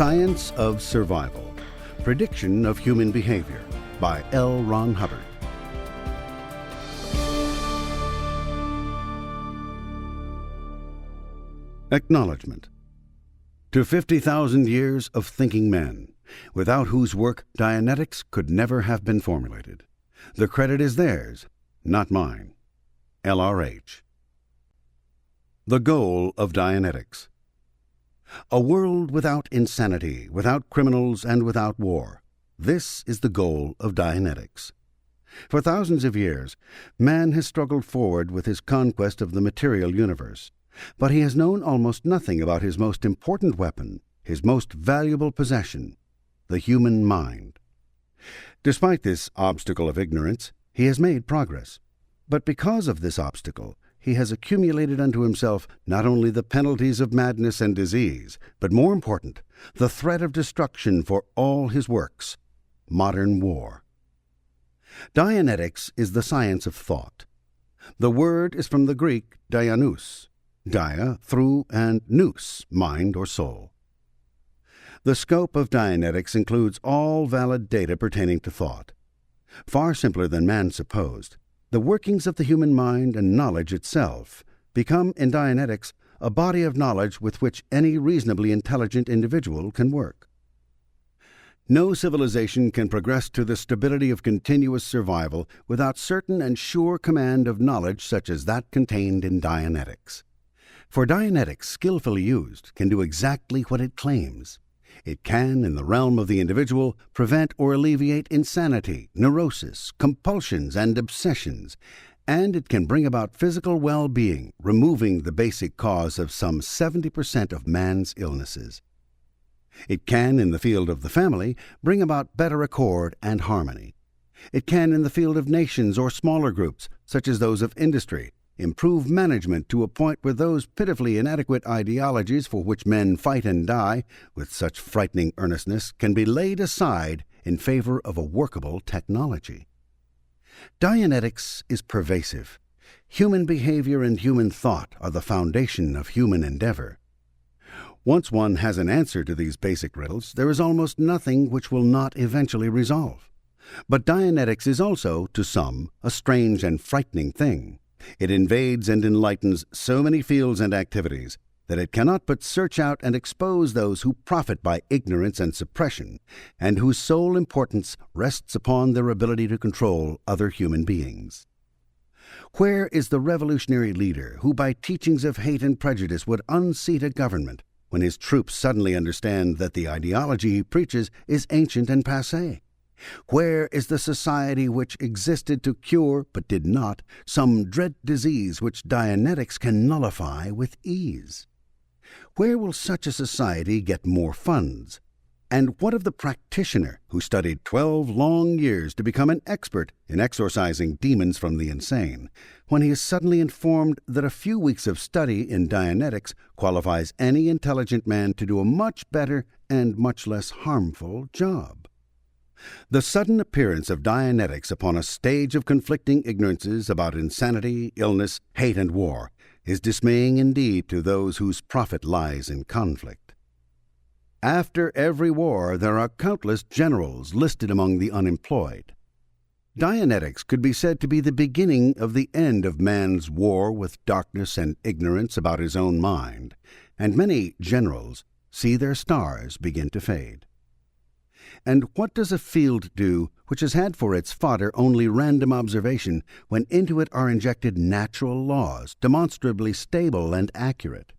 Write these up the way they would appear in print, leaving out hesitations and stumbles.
Science of Survival, Prediction of Human Behavior by L. Ron Hubbard. Acknowledgement. To 50,000 years of thinking men, without whose work Dianetics could never have been formulated. The credit is theirs, not mine. LRH. The goal of Dianetics. A world without insanity, without criminals, and without war. This is the goal of Dianetics. For thousands of years, man has struggled forward with his conquest of the material universe, but he has known almost nothing about his most important weapon, his most valuable possession, the human mind. Despite this obstacle of ignorance, he has made progress. But because of this obstacle, he has accumulated unto himself not only the penalties of madness and disease, but more important, the threat of destruction for all his works, modern war. Dianetics is the science of thought. The word is from the Greek dianous, dia, through, and nous, mind or soul. The scope of Dianetics includes all valid data pertaining to thought. Far simpler than man supposed, the workings of the human mind and knowledge itself become, in Dianetics, a body of knowledge with which any reasonably intelligent individual can work. No civilization can progress to the stability of continuous survival without certain and sure command of knowledge such as that contained in Dianetics. For Dianetics, skillfully used, can do exactly what it claims. It can, in the realm of the individual, prevent or alleviate insanity, neurosis, compulsions, and obsessions, and it can bring about physical well-being, removing the basic cause of some 70% of man's illnesses. It can, in the field of the family, bring about better accord and harmony. It can, in the field of nations or smaller groups, such as those of industry, improve management to a point where those pitifully inadequate ideologies for which men fight and die with such frightening earnestness can be laid aside in favor of a workable technology. Dianetics is pervasive. Human behavior and human thought are the foundation of human endeavor. Once one has an answer to these basic riddles, there is almost nothing which will not eventually resolve. But Dianetics is also, to some, a strange and frightening thing. It invades and enlightens so many fields and activities that it cannot but search out and expose those who profit by ignorance and suppression, and whose sole importance rests upon their ability to control other human beings. Where is the revolutionary leader who by teachings of hate and prejudice would unseat a government when his troops suddenly understand that the ideology he preaches is ancient and passé? Where is the society which existed to cure, but did not, some dread disease which Dianetics can nullify with ease? Where will such a society get more funds? And what of the practitioner who studied 12 long years to become an expert in exorcising demons from the insane, when he is suddenly informed that a few weeks of study in Dianetics qualifies any intelligent man to do a much better and much less harmful job? The sudden appearance of Dianetics upon a stage of conflicting ignorances about insanity, illness, hate, and war is dismaying indeed to those whose profit lies in conflict. After every war, there are countless generals listed among the unemployed. Dianetics could be said to be the beginning of the end of man's war with darkness and ignorance about his own mind, and many generals see their stars begin to fade. And what does a field do which has had for its fodder only random observation when into it are injected natural laws, demonstrably stable and accurate?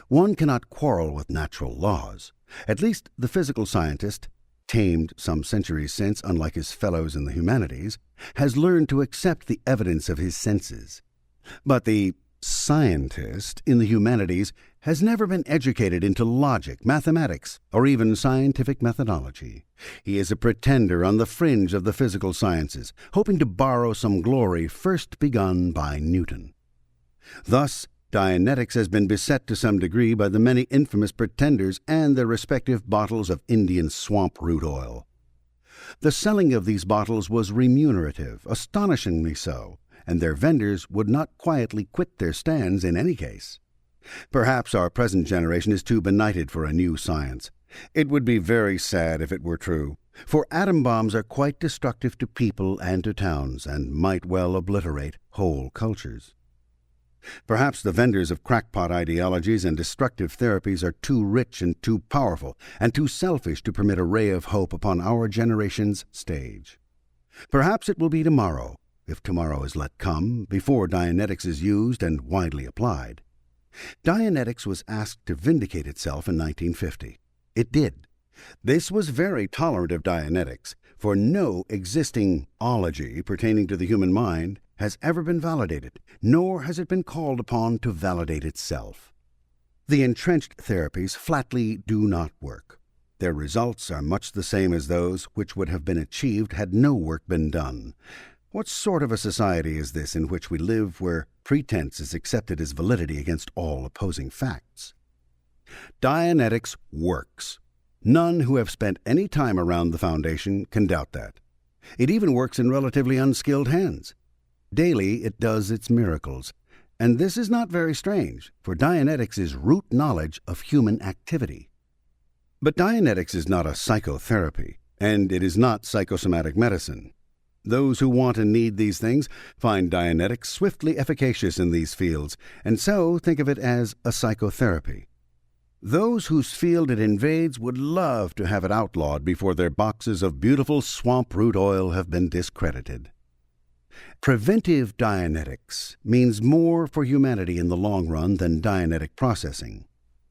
One cannot quarrel with natural laws. At least the physical scientist, tamed some centuries since, unlike his fellows in the humanities, has learned to accept the evidence of his senses. But the scientist in the humanities has never been educated into logic, mathematics, or even scientific methodology. He is a pretender on the fringe of the physical sciences, hoping to borrow some glory first begun by Newton. Thus, Dianetics has been beset to some degree by the many infamous pretenders and their respective bottles of Indian swamp root oil. The selling of these bottles was remunerative, astonishingly so, and their vendors would not quietly quit their stands in any case. Perhaps our present generation is too benighted for a new science, It would be very sad if it were true, for atom bombs are quite destructive to people and to towns, and might well obliterate whole cultures. Perhaps the vendors of crackpot ideologies and destructive therapies are too rich and too powerful and too selfish to permit a ray of hope upon our generation's stage. Perhaps it will be tomorrow, if tomorrow is let come, before Dianetics is used and widely applied. Dianetics was asked to vindicate itself in 1950. It did. This was very tolerant of Dianetics, for no existing ology pertaining to the human mind has ever been validated, nor has it been called upon to validate itself. The entrenched therapies flatly do not work. Their results are much the same as those which would have been achieved had no work been done. What sort of a society is this in which we live, where pretense is accepted as validity against all opposing facts? Dianetics works. None who have spent any time around the Foundation can doubt that. It even works in relatively unskilled hands. Daily it does its miracles, and this is not very strange, for Dianetics is root knowledge of human activity. But Dianetics is not a psychotherapy, and it is not psychosomatic medicine. Those who want and need these things find Dianetics swiftly efficacious in these fields, and so think of it as a psychotherapy. Those whose field it invades would love to have it outlawed before their boxes of beautiful swamp root oil have been discredited. Preventive Dianetics means more for humanity in the long run than Dianetic processing.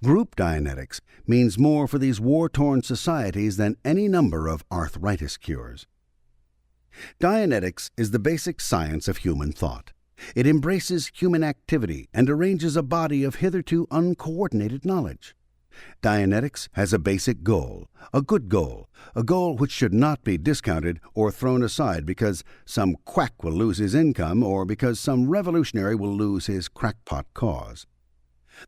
Group Dianetics means more for these war-torn societies than any number of arthritis cures. Dianetics is the basic science of human thought. It embraces human activity and arranges a body of hitherto uncoordinated knowledge. Dianetics has a basic goal, a good goal, a goal which should not be discounted or thrown aside because some quack will lose his income or because some revolutionary will lose his crackpot cause.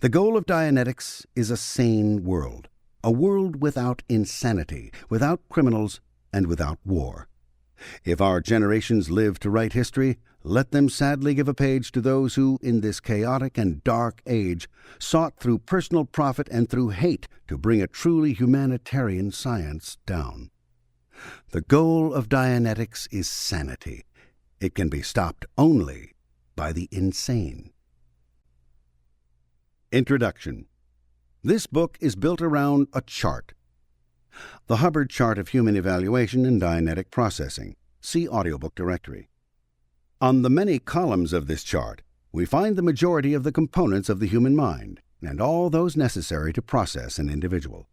The goal of Dianetics is a sane world, a world without insanity, without criminals, and without war. If our generations live to write history, let them sadly give a page to those who, in this chaotic and dark age, sought through personal profit and through hate to bring a truly humanitarian science down. The goal of Dianetics is sanity. It can be stopped only by the insane. Introduction. This book is built around a chart. The Hubbard Chart of Human Evaluation and Dianetic Processing. See audiobook directory. On the many columns of this chart, we find the majority of the components of the human mind, and all those necessary to process an individual.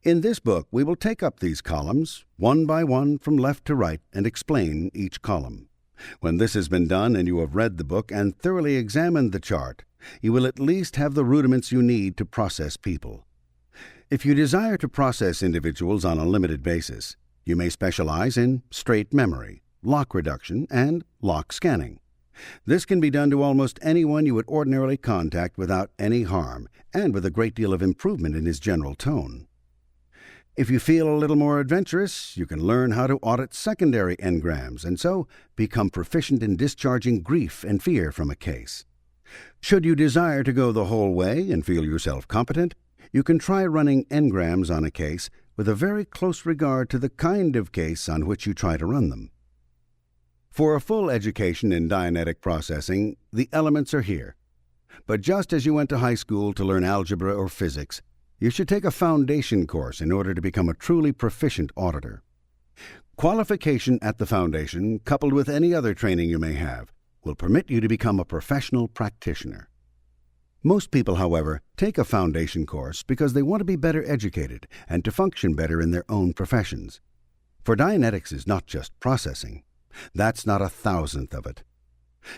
In this book, we will take up these columns, one by one from left to right, and explain each column. When this has been done and you have read the book and thoroughly examined the chart, you will at least have the rudiments you need to process people. If you desire to process individuals on a limited basis, you may specialize in straight memory, lock reduction, and lock scanning. This can be done to almost anyone you would ordinarily contact without any harm, and with a great deal of improvement in his general tone. If you feel a little more adventurous, you can learn how to audit secondary engrams, and so become proficient in discharging grief and fear from a case. Should you desire to go the whole way and feel yourself competent, you can try running engrams on a case with a very close regard to the kind of case on which you try to run them. For a full education in Dianetic processing, the elements are here. But just as you went to high school to learn algebra or physics, you should take a foundation course in order to become a truly proficient auditor. Qualification at the foundation, coupled with any other training you may have, will permit you to become a professional practitioner. Most people, however, take a foundation course because they want to be better educated and to function better in their own professions. For Dianetics is not just processing. That's not a thousandth of it.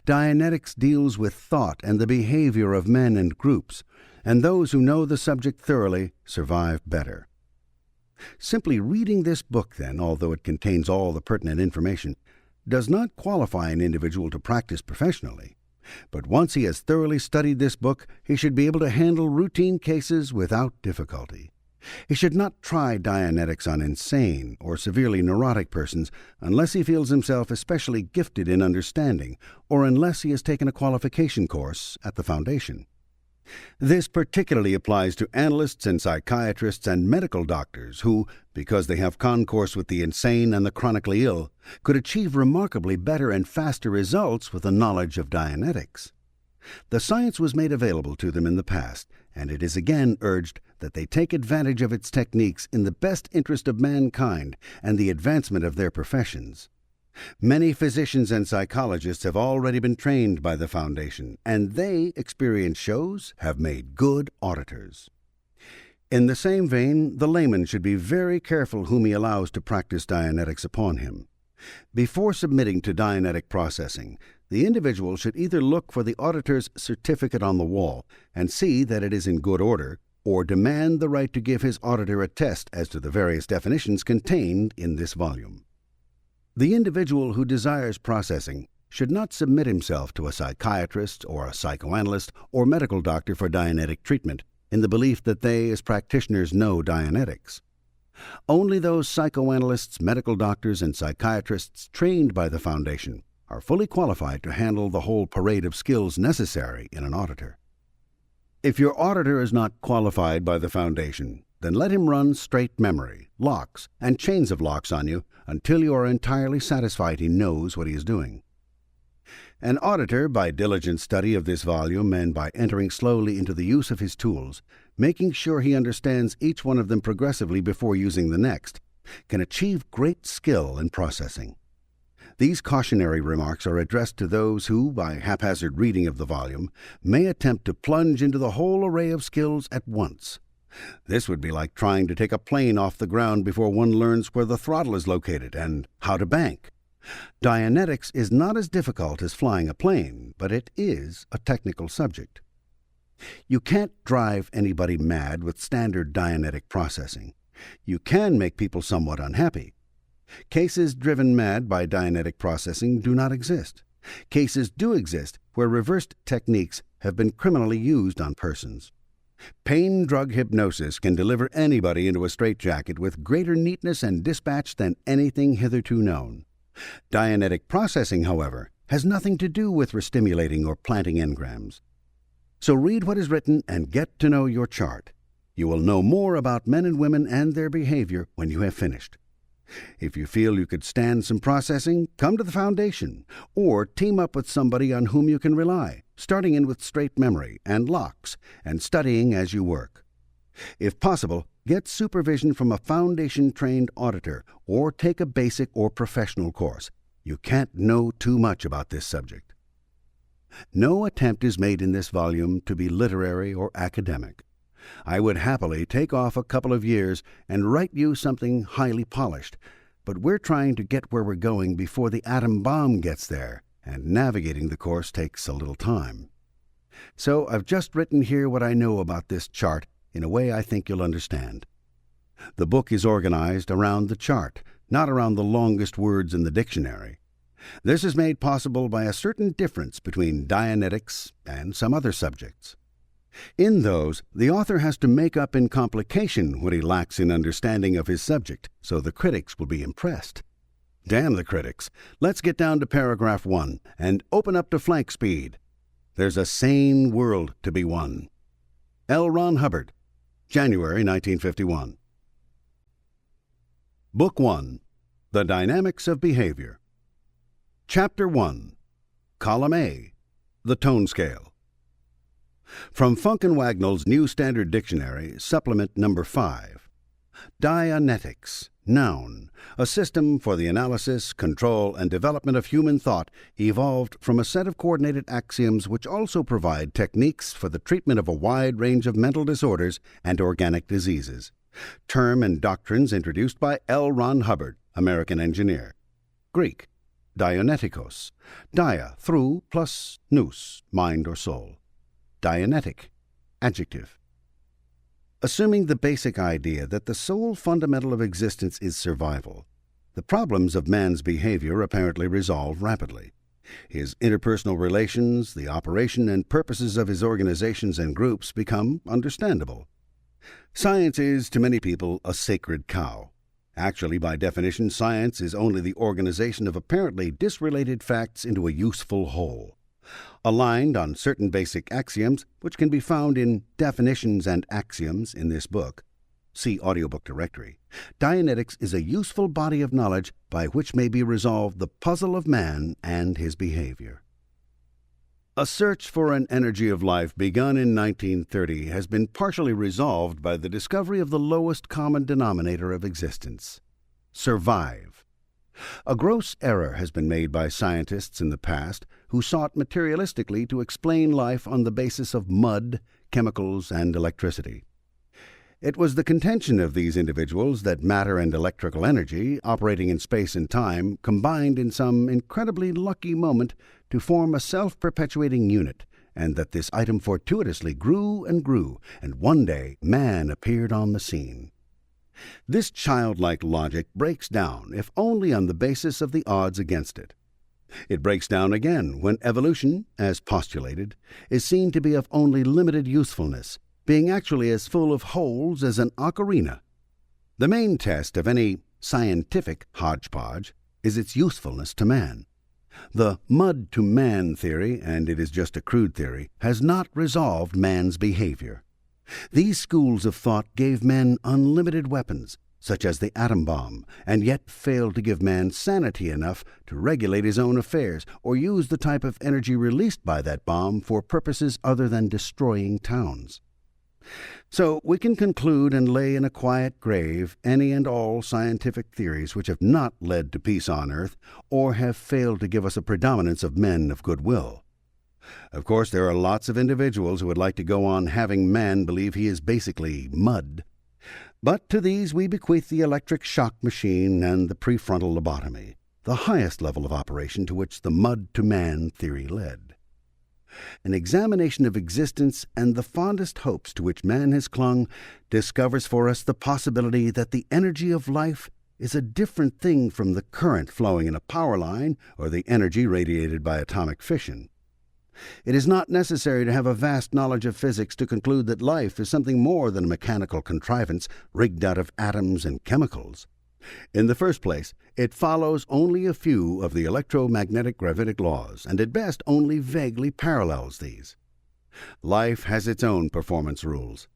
Dianetics deals with thought and the behavior of men and groups, and those who know the subject thoroughly survive better. Simply reading this book, then, although it contains all the pertinent information, does not qualify an individual to practice professionally. But once he has thoroughly studied this book, he should be able to handle routine cases without difficulty. He should not try Dianetics on insane or severely neurotic persons unless he feels himself especially gifted in understanding or unless he has taken a qualification course at the foundation. This particularly applies to analysts and psychiatrists and medical doctors who, because they have concourse with the insane and the chronically ill, could achieve remarkably better and faster results with a knowledge of Dianetics. The science was made available to them in the past, and it is again urged that they take advantage of its techniques in the best interest of mankind and the advancement of their professions. Many physicians and psychologists have already been trained by the Foundation, and they, experience shows, have made good auditors. In the same vein, the layman should be very careful whom he allows to practice Dianetics upon him. Before submitting to Dianetic processing, the individual should either look for the auditor's certificate on the wall and see that it is in good order, or demand the right to give his auditor a test as to the various definitions contained in this volume. The individual who desires processing should not submit himself to a psychiatrist or a psychoanalyst or medical doctor for Dianetic treatment in the belief that they, as practitioners, know Dianetics. Only those psychoanalysts, medical doctors, and psychiatrists trained by the Foundation are fully qualified to handle the whole parade of skills necessary in an auditor. If your auditor is not qualified by the Foundation, then let him run straight memory, locks, and chains of locks on you until you are entirely satisfied he knows what he is doing. An auditor, by diligent study of this volume and by entering slowly into the use of his tools, making sure he understands each one of them progressively before using the next, can achieve great skill in processing. These cautionary remarks are addressed to those who, by haphazard reading of the volume, may attempt to plunge into the whole array of skills at once. This would be like trying to take a plane off the ground before one learns where the throttle is located and how to bank. Dianetics is not as difficult as flying a plane, but it is a technical subject. You can't drive anybody mad with standard Dianetic processing. You can make people somewhat unhappy. Cases driven mad by Dianetic processing do not exist. Cases do exist where reversed techniques have been criminally used on persons. Pain drug hypnosis can deliver anybody into a straitjacket with greater neatness and dispatch than anything hitherto known. Dianetic processing, however, has nothing to do with restimulating or planting engrams. So read what is written and get to know your chart. You will know more about men and women and their behavior when you have finished. If you feel you could stand some processing, come to the Foundation, or team up with somebody on whom you can rely, starting in with straight memory and locks, and studying as you work. If possible, get supervision from a Foundation-trained auditor, or take a basic or professional course. You can't know too much about this subject. No attempt is made in this volume to be literary or academic. I would happily take off a couple of years and write you something highly polished, but we're trying to get where we're going before the atom bomb gets there, and navigating the course takes a little time. So I've just written here what I know about this chart in a way I think you'll understand. The book is organized around the chart, not around the longest words in the dictionary. This is made possible by a certain difference between Dianetics and some other subjects. In those, the author has to make up in complication what he lacks in understanding of his subject, so the critics will be impressed. Damn the critics. Let's get down to paragraph 1 and open up to flank speed. There's a sane world to be won. L. Ron Hubbard, January 1951. Book 1. The Dynamics of Behavior. Chapter 1. Column A. The Tone Scale. From Funk and Wagnall's New Standard Dictionary, Supplement Number 5. Dianetics, noun, a system for the analysis, control, and development of human thought evolved from a set of coordinated axioms which also provide techniques for the treatment of a wide range of mental disorders and organic diseases. Term and doctrines introduced by L. Ron Hubbard, American engineer. Greek, Dianetikos, dia, through, plus nous, mind or soul. Dianetic, adjective. Assuming the basic idea that the sole fundamental of existence is survival, the problems of man's behavior apparently resolve rapidly. His interpersonal relations, the operation and purposes of his organizations and groups become understandable. Science is, to many people, a sacred cow. Actually, by definition, science is only the organization of apparently disrelated facts into a useful whole. Aligned on certain basic axioms, which can be found in Definitions and Axioms in this book, see audiobook directory, Dianetics is a useful body of knowledge by which may be resolved the puzzle of man and his behavior. A search for an energy of life begun in 1930 has been partially resolved by the discovery of the lowest common denominator of existence: survive. A gross error has been made by scientists in the past who sought materialistically to explain life on the basis of mud, chemicals, and electricity. It was the contention of these individuals that matter and electrical energy, operating in space and time, combined in some incredibly lucky moment to form a self-perpetuating unit, and that this item fortuitously grew, and one day man appeared on the scene. This childlike logic breaks down, if only on the basis of the odds against it. It breaks down again when evolution, as postulated, is seen to be of only limited usefulness, being actually as full of holes as an ocarina. The main test of any scientific hodgepodge is its usefulness to man. The mud-to-man theory, and it is just a crude theory, has not resolved man's behavior. These schools of thought gave men unlimited weapons, such as the atom bomb, and yet failed to give man sanity enough to regulate his own affairs or use the type of energy released by that bomb for purposes other than destroying towns. So we can conclude and lay in a quiet grave any and all scientific theories which have not led to peace on earth or have failed to give us a predominance of men of goodwill. Of course, there are lots of individuals who would like to go on having man believe he is basically mud. But to these we bequeath the electric shock machine and the prefrontal lobotomy, the highest level of operation to which the mud-to-man theory led. An examination of existence and the fondest hopes to which man has clung discovers for us the possibility that the energy of life is a different thing from the current flowing in a power line or the energy radiated by atomic fission. It is not necessary to have a vast knowledge of physics to conclude that life is something more than a mechanical contrivance rigged out of atoms and chemicals. In the first place, it follows only a few of the electromagnetic gravitic laws, and at best only vaguely parallels these. Life has its own performance rules.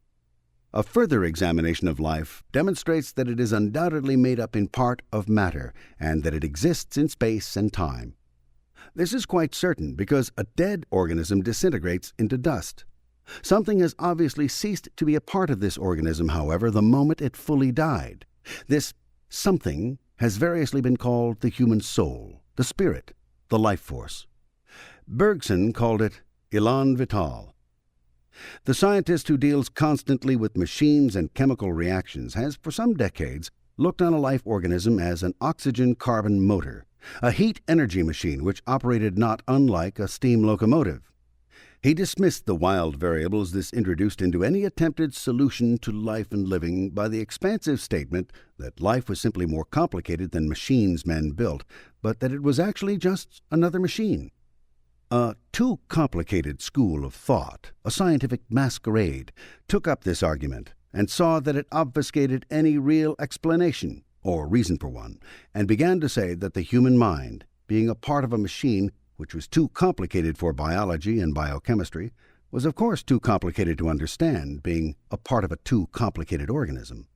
A further examination of life demonstrates that it is undoubtedly made up in part of matter, and that it exists in space and time. This is quite certain because a dead organism disintegrates into dust. Something has obviously ceased to be a part of this organism, however, the moment it fully died. This something has variously been called the human soul, the spirit, the life force. Bergson called it élan vital. The scientist who deals constantly with machines and chemical reactions has, for some decades, looked on a life organism as an oxygen-carbon motor, a heat-energy machine which operated not unlike a steam locomotive. He dismissed the wild variables this introduced into any attempted solution to life and living by the expansive statement that life was simply more complicated than machines men built, but that it was actually just another machine. A too complicated school of thought, a scientific masquerade, took up this argument and saw that it obfuscated any real explanation or reason for one, and began to say that the human mind, being a part of a machine which was too complicated for biology and biochemistry, was of course too complicated to understand, being a part of a too complicated organism.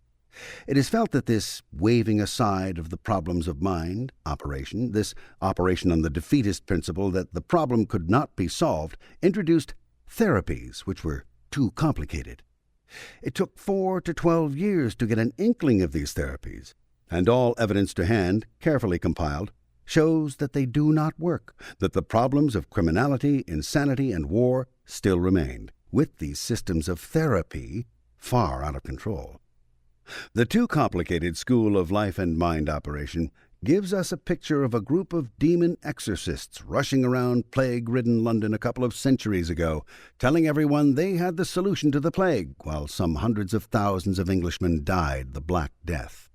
It is felt that this waving aside of the problems of mind operation, this operation on the defeatist principle that the problem could not be solved, introduced therapies which were too complicated. It took 4 to 12 years to get an inkling of these therapies, and all evidence to hand, carefully compiled, shows that they do not work, that the problems of criminality, insanity, and war still remained, with these systems of therapy far out of control. The too complicated school of life and mind operation gives us a picture of a group of demon exorcists rushing around plague-ridden London a couple of centuries ago, telling everyone they had the solution to the plague, while some hundreds of thousands of Englishmen died the Black Death.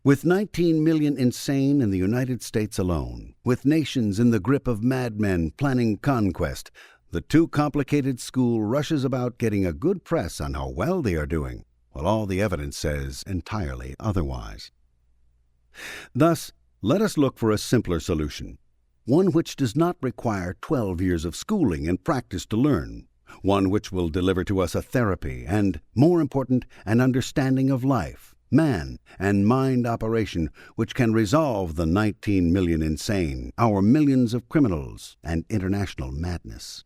With 19 million insane in the United States alone, with nations in the grip of madmen planning conquest, the too complicated school rushes about getting a good press on how well they are doing, while all the evidence says entirely otherwise. Thus, let us look for a simpler solution, one which does not require 12 years of schooling and practice to learn, one which will deliver to us a therapy and, more important, an understanding of life, man, and mind operation which can resolve the 19 million insane, our millions of criminals, and international madness.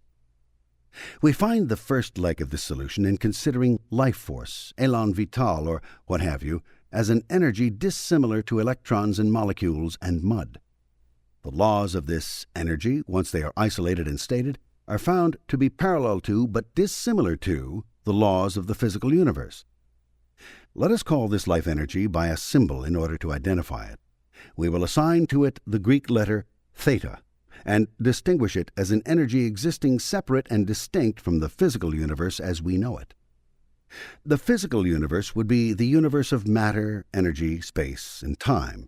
We find the first leg of this solution in considering life force, élan vital, or what have you, as an energy dissimilar to electrons in molecules and mud. The laws of this energy, once they are isolated and stated, are found to be parallel to, but dissimilar to, the laws of the physical universe. Let us call this life energy by a symbol in order to identify it. We will assign to it the Greek letter theta, and distinguish it as an energy existing separate and distinct from the physical universe as we know it. The physical universe would be the universe of matter, energy, space, and time.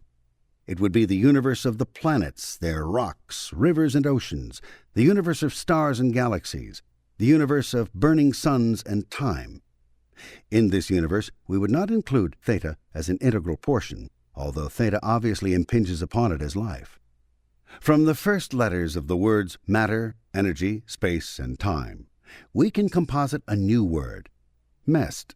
It would be the universe of the planets, their rocks, rivers, and oceans, the universe of stars and galaxies, the universe of burning suns and time. In this universe, we would not include theta as an integral portion, although theta obviously impinges upon it as life. From the first letters of the words matter, energy, space, and time, we can composite a new word, mest.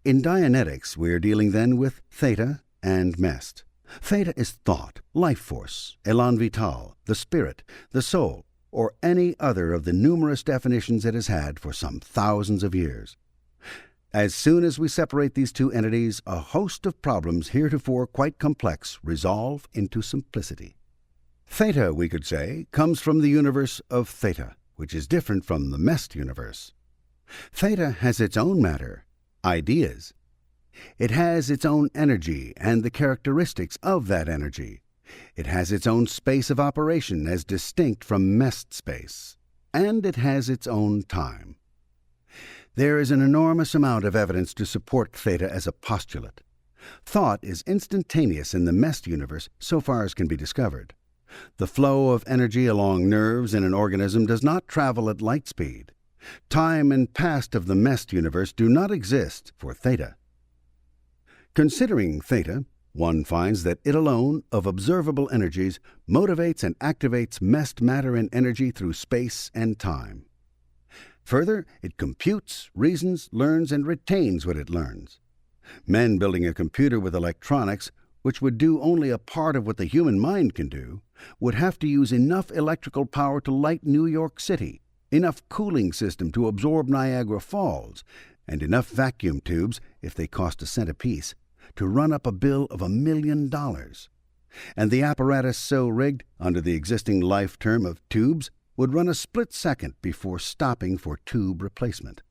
In Dianetics, we are dealing then with theta and mest. Theta is thought, life force, élan vital, the spirit, the soul, or any other of the numerous definitions it has had for some thousands of years. As soon as we separate these two entities, a host of problems heretofore quite complex resolve into simplicity. Theta, we could say, comes from the universe of theta, which is different from the mest universe. Theta has its own matter, ideas. It has its own energy and the characteristics of that energy. It has its own space of operation as distinct from mest space. And it has its own time. There is an enormous amount of evidence to support theta as a postulate. Thought is instantaneous in the mest universe so far as can be discovered. The flow of energy along nerves in an organism does not travel at light speed. Time and past of the mest universe do not exist for theta. Considering theta, one finds that it alone, of observable energies, motivates and activates mest matter and energy through space and time. Further, it computes, reasons, learns, and retains what it learns. Men building a computer with electronics, which would do only a part of what the human mind can do, would have to use enough electrical power to light New York City, enough cooling system to absorb Niagara Falls, and enough vacuum tubes, if they cost a cent apiece, to run up a bill of $1 million. And the apparatus so rigged, under the existing life term of tubes, would run a split second before stopping for tube replacement.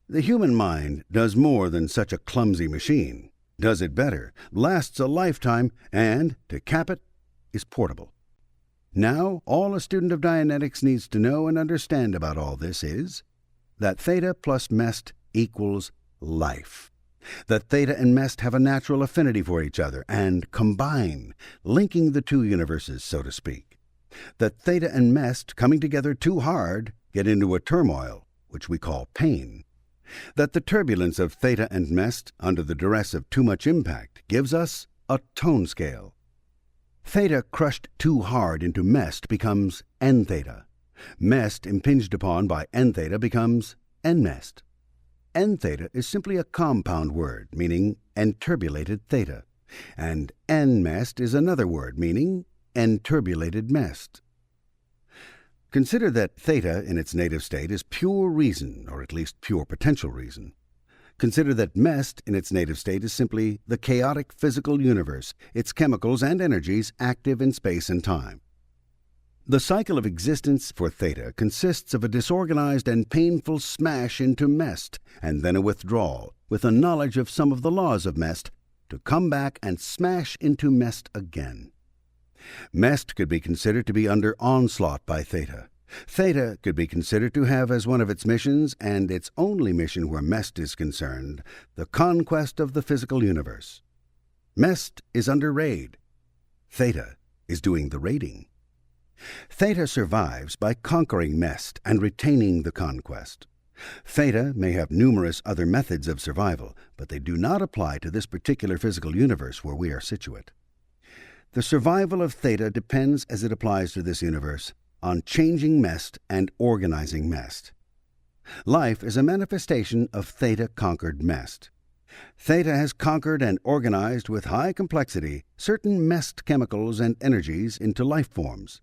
The human mind does more than such a clumsy machine, does it better, lasts a lifetime, and, to cap it, is portable. Now, all a student of Dianetics needs to know and understand about all this is that theta plus mest equals life. That theta and mest have a natural affinity for each other and combine, linking the two universes, so to speak. That theta and mest, coming together too hard, get into a turmoil, which we call pain. That the turbulence of theta and mest, under the duress of too much impact, gives us a tone scale. Theta crushed too hard into mest becomes n theta. Mest impinged upon by n theta becomes n mest. N theta is simply a compound word, meaning enturbulated theta, and n mest is another word, meaning enturbulated mest. Consider that theta in its native state is pure reason, or at least pure potential reason. Consider that mest in its native state is simply the chaotic physical universe, its chemicals and energies active in space and time. The cycle of existence for theta consists of a disorganized and painful smash into mest, and then a withdrawal, with a knowledge of some of the laws of mest, to come back and smash into mest again. Mest could be considered to be under onslaught by theta. Theta could be considered to have as one of its missions, and its only mission where mest is concerned, the conquest of the physical universe. Mest is under raid. Theta is doing the raiding. Theta survives by conquering mest and retaining the conquest. Theta may have numerous other methods of survival, but they do not apply to this particular physical universe where we are situate. The survival of theta depends, as it applies to this universe, on changing mest and organizing mest. Life is a manifestation of theta-conquered mest. Theta has conquered and organized with high complexity certain mest chemicals and energies into life forms.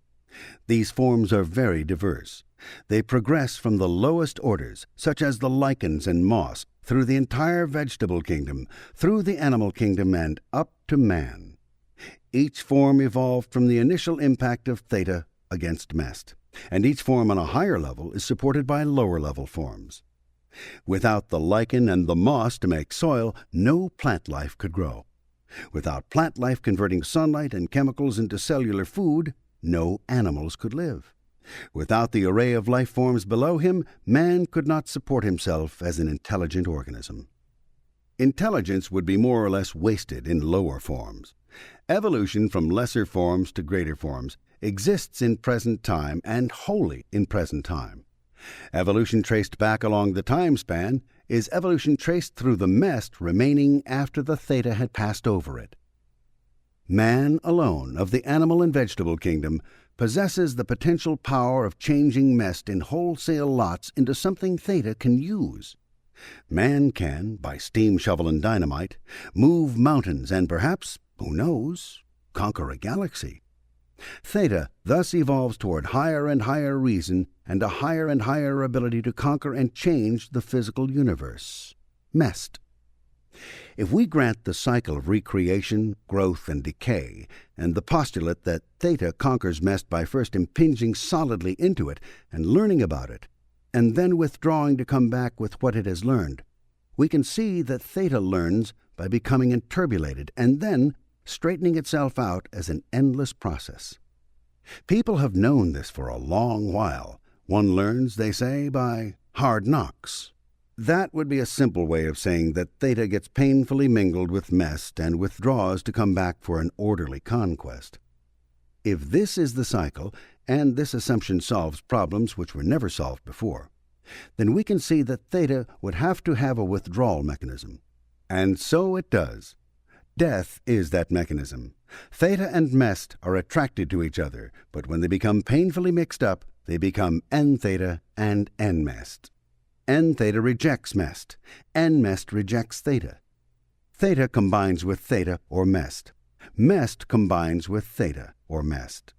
These forms are very diverse. They progress from the lowest orders, such as the lichens and moss, through the entire vegetable kingdom, through the animal kingdom, and up to man. Each form evolved from the initial impact of theta against mest, and each form on a higher level is supported by lower-level forms. Without the lichen and the moss to make soil, no plant life could grow. Without plant life converting sunlight and chemicals into cellular food, no animals could live. Without the array of life forms below him, man could not support himself as an intelligent organism. Intelligence would be more or less wasted in lower forms. Evolution from lesser forms to greater forms exists in present time and wholly in present time. Evolution traced back along the time span is evolution traced through the mest remaining after the theta had passed over it. Man alone of the animal and vegetable kingdom possesses the potential power of changing mest in wholesale lots into something theta can use. Man can, by steam shovel and dynamite, move mountains and perhaps, who knows, conquer a galaxy. Theta thus evolves toward higher and higher reason and a higher and higher ability to conquer and change the physical universe. Mest. If we grant the cycle of recreation, growth, and decay, and the postulate that theta conquers mest by first impinging solidly into it and learning about it, and then withdrawing to come back with what it has learned, we can see that theta learns by becoming enturbulated and then straightening itself out as an endless process. People have known this for a long while. One learns, they say, by hard knocks. That would be a simple way of saying that theta gets painfully mingled with mest and withdraws to come back for an orderly conquest. If this is the cycle, and this assumption solves problems which were never solved before, then we can see that theta would have to have a withdrawal mechanism. And so it does. Death is that mechanism. Theta and mest are attracted to each other, but when they become painfully mixed up, they become N-theta and N-mest. N-theta rejects mest. N-mest rejects theta. Theta combines with theta or mest. Mest combines with theta or mest.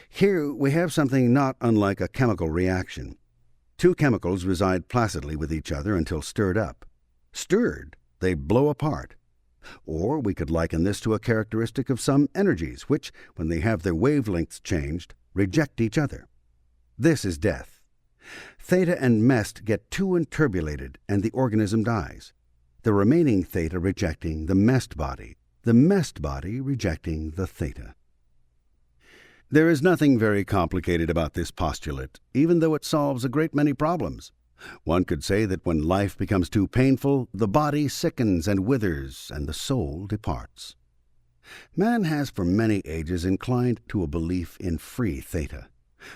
Here we have something not unlike a chemical reaction. Two chemicals reside placidly with each other until stirred up. Stirred, they blow apart. Or we could liken this to a characteristic of some energies which, when they have their wavelengths changed, reject each other. This is death. Theta and mest get too enturbulated and the organism dies. The remaining theta rejecting the mest body rejecting the theta. There is nothing very complicated about this postulate, even though it solves a great many problems. One could say that when life becomes too painful, the body sickens and withers, and the soul departs. Man has for many ages inclined to a belief in free theta.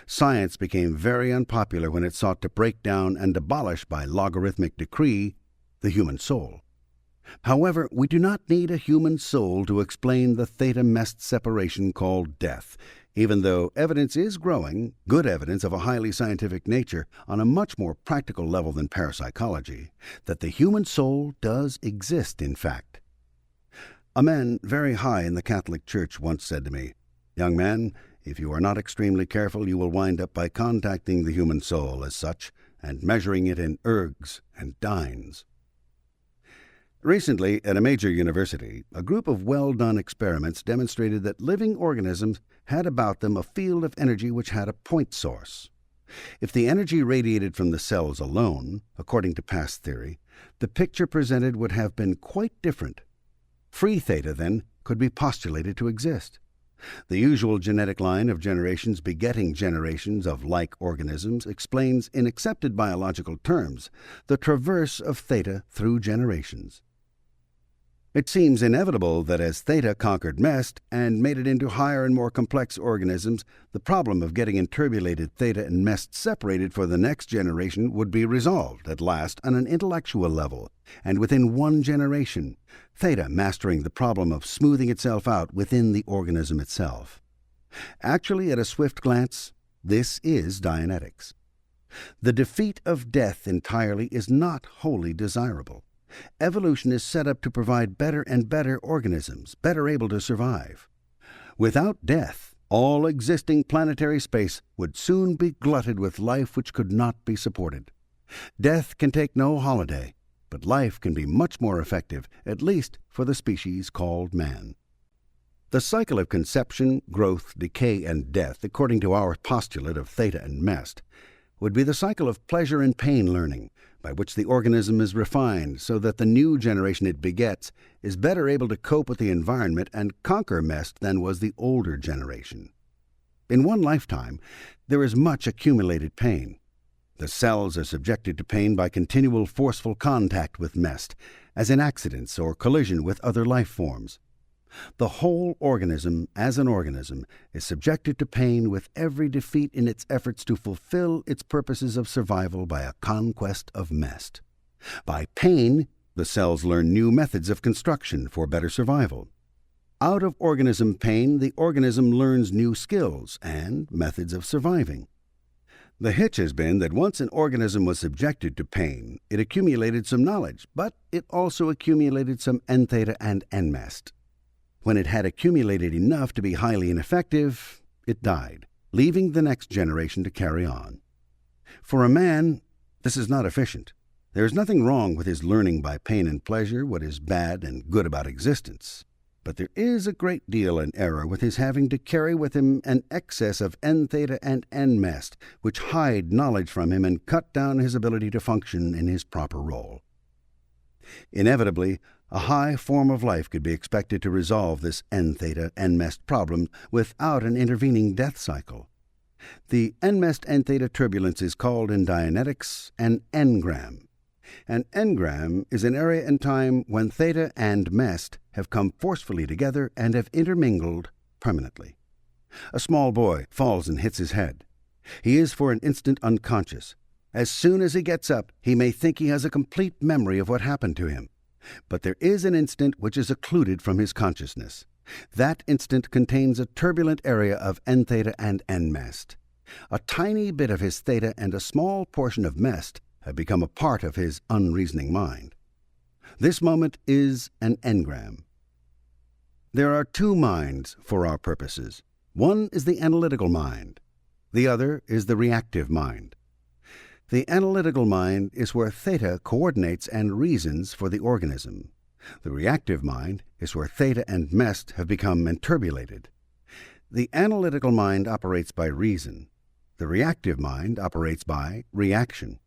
Science became very unpopular when it sought to break down and abolish by logarithmic decree the human soul. However, we do not need a human soul to explain the theta-mest separation called death, even though evidence is growing, good evidence of a highly scientific nature on a much more practical level than parapsychology, that the human soul does exist in fact. A man very high in the Catholic Church once said to me, "Young man, if you are not extremely careful, you will wind up by contacting the human soul as such and measuring it in ergs and dynes." Recently, at a major university, a group of well-done experiments demonstrated that living organisms had about them a field of energy which had a point source. If the energy radiated from the cells alone, according to past theory, the picture presented would have been quite different. Free theta, then, could be postulated to exist. The usual genetic line of generations begetting generations of like organisms explains, in accepted biological terms, the traverse of theta through generations. It seems inevitable that as theta conquered mest and made it into higher and more complex organisms, the problem of getting interbulated theta and mest separated for the next generation would be resolved at last on an intellectual level, and within one generation, theta mastering the problem of smoothing itself out within the organism itself. Actually, at a swift glance, this is Dianetics. The defeat of death entirely is not wholly desirable. Evolution is set up to provide better and better organisms, better able to survive. Without death, all existing planetary space would soon be glutted with life which could not be supported. Death can take no holiday, but life can be much more effective, at least for the species called man. The cycle of conception, growth, decay, and death, according to our postulate of theta and mest, would be the cycle of pleasure and pain learning, by which the organism is refined so that the new generation it begets is better able to cope with the environment and conquer mest than was the older generation. In one lifetime, there is much accumulated pain. The cells are subjected to pain by continual forceful contact with mest, as in accidents or collision with other life forms. The whole organism, as an organism, is subjected to pain with every defeat in its efforts to fulfill its purposes of survival by a conquest of mest. By pain, the cells learn new methods of construction for better survival. Out of organism pain, the organism learns new skills and methods of surviving. The hitch has been that once an organism was subjected to pain, it accumulated some knowledge, but it also accumulated some N-theta and N-mest. When it had accumulated enough to be highly ineffective, it died, leaving the next generation to carry on. For a man, this is not efficient. There is nothing wrong with his learning by pain and pleasure what is bad and good about existence. But there is a great deal in error with his having to carry with him an excess of N-theta and N-mest, which hide knowledge from him and cut down his ability to function in his proper role. Inevitably, a high form of life could be expected to resolve this N-theta, N-mest problem without an intervening death cycle. The N-mest N-theta turbulence is called in Dianetics an engram. An engram is an area in time when theta and mest have come forcefully together and have intermingled permanently. A small boy falls and hits his head. He is for an instant unconscious. As soon as he gets up, he may think he has a complete memory of what happened to him. But there is an instant which is occluded from his consciousness. That instant contains a turbulent area of N-theta and N-mest. A tiny bit of his theta and a small portion of mest have become a part of his unreasoning mind. This moment is an engram. There are two minds for our purposes. One is the analytical mind. The other is the reactive mind. The analytical mind is where theta coordinates and reasons for the organism. The reactive mind is where theta and mest have become interbulated. The analytical mind operates by reason. The reactive mind operates by reaction.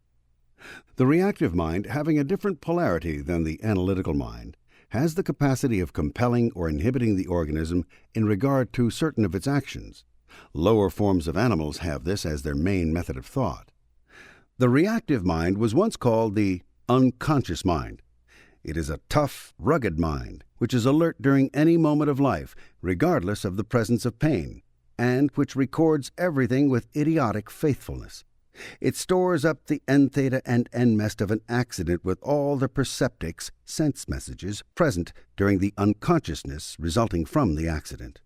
The reactive mind, having a different polarity than the analytical mind, has the capacity of compelling or inhibiting the organism in regard to certain of its actions. Lower forms of animals have this as their main method of thought. The reactive mind was once called the unconscious mind. It is a tough, rugged mind, which is alert during any moment of life, regardless of the presence of pain, and which records everything with idiotic faithfulness. It stores up the N-theta and N-mest of an accident with all the perceptics, sense messages, present during the unconsciousness resulting from the accident.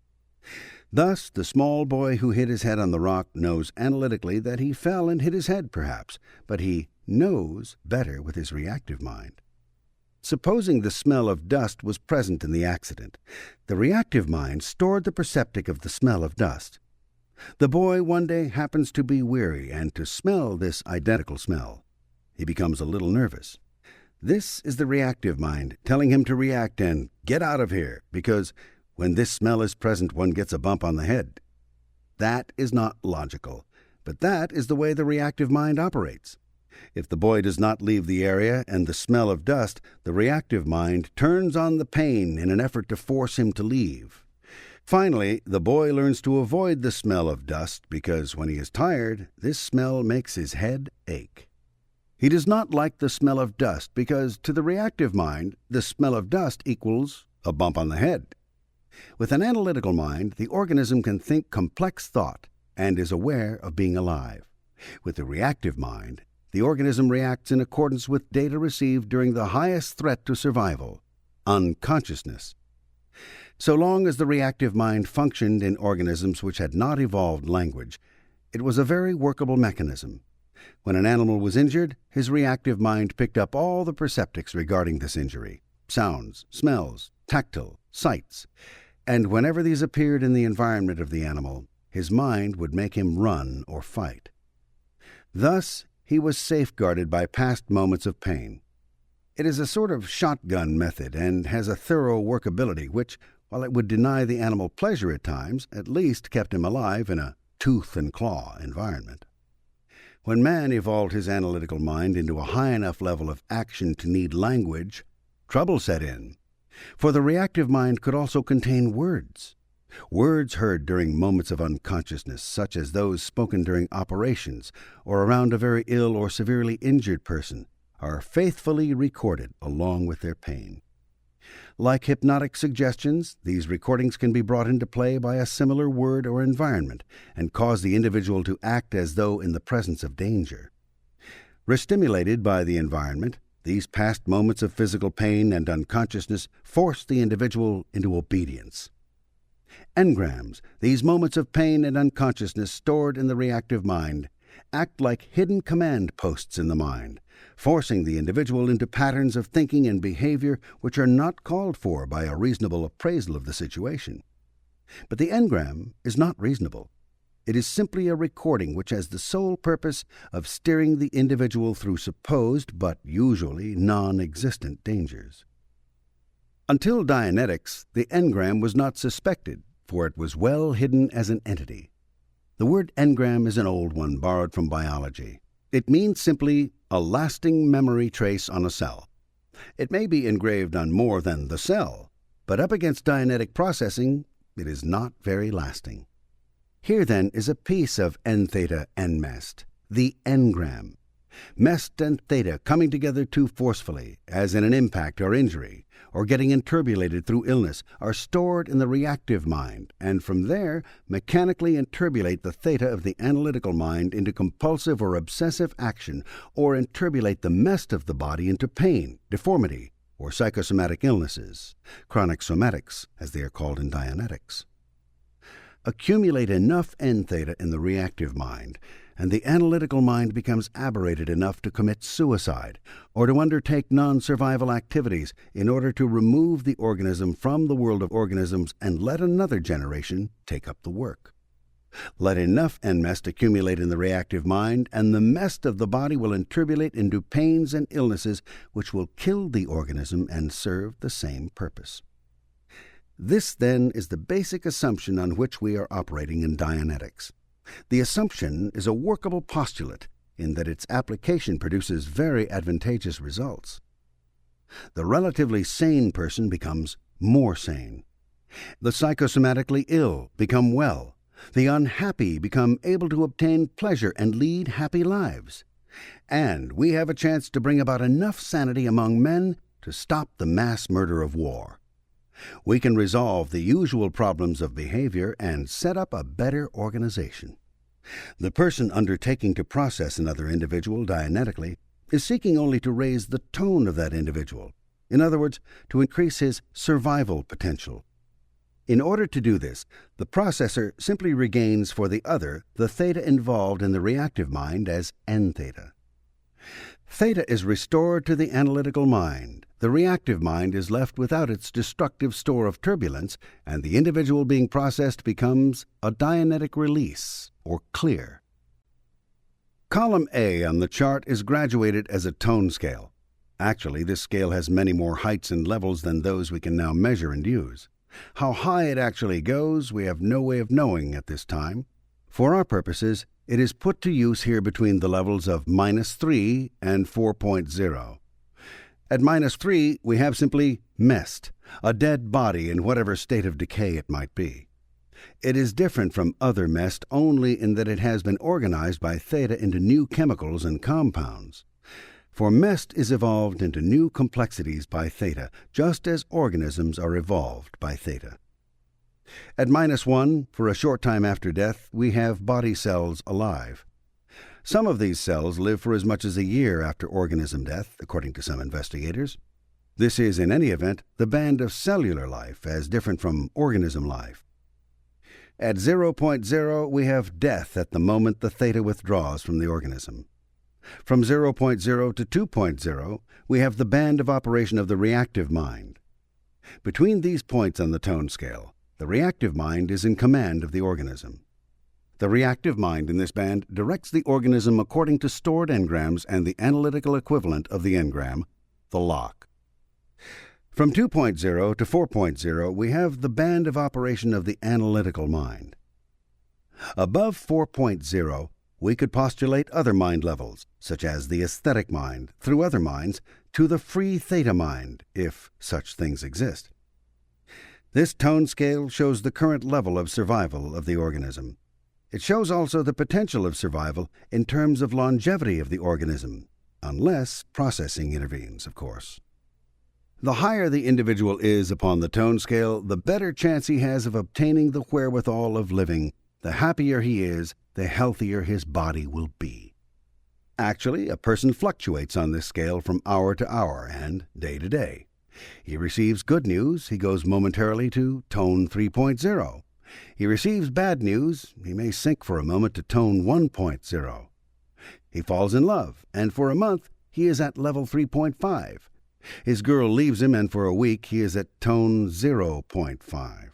Thus, the small boy who hit his head on the rock knows analytically that he fell and hit his head, perhaps, but he knows better with his reactive mind. Supposing the smell of dust was present in the accident, the reactive mind stored the perceptic of the smell of dust. The boy one day happens to be weary and to smell this identical smell. He becomes a little nervous. This is the reactive mind telling him to react and get out of here, because when this smell is present, one gets a bump on the head. That is not logical, but that is the way the reactive mind operates. If the boy does not leave the area and the smell of dust, the reactive mind turns on the pain in an effort to force him to leave. Finally, the boy learns to avoid the smell of dust because when he is tired, this smell makes his head ache. He does not like the smell of dust because, to the reactive mind, the smell of dust equals a bump on the head. With an analytical mind, the organism can think complex thought and is aware of being alive. With the reactive mind, the organism reacts in accordance with data received during the highest threat to survival, unconsciousness. So long as the reactive mind functioned in organisms which had not evolved language, it was a very workable mechanism. When an animal was injured, his reactive mind picked up all the perceptics regarding this injury, sounds, smells, tactile, sights, and whenever these appeared in the environment of the animal, his mind would make him run or fight. Thus, he was safeguarded by past moments of pain. It is a sort of shotgun method and has a thorough workability which, while it would deny the animal pleasure at times, at least kept him alive in a tooth and claw environment. When man evolved his analytical mind into a high enough level of action to need language, trouble set in. For the reactive mind could also contain words. Words heard during moments of unconsciousness, such as those spoken during operations or around a very ill or severely injured person, are faithfully recorded along with their pain. Like hypnotic suggestions, these recordings can be brought into play by a similar word or environment and cause the individual to act as though in the presence of danger. Restimulated by the environment, these past moments of physical pain and unconsciousness force the individual into obedience. Engrams, these moments of pain and unconsciousness stored in the reactive mind, act like hidden command posts in the mind, forcing the individual into patterns of thinking and behavior which are not called for by a reasonable appraisal of the situation. But the engram is not reasonable. It is simply a recording which has the sole purpose of steering the individual through supposed but usually non-existent dangers. Until Dianetics, the engram was not suspected, for it was well hidden as an entity. The word engram is an old one borrowed from biology. It means simply a lasting memory trace on a cell. It may be engraved on more than the cell, but up against Dianetic processing, it is not very lasting. Here, then, is a piece of n-theta n-mest, the engram. Mest and theta coming together too forcefully, as in an impact or injury, or getting inturbulated through illness, are stored in the reactive mind, and from there mechanically inturbulate the theta of the analytical mind into compulsive or obsessive action, or inturbulate the mest of the body into pain, deformity, or psychosomatic illnesses, chronic somatics, as they are called in Dianetics. Accumulate enough n-theta in the reactive mind, and the analytical mind becomes aberrated enough to commit suicide or to undertake non-survival activities in order to remove the organism from the world of organisms and let another generation take up the work. Let enough n-mest accumulate in the reactive mind, and the mest of the body will inturbulate into pains and illnesses which will kill the organism and serve the same purpose. This, then, is the basic assumption on which we are operating in Dianetics. The assumption is a workable postulate in that its application produces very advantageous results. The relatively sane person becomes more sane. The psychosomatically ill become well. The unhappy become able to obtain pleasure and lead happy lives. And we have a chance to bring about enough sanity among men to stop the mass murder of war. We can resolve the usual problems of behavior and set up a better organization. The person undertaking to process another individual dianetically is seeking only to raise the tone of that individual, in other words, to increase his survival potential. In order to do this, the processor simply regains for the other the theta involved in the reactive mind as n-theta. Theta is restored to the analytical mind. The reactive mind is left without its destructive store of turbulence, and the individual being processed becomes a Dianetic release, or clear. Column A on the chart is graduated as a tone scale. Actually, this scale has many more heights and levels than those we can now measure and use. How high it actually goes, we have no way of knowing at this time. For our purposes, it is put to use here between the levels of -3 and 4.0. At -3, we have simply mest, a dead body in whatever state of decay it might be. It is different from other mest only in that it has been organized by theta into new chemicals and compounds. For mest is evolved into new complexities by theta, just as organisms are evolved by theta. At -1, for a short time after death, we have body cells alive. Some of these cells live for as much as a year after organism death, according to some investigators. This is, in any event, the band of cellular life, as different from organism life. At 0.0, we have death at the moment the theta withdraws from the organism. From 0.0 to 2.0, we have the band of operation of the reactive mind. Between these points on the tone scale, the reactive mind is in command of the organism. The reactive mind in this band directs the organism according to stored engrams and the analytical equivalent of the engram, the lock. From 2.0 to 4.0, we have the band of operation of the analytical mind. Above 4.0, we could postulate other mind levels, such as the aesthetic mind, through other minds, to the free theta mind, if such things exist. This tone scale shows the current level of survival of the organism. It shows also the potential of survival in terms of longevity of the organism, unless processing intervenes, of course. The higher the individual is upon the tone scale, the better chance he has of obtaining the wherewithal of living. The happier he is, the healthier his body will be. Actually, a person fluctuates on this scale from hour to hour and day to day. He receives good news, he goes momentarily to tone 3.0. He receives bad news, he may sink for a moment to tone 1.0. He falls in love, and for a month he is at level 3.5. His girl leaves him, and for a week he is at tone 0.5.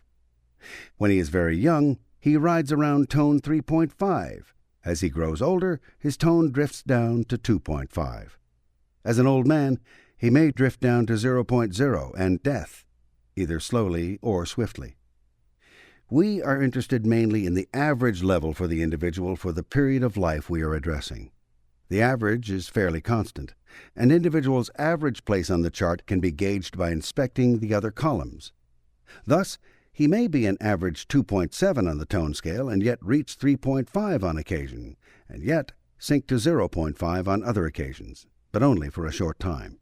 When he is very young, he rides around tone 3.5. As he grows older, his tone drifts down to 2.5. As an old man, he may drift down to 0.0 and death, either slowly or swiftly. We are interested mainly in the average level for the individual for the period of life we are addressing. The average is fairly constant. An individual's average place on the chart can be gauged by inspecting the other columns. Thus, he may be an average 2.7 on the tone scale and yet reach 3.5 on occasion, and yet sink to 0.5 on other occasions, but only for a short time.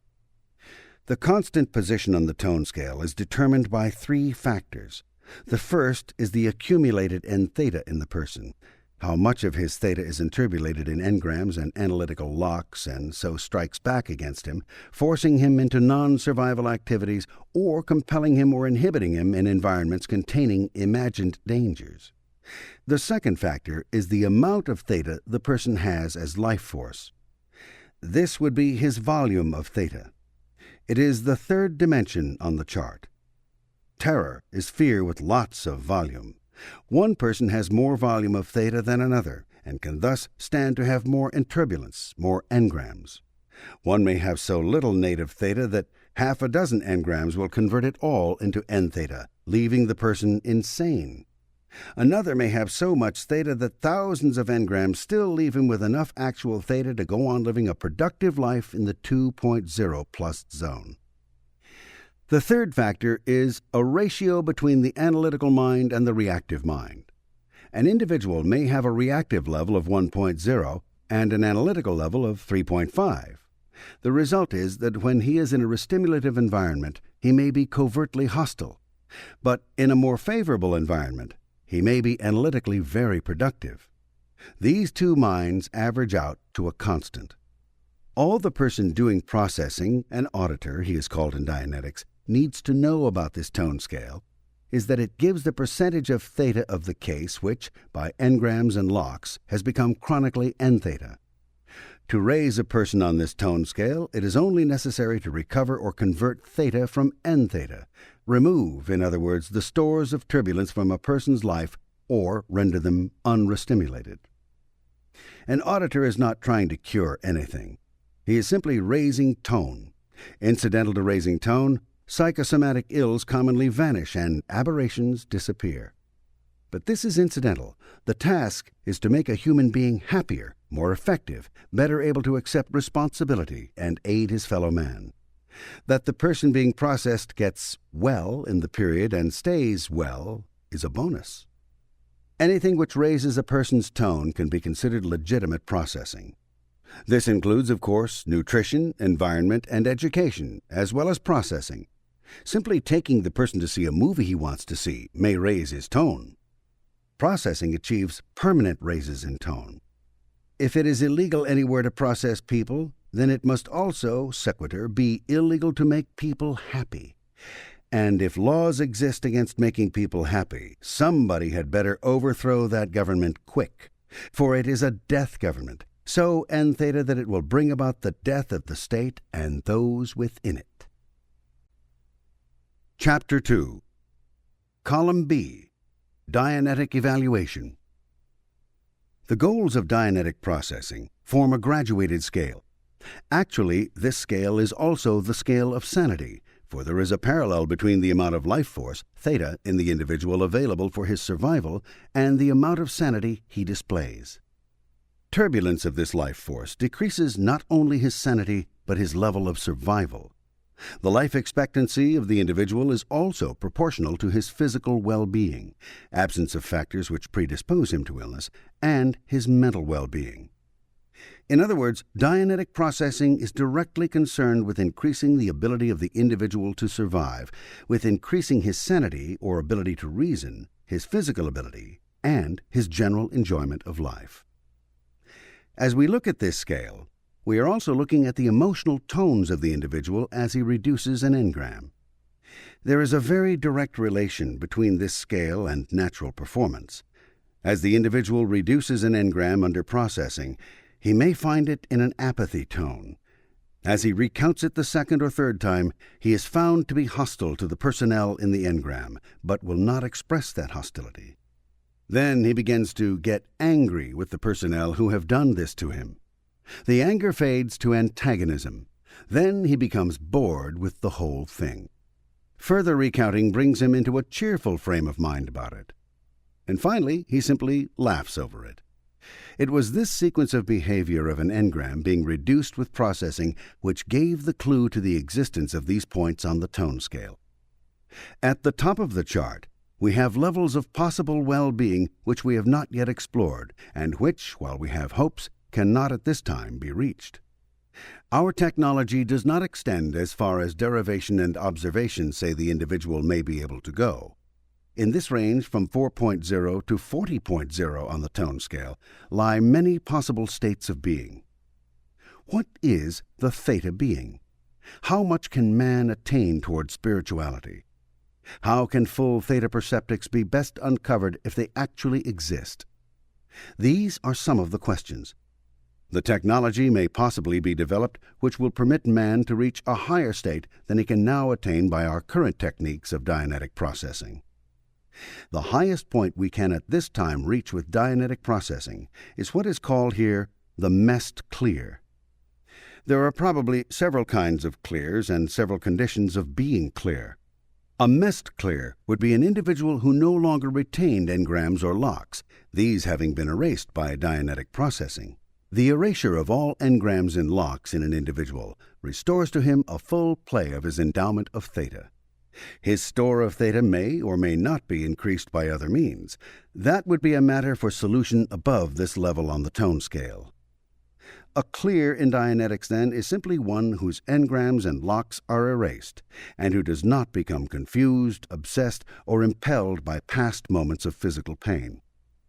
The constant position on the tone scale is determined by 3 factors. The first is the accumulated n-theta in the person, how much of his theta is interpolated in engrams and analytical locks and so strikes back against him, forcing him into non-survival activities or compelling him or inhibiting him in environments containing imagined dangers. The second factor is the amount of theta the person has as life force. This would be his volume of theta. It is the third dimension on the chart. Terror is fear with lots of volume. One person has more volume of theta than another, and can thus stand to have more turbulence, more engrams. One may have so little native theta that half a dozen engrams will convert it all into n-theta, leaving the person insane. Another may have so much theta that thousands of engrams still leave him with enough actual theta to go on living a productive life in the 2.0 plus zone. The third factor is a ratio between the analytical mind and the reactive mind. An individual may have a reactive level of 1.0 and an analytical level of 3.5. The result is that when he is in a restimulative environment, he may be covertly hostile. But in a more favorable environment, he may be analytically very productive. These two minds average out to a constant. All the person doing processing, an auditor he is called in Dianetics, needs to know about this tone scale is that it gives the percentage of theta of the case which, by engrams and locks, has become chronically n-theta. To raise a person on this tone scale, it is only necessary to recover or convert theta from n-theta, remove, in other words, the stores of turbulence from a person's life, or render them unrestimulated. An auditor is not trying to cure anything. He is simply raising tone. Incidental to raising tone, psychosomatic ills commonly vanish and aberrations disappear. But this is incidental. The task is to make a human being happier, more effective, better able to accept responsibility and aid his fellow man. That the person being processed gets well in the period and stays well is a bonus. Anything which raises a person's tone can be considered legitimate processing. This includes, of course, nutrition, environment, and education, as well as processing. Simply taking the person to see a movie he wants to see may raise his tone. Processing achieves permanent raises in tone. If it is illegal anywhere to process people, then it must also, sequitur, be illegal to make people happy. And if laws exist against making people happy, somebody had better overthrow that government quick, for it is a death government, so n theta that it will bring about the death of the state and those within it. Chapter 2. Column B. Dianetic Evaluation. The goals of Dianetic processing form a graduated scale. Actually, this scale is also the scale of sanity, for there is a parallel between the amount of life force, theta, in the individual available for his survival and the amount of sanity he displays. Turbulence of this life force decreases not only his sanity, but his level of survival. The life expectancy of the individual is also proportional to his physical well-being, absence of factors which predispose him to illness, and his mental well-being. In other words, Dianetic processing is directly concerned with increasing the ability of the individual to survive, with increasing his sanity or ability to reason, his physical ability, and his general enjoyment of life. As we look at this scale, we are also looking at the emotional tones of the individual as he reduces an engram. There is a very direct relation between this scale and natural performance. As the individual reduces an engram under processing, he may find it in an apathy tone. As he recounts it the second or third time, he is found to be hostile to the personnel in the engram, but will not express that hostility. Then he begins to get angry with the personnel who have done this to him. The anger fades to antagonism. Then he becomes bored with the whole thing. Further recounting brings him into a cheerful frame of mind about it. And finally, he simply laughs over it. It was this sequence of behavior of an engram being reduced with processing which gave the clue to the existence of these points on the tone scale. At the top of the chart, we have levels of possible well-being which we have not yet explored, and which, while we have hopes, cannot at this time be reached. Our technology does not extend as far as derivation and observation say the individual may be able to go. In this range from 4.0 to 40.0 on the tone scale lie many possible states of being. What is the theta being? How much can man attain toward spirituality? How can full theta perceptics be best uncovered if they actually exist? These are some of the questions. The technology may possibly be developed which will permit man to reach a higher state than he can now attain by our current techniques of Dianetic processing. The highest point we can at this time reach with Dianetic processing is what is called here the mest clear. There are probably several kinds of clears and several conditions of being clear. A mest clear would be an individual who no longer retained engrams or locks, these having been erased by Dianetic processing. The erasure of all engrams and locks in an individual restores to him a full play of his endowment of theta. His store of theta may or may not be increased by other means. That would be a matter for solution above this level on the tone scale. A clear in Dianetics, then, is simply one whose engrams and locks are erased, and who does not become confused, obsessed, or impelled by past moments of physical pain.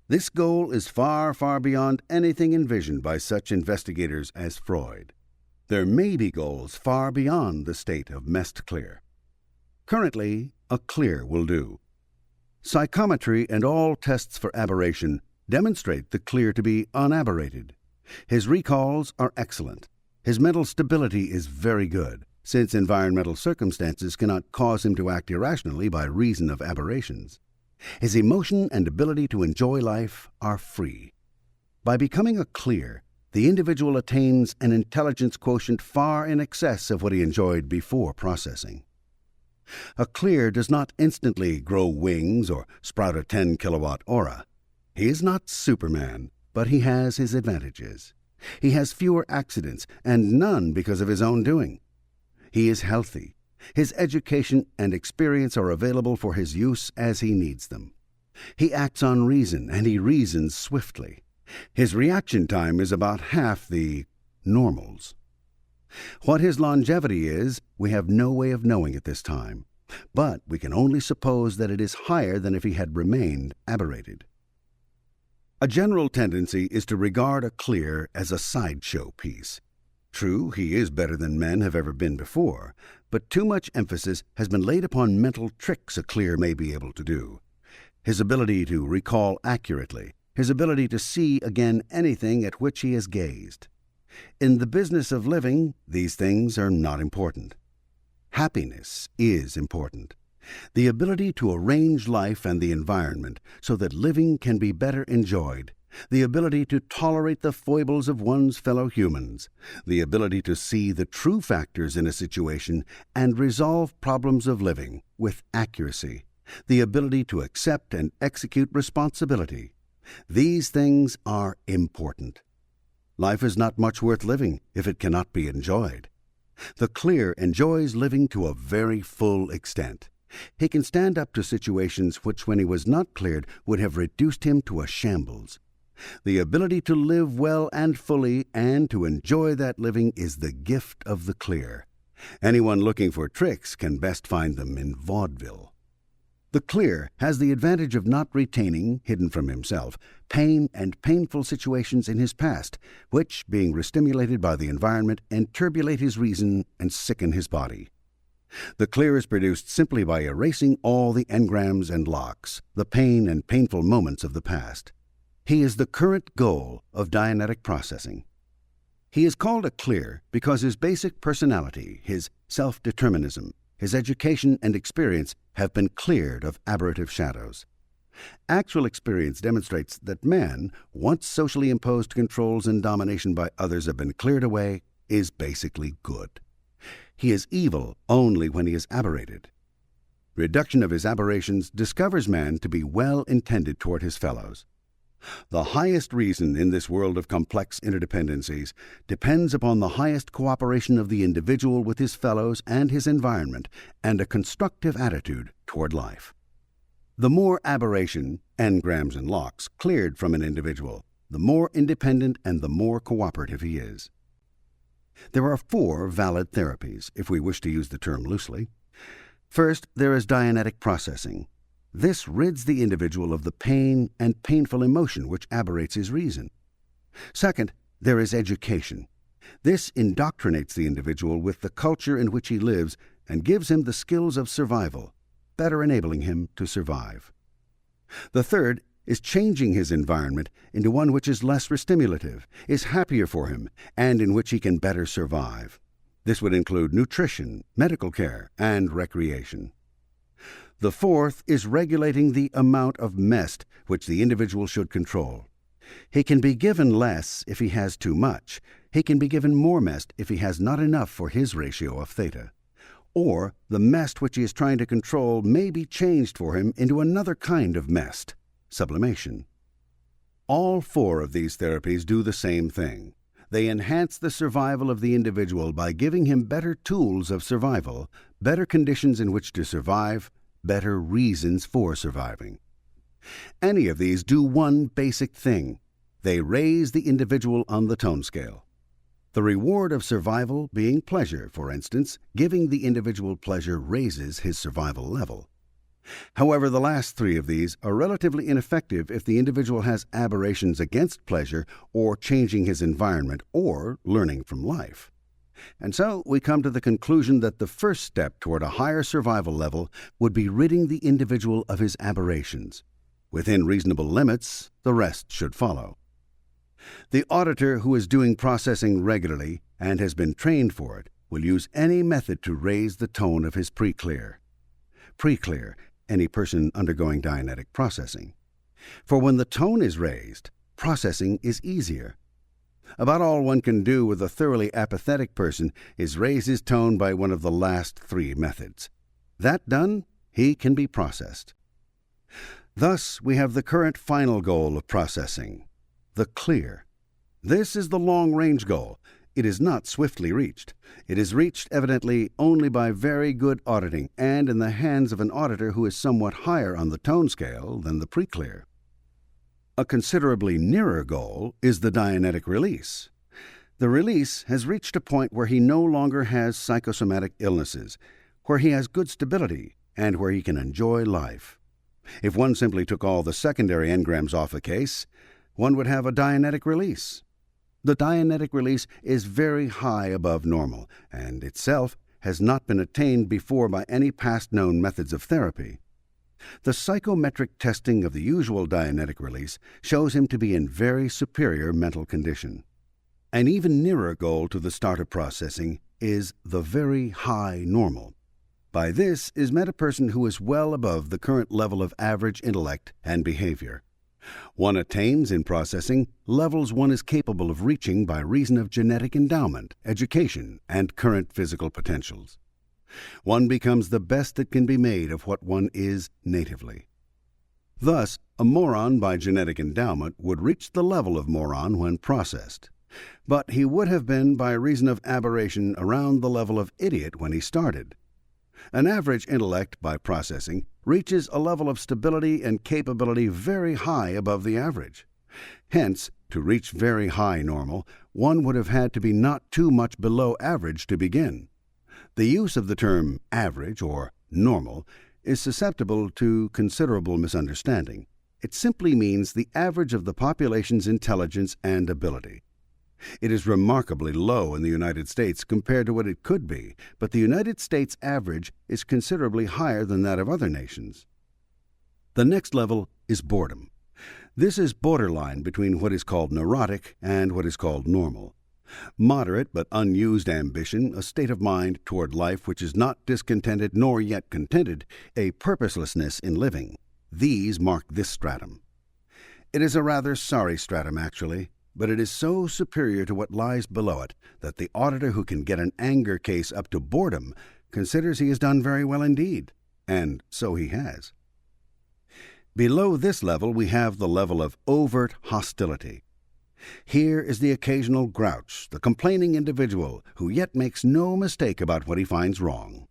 This goal is far, far beyond anything envisioned by such investigators as Freud. There may be goals far beyond the state of mest clear. Currently, a clear will do. Psychometry and all tests for aberration demonstrate the clear to be unaberrated. His recalls are excellent. His mental stability is very good, since environmental circumstances cannot cause him to act irrationally by reason of aberrations. His emotion and ability to enjoy life are free. By becoming a clear, the individual attains an intelligence quotient far in excess of what he enjoyed before processing. A clear does not instantly grow wings or sprout a 10-kilowatt aura. He is not Superman, but he has his advantages. He has fewer accidents, and none because of his own doing. He is healthy. His education and experience are available for his use as he needs them. He acts on reason, and he reasons swiftly. His reaction time is about half the normals. What his longevity is, we have no way of knowing at this time, but we can only suppose that it is higher than if he had remained aberrated. A general tendency is to regard a clear as a sideshow piece. True, he is better than men have ever been before, but too much emphasis has been laid upon mental tricks a clear may be able to do. His ability to recall accurately, his ability to see again anything at which he has gazed. In the business of living, these things are not important. Happiness is important. The ability to arrange life and the environment so that living can be better enjoyed, the ability to tolerate the foibles of one's fellow humans, the ability to see the true factors in a situation and resolve problems of living with accuracy, the ability to accept and execute responsibility. These things are important. Life is not much worth living if it cannot be enjoyed. The clear enjoys living to a very full extent. He can stand up to situations which, when he was not cleared, would have reduced him to a shambles. The ability to live well and fully and to enjoy that living is the gift of the clear. Anyone looking for tricks can best find them in vaudeville. The clear has the advantage of not retaining, hidden from himself, pain and painful situations in his past, which, being restimulated by the environment, enturbulate his reason and sicken his body. The clear is produced simply by erasing all the engrams and locks, the pain and painful moments of the past. He is the current goal of Dianetic processing. He is called a clear because his basic personality, his self-determinism, his education and experience have been cleared of aberrative shadows. Actual experience demonstrates that man, once socially imposed controls and domination by others have been cleared away, is basically good. He is evil only when he is aberrated. Reduction of his aberrations discovers man to be well-intended toward his fellows. The highest reason in this world of complex interdependencies depends upon the highest cooperation of the individual with his fellows and his environment and a constructive attitude toward life. The more aberration, engrams and locks, cleared from an individual, the more independent and the more cooperative he is. There are 4 valid therapies, if we wish to use the term loosely. First, there is Dianetic processing. This rids the individual of the pain and painful emotion which aberrates his reason. Second, there is education. This indoctrinates the individual with the culture in which he lives and gives him the skills of survival, better enabling him to survive. The third is changing his environment into one which is less restimulative, is happier for him, and in which he can better survive. This would include nutrition, medical care, and recreation. The fourth is regulating the amount of mest which the individual should control. He can be given less if he has too much. He can be given more mest if he has not enough for his ratio of theta. Or the mest which he is trying to control may be changed for him into another kind of mest, sublimation. All 4 of these therapies do the same thing. They enhance the survival of the individual by giving him better tools of survival, better conditions in which to survive, better reasons for surviving. Any of these do one basic thing. They raise the individual on the tone scale. The reward of survival being pleasure, for instance, giving the individual pleasure raises his survival level. However, the last 3 of these are relatively ineffective if the individual has aberrations against pleasure or changing his environment or learning from life. And so we come to the conclusion that the first step toward a higher survival level would be ridding the individual of his aberrations. Within reasonable limits, the rest should follow. The auditor who is doing processing regularly and has been trained for it will use any method to raise the tone of his pre-clear. Pre-clear, any person undergoing Dianetic processing. For when the tone is raised, processing is easier. About all one can do with a thoroughly apathetic person is raise his tone by one of the last 3 methods. That done, he can be processed. Thus, we have the current final goal of processing, the clear. This is the long-range goal. It is not swiftly reached. It is reached, evidently, only by very good auditing and in the hands of an auditor who is somewhat higher on the tone scale than the pre-clear. A considerably nearer goal is the Dianetic release. The release has reached a point where he no longer has psychosomatic illnesses, where he has good stability, and where he can enjoy life. If one simply took all the secondary engrams off a case, one would have a Dianetic release. The Dianetic release is very high above normal, and itself has not been attained before by any past known methods of therapy. The psychometric testing of the usual Dianetic release shows him to be in very superior mental condition. An even nearer goal to the start of processing is the very high normal. By this is meant a person who is well above the current level of average intellect and behavior. One attains in processing levels one is capable of reaching by reason of genetic endowment, education, and current physical potentials. One becomes the best that can be made of what one is natively. Thus, a moron by genetic endowment would reach the level of moron when processed, but he would have been by reason of aberration around the level of idiot when he started. An average intellect by processing reaches a level of stability and capability very high above the average. Hence, to reach very high normal, one would have had to be not too much below average to begin. The use of the term average or normal is susceptible to considerable misunderstanding. It simply means the average of the population's intelligence and ability. It is remarkably low in the United States compared to what it could be, but the United States average is considerably higher than that of other nations. The next level is boredom. This is borderline between what is called neurotic and what is called normal. Moderate but unused ambition, a state of mind toward life which is not discontented nor yet contented, a purposelessness in living. These mark this stratum. It is a rather sorry stratum, actually, but it is so superior to what lies below it that the auditor who can get an anger case up to boredom considers he has done very well indeed, and so he has. Below this level we have the level of overt hostility. Here is the occasional grouch, the complaining individual who yet makes no mistake about what he finds wrong.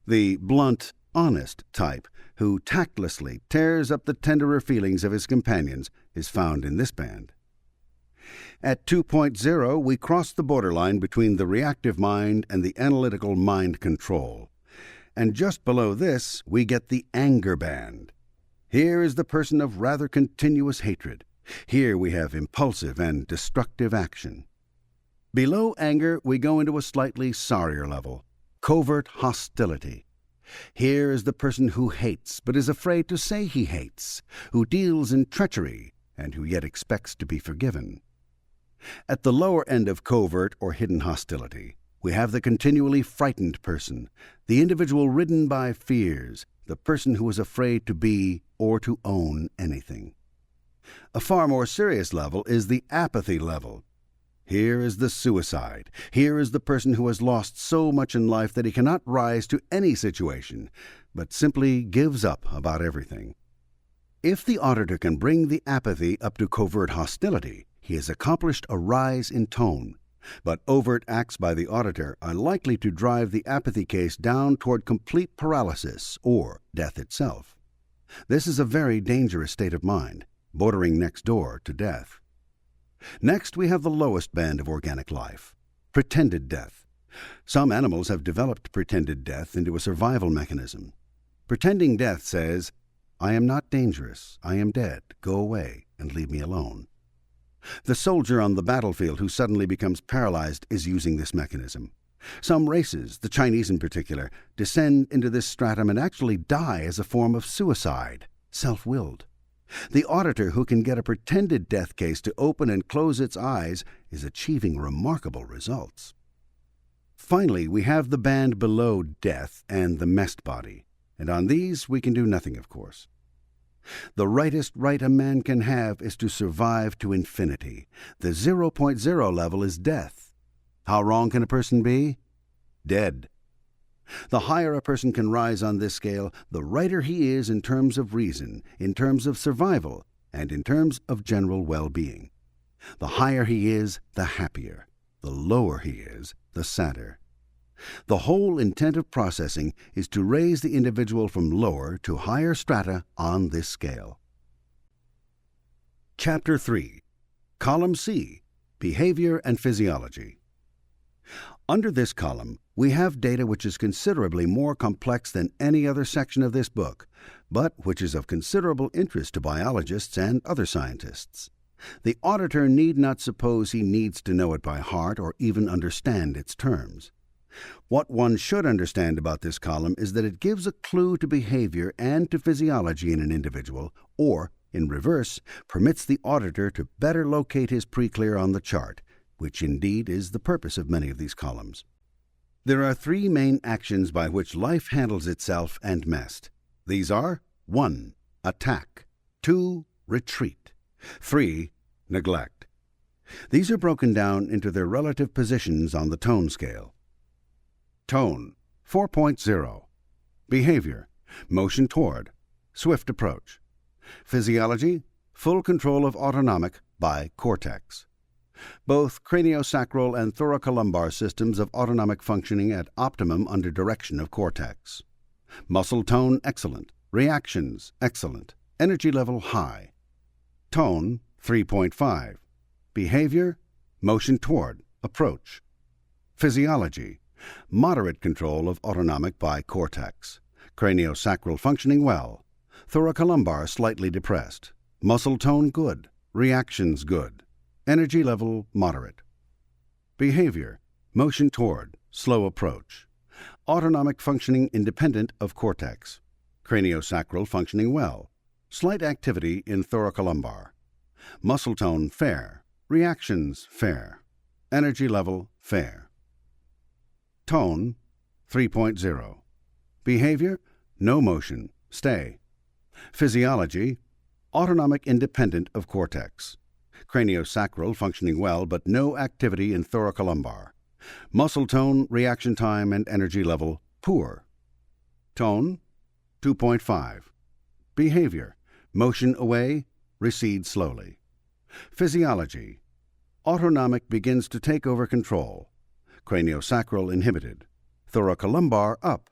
The blunt, honest type who tactlessly tears up the tenderer feelings of his companions is found in this band. At 2.0, we cross the borderline between the reactive mind and the analytical mind control. And just below this, we get the anger band. Here is the person of rather continuous hatred. Here we have impulsive and destructive action. Below anger, we go into a slightly sorrier level, covert hostility. Here is the person who hates, but is afraid to say he hates, who deals in treachery, and who yet expects to be forgiven. At the lower end of covert or hidden hostility, we have the continually frightened person, the individual ridden by fears, the person who is afraid to be or to own anything. A far more serious level is the apathy level. Here is the suicide. Here is the person who has lost so much in life that he cannot rise to any situation, but simply gives up about everything. If the auditor can bring the apathy up to covert hostility, he has accomplished a rise in tone, but overt acts by the auditor are likely to drive the apathy case down toward complete paralysis or death itself. This is a very dangerous state of mind, bordering next door to death. Next, we have the lowest band of organic life, pretended death. Some animals have developed pretended death into a survival mechanism. Pretending death says, "I am not dangerous, I am dead, go away and leave me alone." The soldier on the battlefield who suddenly becomes paralyzed is using this mechanism. Some races, the Chinese in particular, descend into this stratum and actually die as a form of suicide, self-willed. The auditor who can get a pretended death case to open and close its eyes is achieving remarkable results. Finally, we have the band below death and the messed body, and on these we can do nothing, of course. The rightest right a man can have is to survive to infinity. The 0.0 level is death. How wrong can a person be? Dead. The higher a person can rise on this scale, the righter he is in terms of reason, in terms of survival, and in terms of general well-being. The higher he is, the happier. The lower he is, the sadder. The whole intent of processing is to raise the individual from lower to higher strata on this scale. Chapter 3. Column C. Behavior and Physiology. Under this column, we have data which is considerably more complex than any other section of this book, but which is of considerable interest to biologists and other scientists. The auditor need not suppose he needs to know it by heart or even understand its terms. What one should understand about this column is that it gives a clue to behavior and to physiology in an individual, or, in reverse, permits the auditor to better locate his pre-clear on the chart, which indeed is the purpose of many of these columns. There are three main actions by which life handles itself and messed. These are 1. Attack, 2. Retreat, 3. Neglect. These are broken down into their relative positions on the tone scale. Tone, 4.0. Behavior, motion toward, swift approach. Physiology, full control of autonomic by cortex. Both craniosacral and thoracolumbar systems of autonomic functioning at optimum under direction of cortex. Muscle tone excellent, reactions excellent, energy level high. Tone, 3.5. Behavior, motion toward, approach. Physiology, moderate control of autonomic by cortex. Craniosacral functioning well. Thoracolumbar slightly depressed. Muscle tone good. Reactions good. Energy level moderate. Behavior, motion toward, slow approach. Autonomic functioning independent of cortex. Craniosacral functioning well. Slight activity in thoracolumbar. Muscle tone fair. Reactions fair. Energy level fair. Tone, 3.0. Behavior, no motion, stay. Physiology, autonomic independent of cortex. Craniosacral functioning well but no activity in thoracolumbar. Muscle tone, reaction time, and energy level poor. Tone, 2.5. Behavior, motion away, recede slowly. Physiology, autonomic begins to take over control. Craniosacral inhibited. Thoracolumbar up.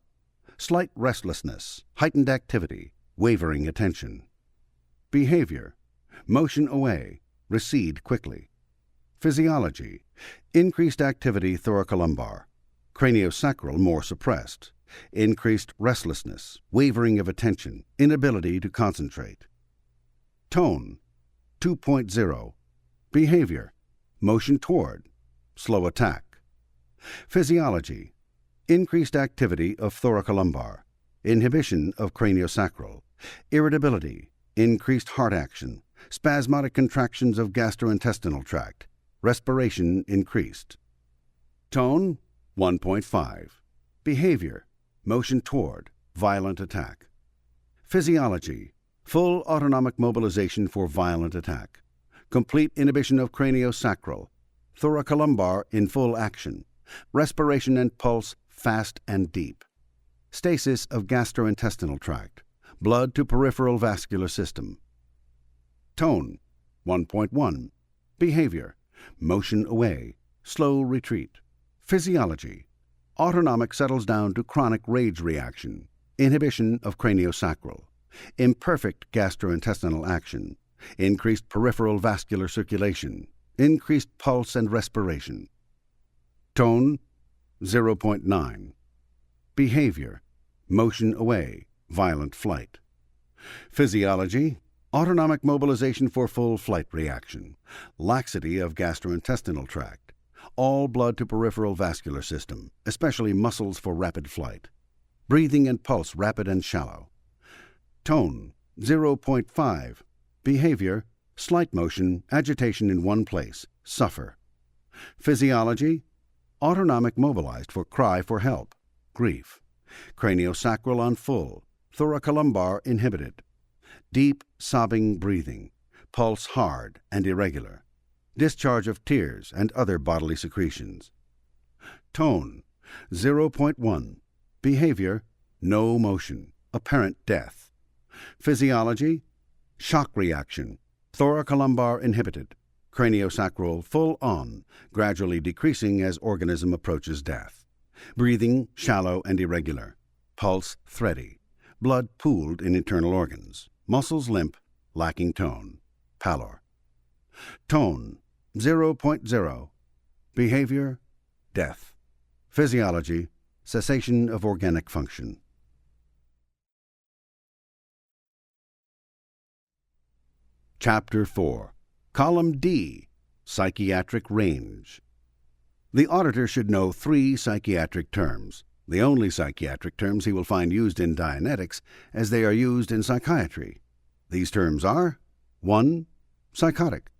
Slight restlessness, heightened activity, wavering attention. Behavior, motion away, recede quickly. Physiology, increased activity thoracolumbar. Craniosacral more suppressed. Increased restlessness, wavering of attention, inability to concentrate. Tone, 2.0. Behavior, motion toward, slow attack. Physiology, increased activity of thoracolumbar, inhibition of craniosacral, irritability, increased heart action, spasmodic contractions of gastrointestinal tract, respiration increased. Tone, 1.5. Behavior, motion toward, violent attack. Physiology, full autonomic mobilization for violent attack. Complete inhibition of craniosacral, thoracolumbar in full action. Respiration and pulse fast and deep. Stasis of gastrointestinal tract. Blood to peripheral vascular system. Tone, 1.1. Behavior, motion away, slow retreat. Physiology, autonomic settles down to chronic rage reaction, inhibition of craniosacral, imperfect gastrointestinal action, increased peripheral vascular circulation, increased pulse and respiration. Tone, 0.9. Behavior, motion away, violent flight. Physiology, autonomic mobilization for full flight reaction, laxity of gastrointestinal tract, all blood to peripheral vascular system, especially muscles for rapid flight. Breathing and pulse rapid and shallow. Tone, 0.5. Behavior, slight motion, agitation in one place, suffer. Physiology, autonomic mobilized for cry for help, grief. Craniosacral on full, thoracolumbar inhibited. Deep, sobbing breathing, pulse hard and irregular. Discharge of tears and other bodily secretions. Tone, 0.1. Behavior, no motion, apparent death. Physiology, shock reaction, thoracolumbar inhibited. Craniosacral full on, gradually decreasing as organism approaches death. Breathing shallow and irregular. Pulse thready. Blood pooled in internal organs. Muscles limp, lacking tone. Pallor. Tone, 0.0. Behavior, death. Physiology, cessation of organic function. Chapter 4. Column D. Psychiatric Range. The auditor should know 3 psychiatric terms, the only psychiatric terms he will find used in Dianetics as they are used in psychiatry. These terms are 1. Psychotic,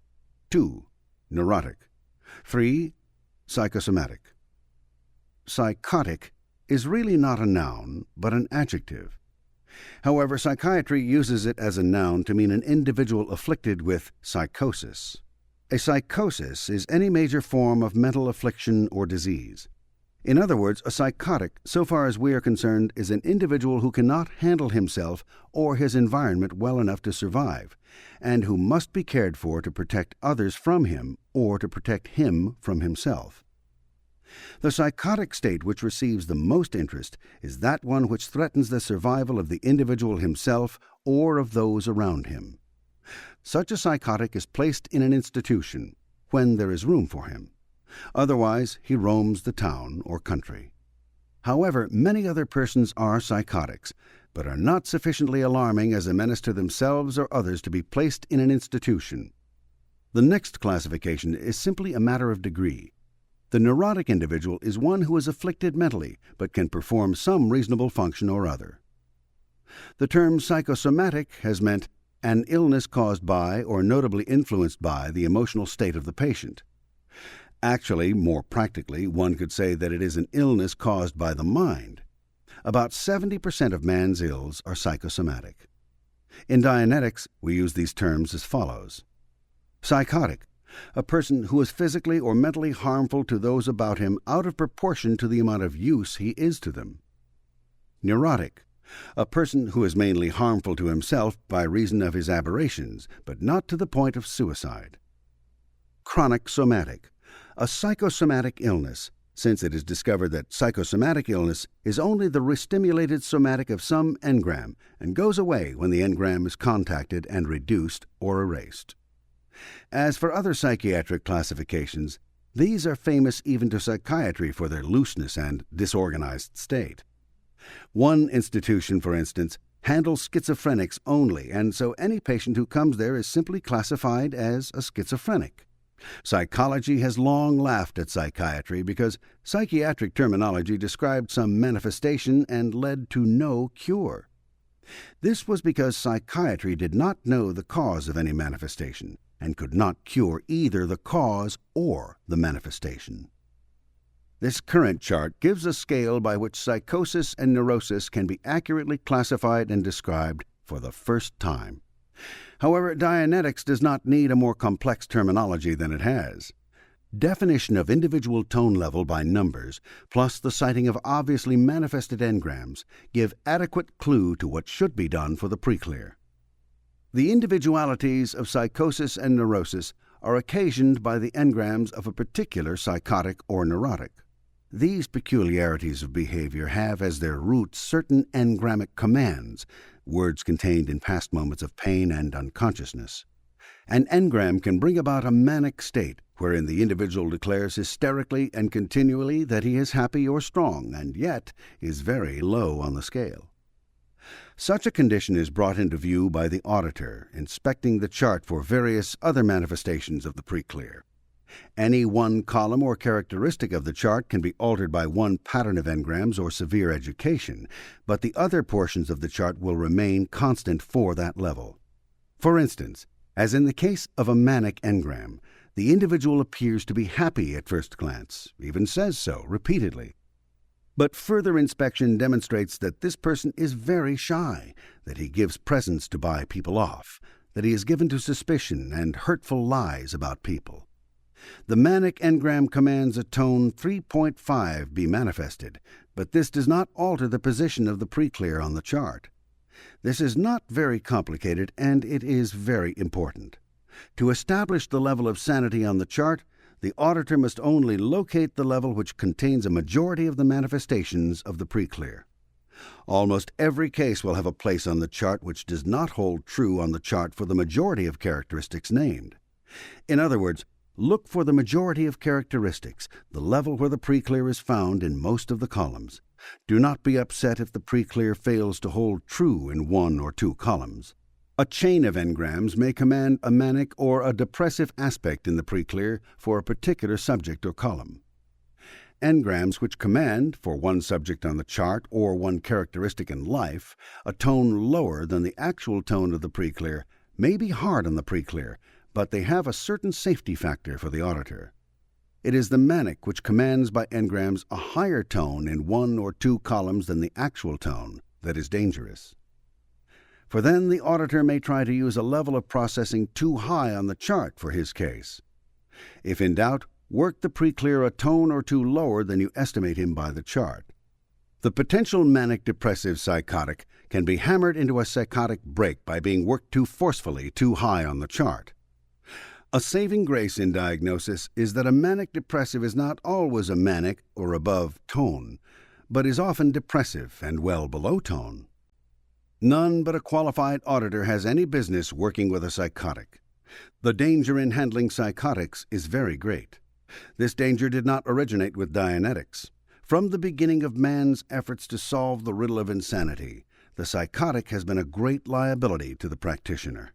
2. Neurotic, 3. Psychosomatic. Psychotic is really not a noun, but an adjective. However, psychiatry uses it as a noun to mean an individual afflicted with psychosis. A psychosis is any major form of mental affliction or disease. In other words, a psychotic, so far as we are concerned, is an individual who cannot handle himself or his environment well enough to survive, and who must be cared for to protect others from him or to protect him from himself. The psychotic state which receives the most interest is that one which threatens the survival of the individual himself or of those around him. Such a psychotic is placed in an institution when there is room for him. Otherwise, he roams the town or country. However, many other persons are psychotics, but are not sufficiently alarming as a menace to themselves or others to be placed in an institution. The next classification is simply a matter of degree. The neurotic individual is one who is afflicted mentally, but can perform some reasonable function or other. The term psychosomatic has meant an illness caused by or notably influenced by the emotional state of the patient. Actually, more practically, one could say that it is an illness caused by the mind. About 70% of man's ills are psychosomatic. In Dianetics, we use these terms as follows. Psychotic, a person who is physically or mentally harmful to those about him out of proportion to the amount of use he is to them. Neurotic, a person who is mainly harmful to himself by reason of his aberrations, but not to the point of suicide. Chronic somatic, a psychosomatic illness, since it is discovered that psychosomatic illness is only the restimulated somatic of some engram and goes away when the engram is contacted and reduced or erased. As for other psychiatric classifications, these are famous even to psychiatry for their looseness and disorganized state. One institution, for instance, handles schizophrenics only, and so any patient who comes there is simply classified as a schizophrenic. Psychology has long laughed at psychiatry because psychiatric terminology described some manifestation and led to no cure. This was because psychiatry did not know the cause of any manifestation and could not cure either the cause or the manifestation. This current chart gives a scale by which psychosis and neurosis can be accurately classified and described for the first time. However, Dianetics does not need a more complex terminology than it has. Definition of individual tone level by numbers, plus the citing of obviously manifested engrams, give adequate clue to what should be done for the pre-clear. The individualities of psychosis and neurosis are occasioned by the engrams of a particular psychotic or neurotic. These peculiarities of behavior have as their roots certain engrammic commands, words contained in past moments of pain and unconsciousness. An engram can bring about a manic state, wherein the individual declares hysterically and continually that he is happy or strong, and yet is very low on the scale. Such a condition is brought into view by the auditor, inspecting the chart for various other manifestations of the pre-clear. Any one column or characteristic of the chart can be altered by one pattern of engrams or severe education, but the other portions of the chart will remain constant for that level. For instance, as in the case of a manic engram, the individual appears to be happy at first glance, even says so repeatedly. But further inspection demonstrates that this person is very shy, that he gives presents to buy people off, that he is given to suspicion and hurtful lies about people. The manic engram commands a tone 3.5 be manifested, but this does not alter the position of the pre-clear on the chart. This is not very complicated, and it is very important. To establish the level of sanity on the chart, the auditor must only locate the level which contains a majority of the manifestations of the pre-clear. Almost every case will have a place on the chart which does not hold true on the chart for the majority of characteristics named. In other words, Look for the majority of characteristics, the level where the preclear is found in most of the columns. Do not be upset if the preclear fails to hold true in one or two columns. A chain of engrams may command a manic or a depressive aspect in the preclear for a particular subject or column. Engrams which command, for one subject on the chart or one characteristic in life, a tone lower than the actual tone of the preclear may be hard on the preclear, but they have a certain safety factor for the auditor. It is the manic which commands by engrams a higher tone in one or two columns than the actual tone that is dangerous. For then the auditor may try to use a level of processing too high on the chart for his case. If in doubt, work the preclear a tone or two lower than you estimate him by the chart. The potential manic depressive psychotic can be hammered into a psychotic break by being worked too forcefully too high on the chart. A saving grace in diagnosis is that a manic depressive is not always a manic or above tone, but is often depressive and well below tone. None but a qualified auditor has any business working with a psychotic. The danger in handling psychotics is very great. This danger did not originate with Dianetics. From the beginning of man's efforts to solve the riddle of insanity, the psychotic has been a great liability to the practitioner.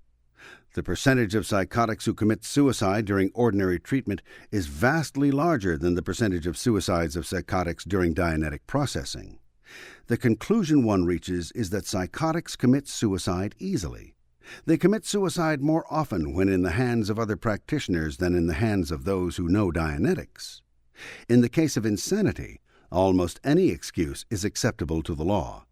The percentage of psychotics who commit suicide during ordinary treatment is vastly larger than the percentage of suicides of psychotics during Dianetic processing. The conclusion one reaches is that psychotics commit suicide easily. They commit suicide more often when in the hands of other practitioners than in the hands of those who know Dianetics. In the case of insanity, almost any excuse is acceptable to the law.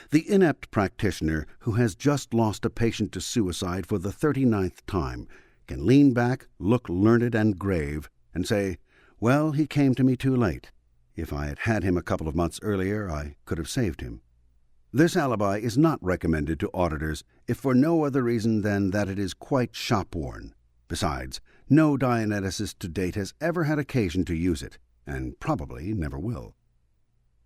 The inept practitioner who has just lost a patient to suicide for the 39th time can lean back, look learned and grave, and say, "Well, he came to me too late. If I had had him a couple of months earlier, I could have saved him." This alibi is not recommended to auditors if for no other reason than that it is quite shop-worn. Besides, no Dianeticist to date has ever had occasion to use it, and probably never will.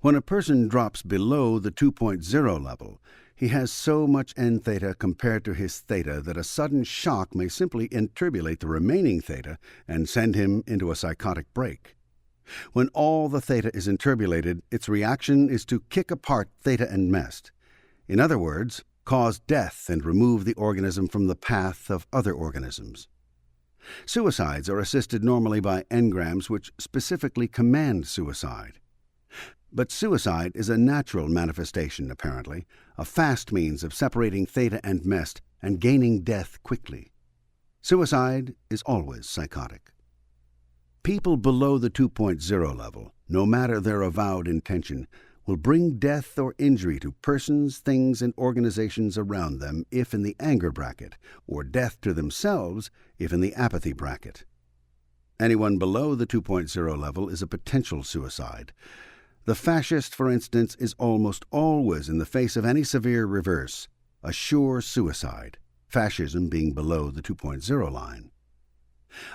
When a person drops below the 2.0 level, he has so much n-theta compared to his theta that a sudden shock may simply inturbulate the remaining theta and send him into a psychotic break. When all the theta is inturbulated, its reaction is to kick apart theta and mest. In other words, cause death and remove the organism from the path of other organisms. Suicides are assisted normally by engrams which specifically command suicide. But suicide is a natural manifestation, apparently, a fast means of separating theta and mest and gaining death quickly. Suicide is always psychotic. People below the 2.0 level, no matter their avowed intention, will bring death or injury to persons, things, and organizations around them if in the anger bracket, or death to themselves if in the apathy bracket. Anyone below the 2.0 level is a potential suicide. The fascist, for instance, is almost always, in the face of any severe reverse, a sure suicide, fascism being below the 2.0 line.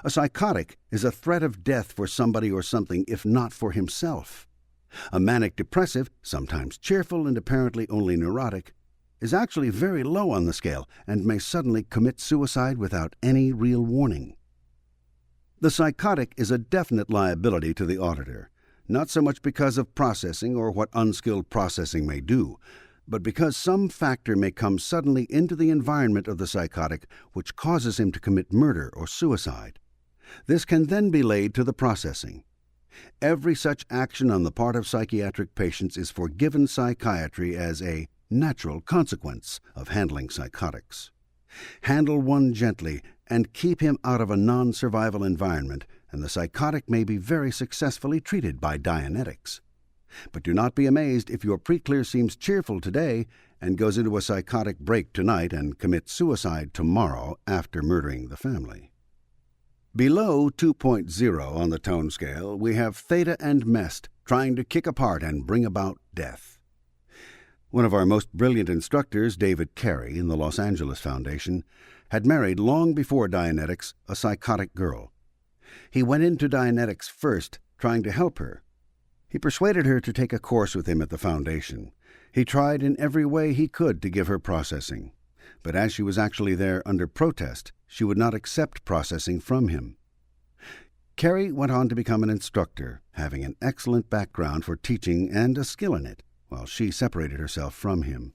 A psychotic is a threat of death for somebody or something if not for himself. A manic depressive, sometimes cheerful and apparently only neurotic, is actually very low on the scale and may suddenly commit suicide without any real warning. The psychotic is a definite liability to the auditor, not so much because of processing or what unskilled processing may do, but because some factor may come suddenly into the environment of the psychotic which causes him to commit murder or suicide. This can then be laid to the processing. Every such action on the part of psychiatric patients is forgiven psychiatry as a natural consequence of handling psychotics. Handle one gently and keep him out of a non-survival environment, and the psychotic may be very successfully treated by Dianetics. But do not be amazed if your preclear seems cheerful today and goes into a psychotic break tonight and commits suicide tomorrow after murdering the family. Below 2.0 on the tone scale, we have theta and mest trying to kick apart and bring about death. One of our most brilliant instructors, David Carey, in the Los Angeles Foundation, had married long before Dianetics a psychotic girl. He went into Dianetics first, trying to help her. He persuaded her to take a course with him at the Foundation. He tried in every way he could to give her processing. But as she was actually there under protest, she would not accept processing from him. Carey went on to become an instructor, having an excellent background for teaching and a skill in it, while she separated herself from him.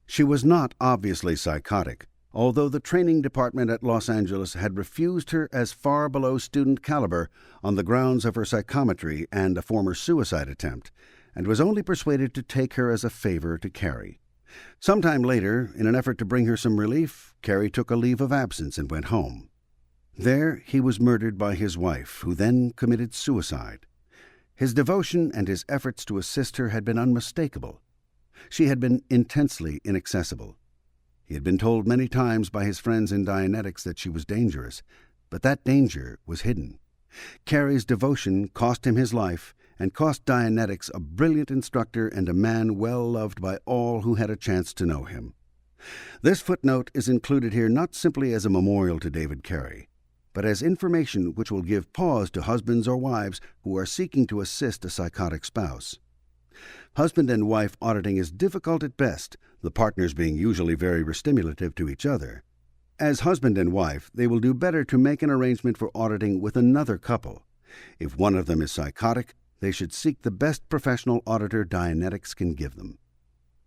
She was not obviously psychotic, although the training department at Los Angeles had refused her as far below student caliber on the grounds of her psychometry and a former suicide attempt, and was only persuaded to take her as a favor to Carey. Sometime later, in an effort to bring her some relief, Carey took a leave of absence and went home. There he was murdered by his wife, who then committed suicide. His devotion and his efforts to assist her had been unmistakable. She had been intensely inaccessible. He had been told many times by his friends in Dianetics that she was dangerous, but that danger was hidden. Carey's devotion cost him his life, and cost Dianetics a brilliant instructor and a man well loved by all who had a chance to know him. This footnote is included here not simply as a memorial to David Carey, but as information which will give pause to husbands or wives who are seeking to assist a psychotic spouse. Husband and wife auditing is difficult at best, the partners being usually very restimulative to each other. As husband and wife, they will do better to make an arrangement for auditing with another couple. If one of them is psychotic, they should seek the best professional auditor Dianetics can give them.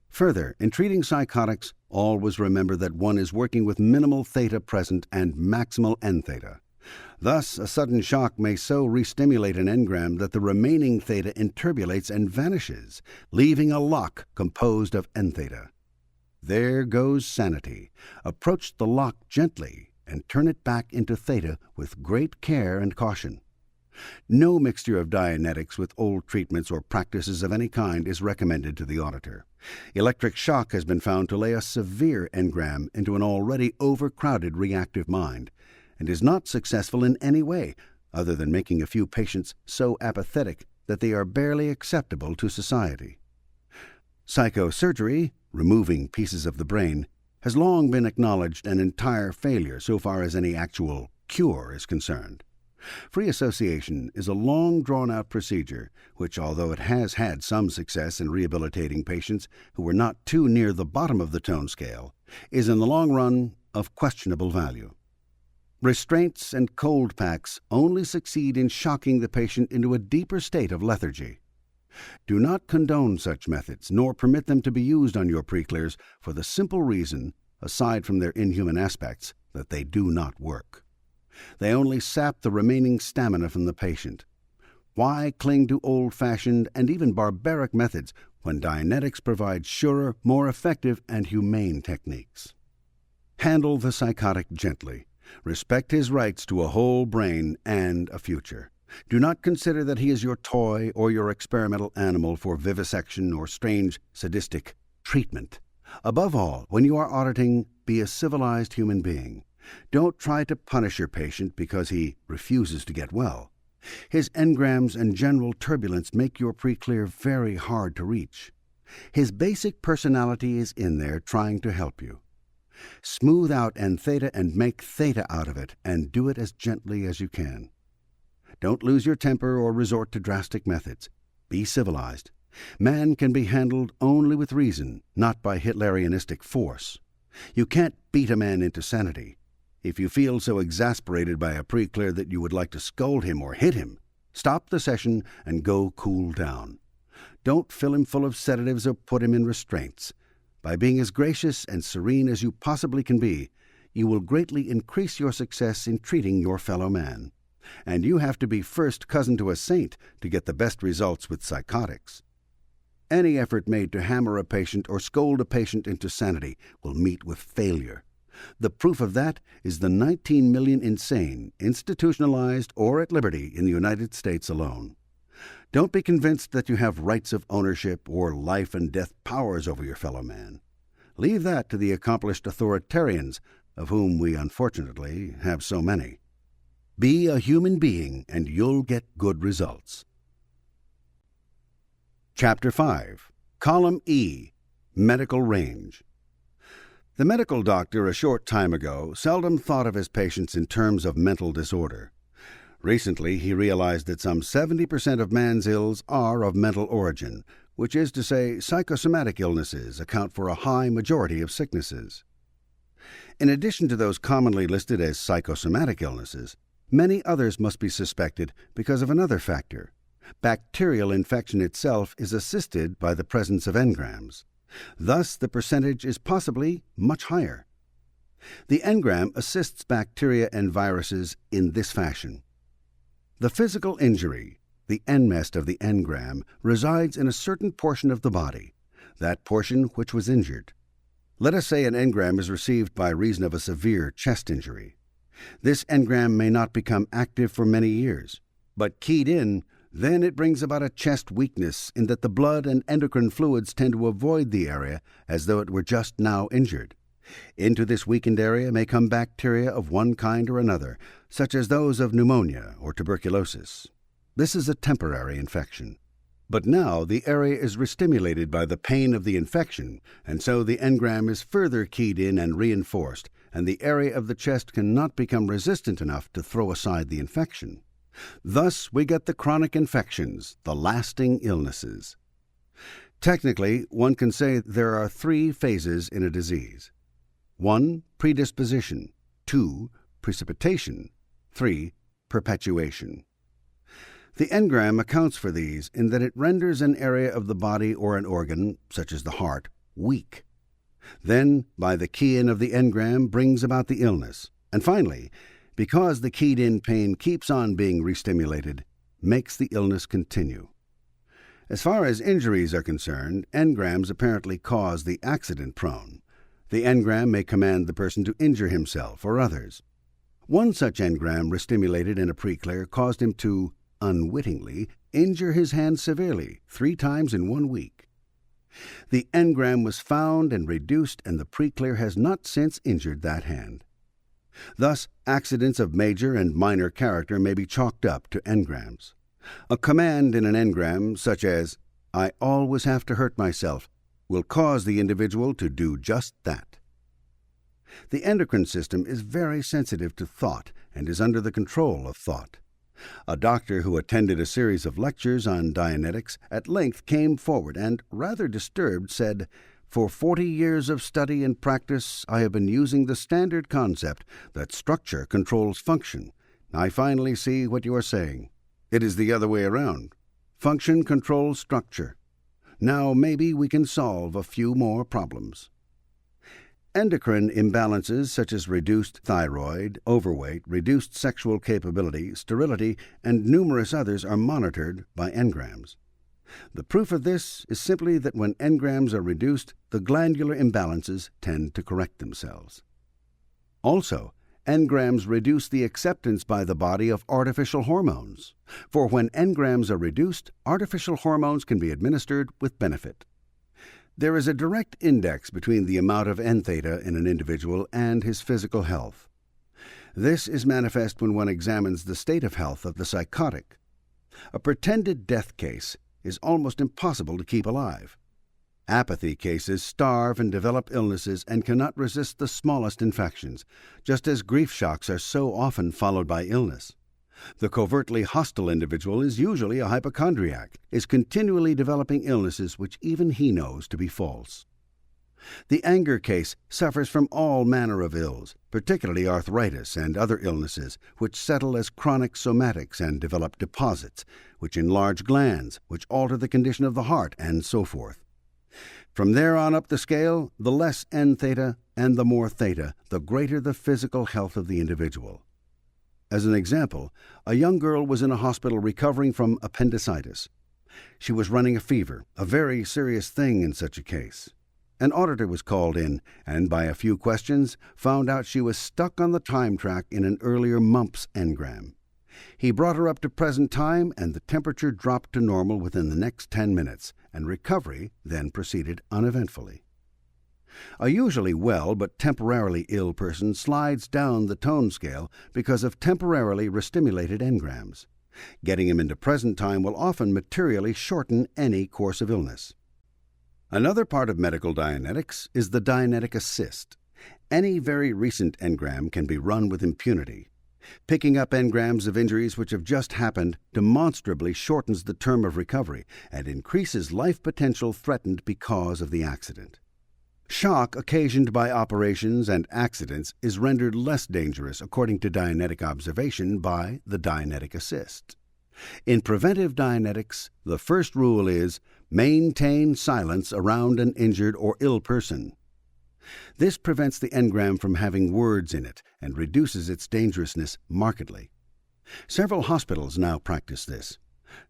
Further, in treating psychotics, always remember that one is working with minimal theta present and maximal n-theta. Thus, a sudden shock may so restimulate an engram that the remaining theta interbulates and vanishes, leaving a lock composed of n-theta. There goes sanity. Approach the lock gently and turn it back into theta with great care and caution. No mixture of Dianetics with old treatments or practices of any kind is recommended to the auditor. Electric shock has been found to lay a severe engram into an already overcrowded reactive mind, and is not successful in any way other than making a few patients so apathetic that they are barely acceptable to society. Psychosurgery, removing pieces of the brain, has long been acknowledged an entire failure so far as any actual cure is concerned. Free association is a long drawn-out procedure which, although it has had some success in rehabilitating patients who were not too near the bottom of the tone scale, is in the long run of questionable value. Restraints and cold packs only succeed in shocking the patient into a deeper state of lethargy. Do not condone such methods, nor permit them to be used on your pre-clears for the simple reason, aside from their inhuman aspects, that they do not work. They only sap the remaining stamina from the patient. Why cling to old-fashioned and even barbaric methods when Dianetics provides surer, more effective, and humane techniques? Handle the psychotic gently. Respect his rights to a whole brain and a future. Do not consider that he is your toy or your experimental animal for vivisection or strange, sadistic treatment. Above all, when you are auditing, be a civilized human being. Don't try to punish your patient because he refuses to get well. His engrams and general turbulence make your pre-clear very hard to reach. His basic personality is in there trying to help you. Smooth out n-theta and make theta out of it, and do it as gently as you can. Don't lose your temper or resort to drastic methods. Be civilized. Man can be handled only with reason, not by Hitlerianistic force. You can't beat a man into sanity. If you feel so exasperated by a pre-clear that you would like to scold him or hit him, stop the session and go cool down. Don't fill him full of sedatives or put him in restraints. By being as gracious and serene as you possibly can be, you will greatly increase your success in treating your fellow man. And you have to be first cousin to a saint to get the best results with psychotics. Any effort made to hammer a patient or scold a patient into sanity will meet with failure. The proof of that is the 19 million insane, institutionalized or at liberty in the United States alone. Don't be convinced that you have rights of ownership or life and death powers over your fellow man. Leave that to the accomplished authoritarians, of whom we unfortunately have so many. Be a human being and you'll get good results. Chapter 5. Column E. Medical Range. The medical doctor a short time ago seldom thought of his patients in terms of mental disorder. Recently he realized that some 70% of man's ills are of mental origin, which is to say psychosomatic illnesses account for a high majority of sicknesses. In addition to those commonly listed as psychosomatic illnesses, Many others must be suspected because of another factor. Bacterial infection itself is assisted by the presence of engrams. Thus, the percentage is possibly much higher. The engram assists bacteria and viruses in this fashion. The physical injury, the nest of the engram, resides in a certain portion of the body, that portion which was injured. Let us say an engram is received by reason of a severe chest injury. This engram may not become active for many years, but keyed in, then it brings about a chest weakness in that the blood and endocrine fluids tend to avoid the area as though it were just now injured. Into this weakened area may come bacteria of one kind or another, such as those of pneumonia or tuberculosis. This is a temporary infection. But now the area is restimulated by the pain of the infection, and so the engram is further keyed in and reinforced, and the area of the chest cannot become resistant enough to throw aside the infection. Thus we get the chronic infections, the lasting illnesses. Technically, one can say there are 3 phases in a disease. 1. Predisposition. 2. Precipitation. 3. Perpetuation. The engram accounts for these in that it renders an area of the body or an organ, such as the heart, weak. Then, by the key-in of the engram, brings about the illness. And finally, because the keyed-in pain keeps on being restimulated, makes the illness continue. As far as injuries are concerned, engrams apparently cause the accident-prone. The engram may command the person to injure himself or others. One such engram restimulated in a preclear caused him to, unwittingly, injure his hand severely 3 times in 1 week. The engram was found and reduced, and the preclear has not since injured that hand. Thus, accidents of major and minor character may be chalked up to engrams. A command in an engram, such as, "I always have to hurt myself," will cause the individual to do just that. The endocrine system is very sensitive to thought and is under the control of thought. A doctor who attended a series of lectures on Dianetics at length came forward and, rather disturbed, said, "For 40 years of study and practice, I have been using the standard concept that structure controls function. I finally see what you are saying. It is the other way around. Function controls structure. Now maybe we can solve a few more problems." Endocrine imbalances such as reduced thyroid, overweight, reduced sexual capability, sterility, and numerous others are monitored by engrams. The proof of this is simply that when engrams are reduced, the glandular imbalances tend to correct themselves. Also, engrams reduce the acceptance by the body of artificial hormones, for when engrams are reduced, artificial hormones can be administered with benefit. There is a direct index between the amount of N-theta in an individual and his physical health. This is manifest when one examines the state of health of the psychotic. A pretended death case is almost impossible to keep alive. Apathy cases starve and develop illnesses and cannot resist the smallest infections, just as grief shocks are so often followed by illness. The covertly hostile individual is usually a hypochondriac, is continually developing illnesses which even he knows to be false. The anger case suffers from all manner of ills, particularly arthritis and other illnesses, which settle as chronic somatics and develop deposits, which enlarge glands, which alter the condition of the heart, and so forth. From there on up the scale, the less N-theta and the more theta, the greater the physical health of the individual. As an example, a young girl was in a hospital recovering from appendicitis. She was running a fever, a very serious thing in such a case. An auditor was called in, and by a few questions found out she was stuck on the time track in an earlier mumps engram. He brought her up to present time, and the temperature dropped to normal within the next 10 minutes, and recovery then proceeded uneventfully. A usually well but temporarily ill person slides down the tone scale because of temporarily restimulated engrams. Getting him into present time will often materially shorten any course of illness. Another part of medical Dianetics is the Dianetic assist. Any very recent engram can be run with impunity. Picking up engrams of injuries which have just happened demonstrably shortens the term of recovery and increases life potential threatened because of the accident. Shock occasioned by operations and accidents is rendered less dangerous according to Dianetic observation by the Dianetic assist. In preventive Dianetics, the first rule is maintain silence around an injured or ill person. This prevents the engram from having words in it and reduces its dangerousness markedly. Several hospitals now practice this.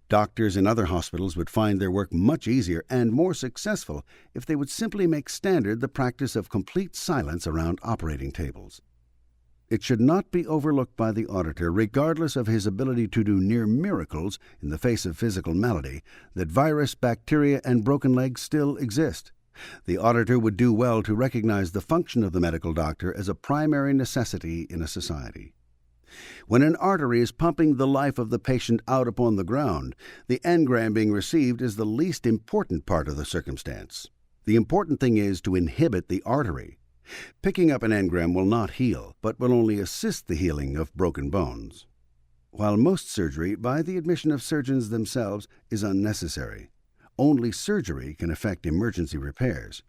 Doctors in other hospitals would find their work much easier and more successful if they would simply make standard the practice of complete silence around operating tables. It should not be overlooked by the auditor, regardless of his ability to do near miracles in the face of physical malady, that virus, bacteria, and broken legs still exist. The auditor would do well to recognize the function of the medical doctor as a primary necessity in a society. When an artery is pumping the life of the patient out upon the ground, the engram being received is the least important part of the circumstance. The important thing is to inhibit the artery. Picking up an engram will not heal, but will only assist the healing of broken bones. While most surgery, by the admission of surgeons themselves, is unnecessary, only surgery can effect emergency repairs.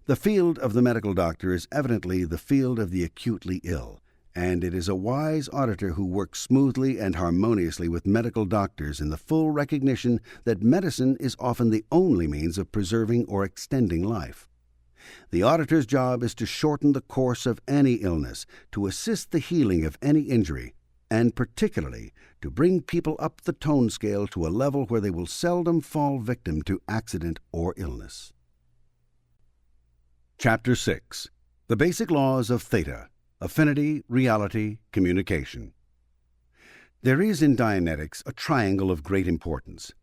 The field of the medical doctor is evidently the field of the acutely ill, and it is a wise auditor who works smoothly and harmoniously with medical doctors in the full recognition that medicine is often the only means of preserving or extending life. The auditor's job is to shorten the course of any illness, to assist the healing of any injury, and particularly to bring people up the tone scale to a level where they will seldom fall victim to accident or illness. Chapter 6. The Basic Laws of Theta: Affinity, Reality, Communication. There is in Dianetics a triangle of great importance.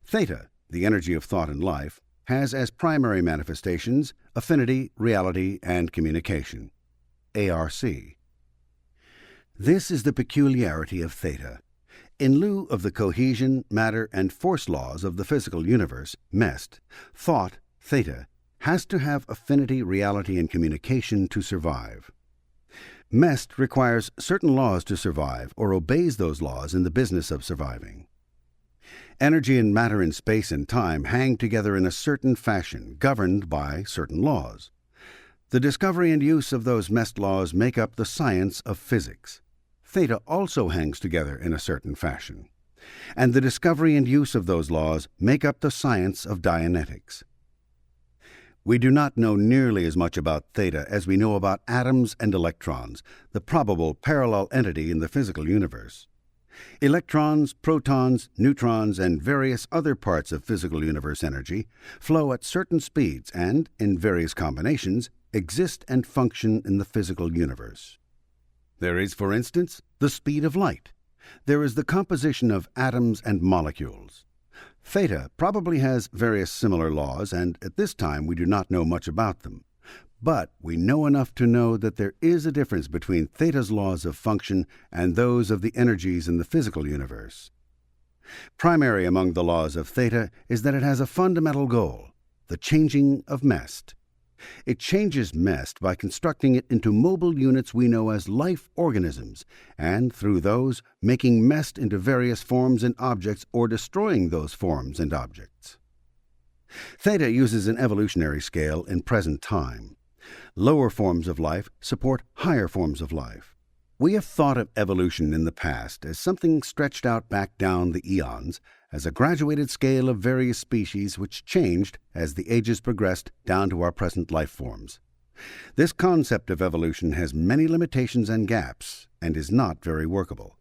Theta, the energy of thought and life, has as primary manifestations affinity, reality, and communication. ARC. This is the peculiarity of Theta. In lieu of the cohesion, matter, and force laws of the physical universe, MEST, thought, Theta, has to have affinity, reality, and communication to survive. MEST requires certain laws to survive or obeys those laws in the business of surviving. Energy and matter in space and time hang together in a certain fashion, governed by certain laws. The discovery and use of those MEST laws make up the science of physics. Theta also hangs together in a certain fashion, and the discovery and use of those laws make up the science of Dianetics. We do not know nearly as much about Theta as we know about atoms and electrons, the probable parallel entity in the physical universe. Electrons, protons, neutrons, and various other parts of physical universe energy flow at certain speeds and, in various combinations, exist and function in the physical universe. There is, for instance, the speed of light. There is the composition of atoms and molecules. Theta probably has various similar laws, and at this time we do not know much about them. But we know enough to know that there is a difference between Theta's laws of function and those of the energies in the physical universe. Primary among the laws of Theta is that it has a fundamental goal, the changing of MEST. It changes MEST by constructing it into mobile units we know as life organisms, and through those making MEST into various forms and objects or destroying those forms and objects. Theta uses an evolutionary scale in present time. Lower forms of life support higher forms of life. We have thought of evolution in the past as something stretched out back down the eons, as a graduated scale of various species which changed as the ages progressed down to our present life forms. This concept of evolution has many limitations and gaps, and is not very workable.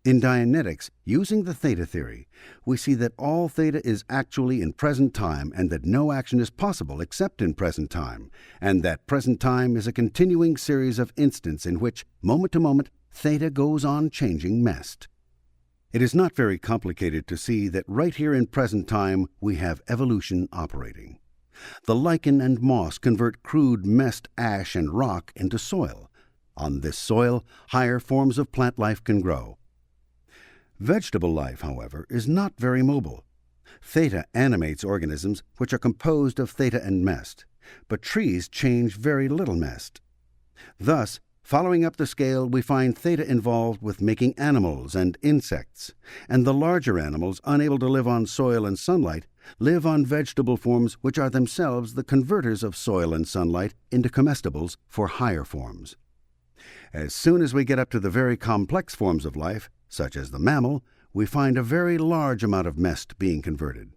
In Dianetics, using the Theta theory, we see that all Theta is actually in present time and that no action is possible except in present time, and that present time is a continuing series of instants in which, moment to moment, Theta goes on changing MEST. It is not very complicated to see that right here in present time we have evolution operating. The lichen and moss convert crude MEST ash and rock into soil. On this soil, higher forms of plant life can grow. Vegetable life, however, is not very mobile. Theta animates organisms which are composed of Theta and MEST, but trees change very little MEST. Thus, following up the scale, we find Theta involved with making animals and insects, and the larger animals, unable to live on soil and sunlight, live on vegetable forms which are themselves the converters of soil and sunlight into comestibles for higher forms. As soon as we get up to the very complex forms of life, such as the mammal, we find a very large amount of mest being converted.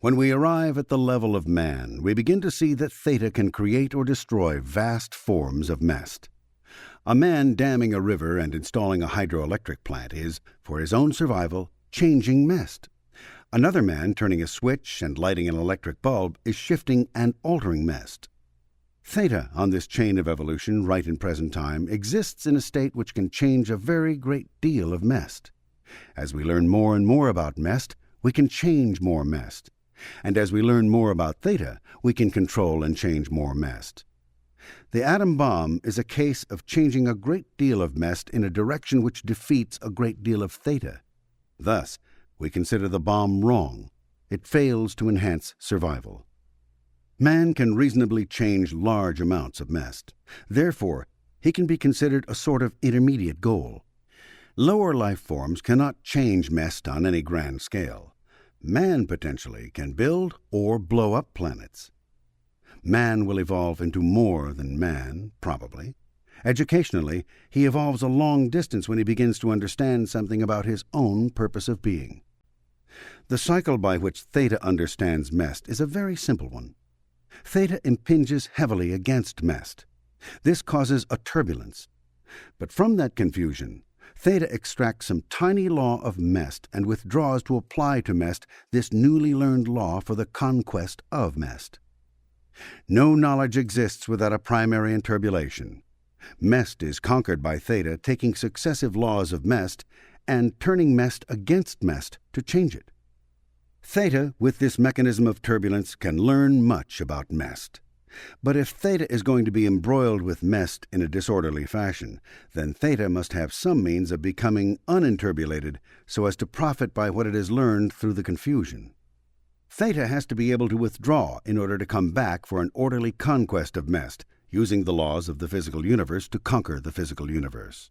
When we arrive at the level of man, we begin to see that theta can create or destroy vast forms of mest. A man damming a river and installing a hydroelectric plant is, for his own survival, changing mest. Another man turning a switch and lighting an electric bulb is shifting and altering mest. Theta on this chain of evolution right in present time exists in a state which can change a very great deal of mest. As we learn more and more about mest, we can change more mest. And as we learn more about theta, we can control and change more mest. The atom bomb is a case of changing a great deal of mest in a direction which defeats a great deal of theta. Thus, we consider the bomb wrong. It fails to enhance survival. Man can reasonably change large amounts of mest. Therefore, he can be considered a sort of intermediate goal. Lower life forms cannot change mest on any grand scale. Man potentially can build or blow up planets. Man will evolve into more than man, probably. Educationally, he evolves a long distance when he begins to understand something about his own purpose of being. The cycle by which theta understands mest is a very simple one. Theta impinges heavily against mest. This causes a turbulence. But from that confusion, theta extracts some tiny law of mest and withdraws to apply to mest this newly learned law for the conquest of mest. No knowledge exists without a primary interpolation. Mest is conquered by theta taking successive laws of mest and turning mest against mest to change it. Theta, with this mechanism of turbulence, can learn much about mest. But if theta is going to be embroiled with mest in a disorderly fashion, then theta must have some means of becoming uninterpolated so as to profit by what it has learned through the confusion. Theta has to be able to withdraw in order to come back for an orderly conquest of mest, using the laws of the physical universe to conquer the physical universe.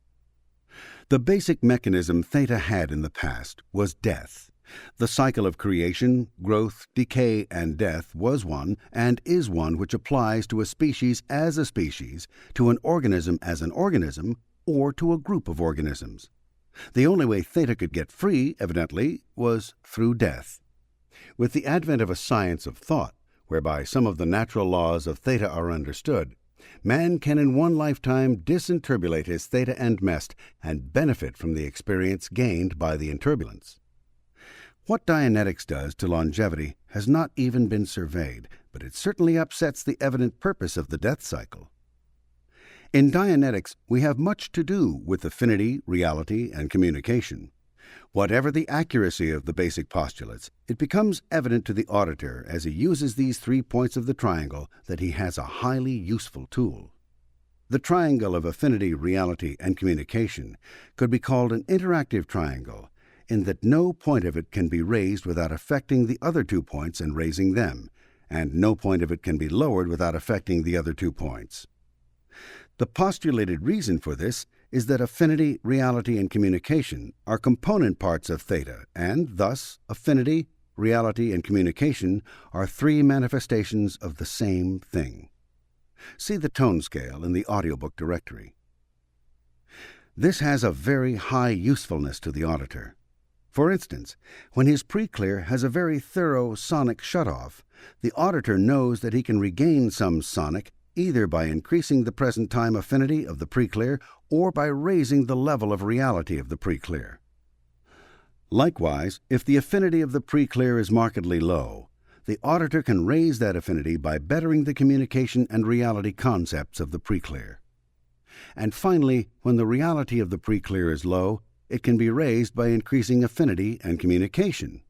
The basic mechanism theta had in the past was death. The cycle of creation, growth, decay, and death was one and is one which applies to a species as a species, to an organism as an organism, or to a group of organisms. The only way theta could get free, evidently, was through death. With the advent of a science of thought, whereby some of the natural laws of theta are understood, man can in one lifetime disinterpolate his theta and mest and benefit from the experience gained by the interpolance. What Dianetics does to longevity has not even been surveyed, but it certainly upsets the evident purpose of the death cycle. In Dianetics, we have much to do with affinity, reality, and communication. Whatever the accuracy of the basic postulates, it becomes evident to the auditor as he uses these 3 points of the triangle that he has a highly useful tool. The triangle of affinity, reality, and communication could be called an interactive triangle, in that no point of it can be raised without affecting the other 2 points and raising them, and no point of it can be lowered without affecting the other 2 points. The postulated reason for this is that affinity, reality, and communication are component parts of theta, and thus affinity, reality, and communication are 3 manifestations of the same thing. See the tone scale in the audiobook directory. This has a very high usefulness to the auditor. For instance, when his pre-clear has a very thorough sonic shutoff, the auditor knows that he can regain some sonic either by increasing the present time affinity of the pre-clear or by raising the level of reality of the pre-clear. Likewise, if the affinity of the pre-clear is markedly low, the auditor can raise that affinity by bettering the communication and reality concepts of the pre-clear. And finally, when the reality of the pre-clear is low, it can be raised by increasing affinity and communication.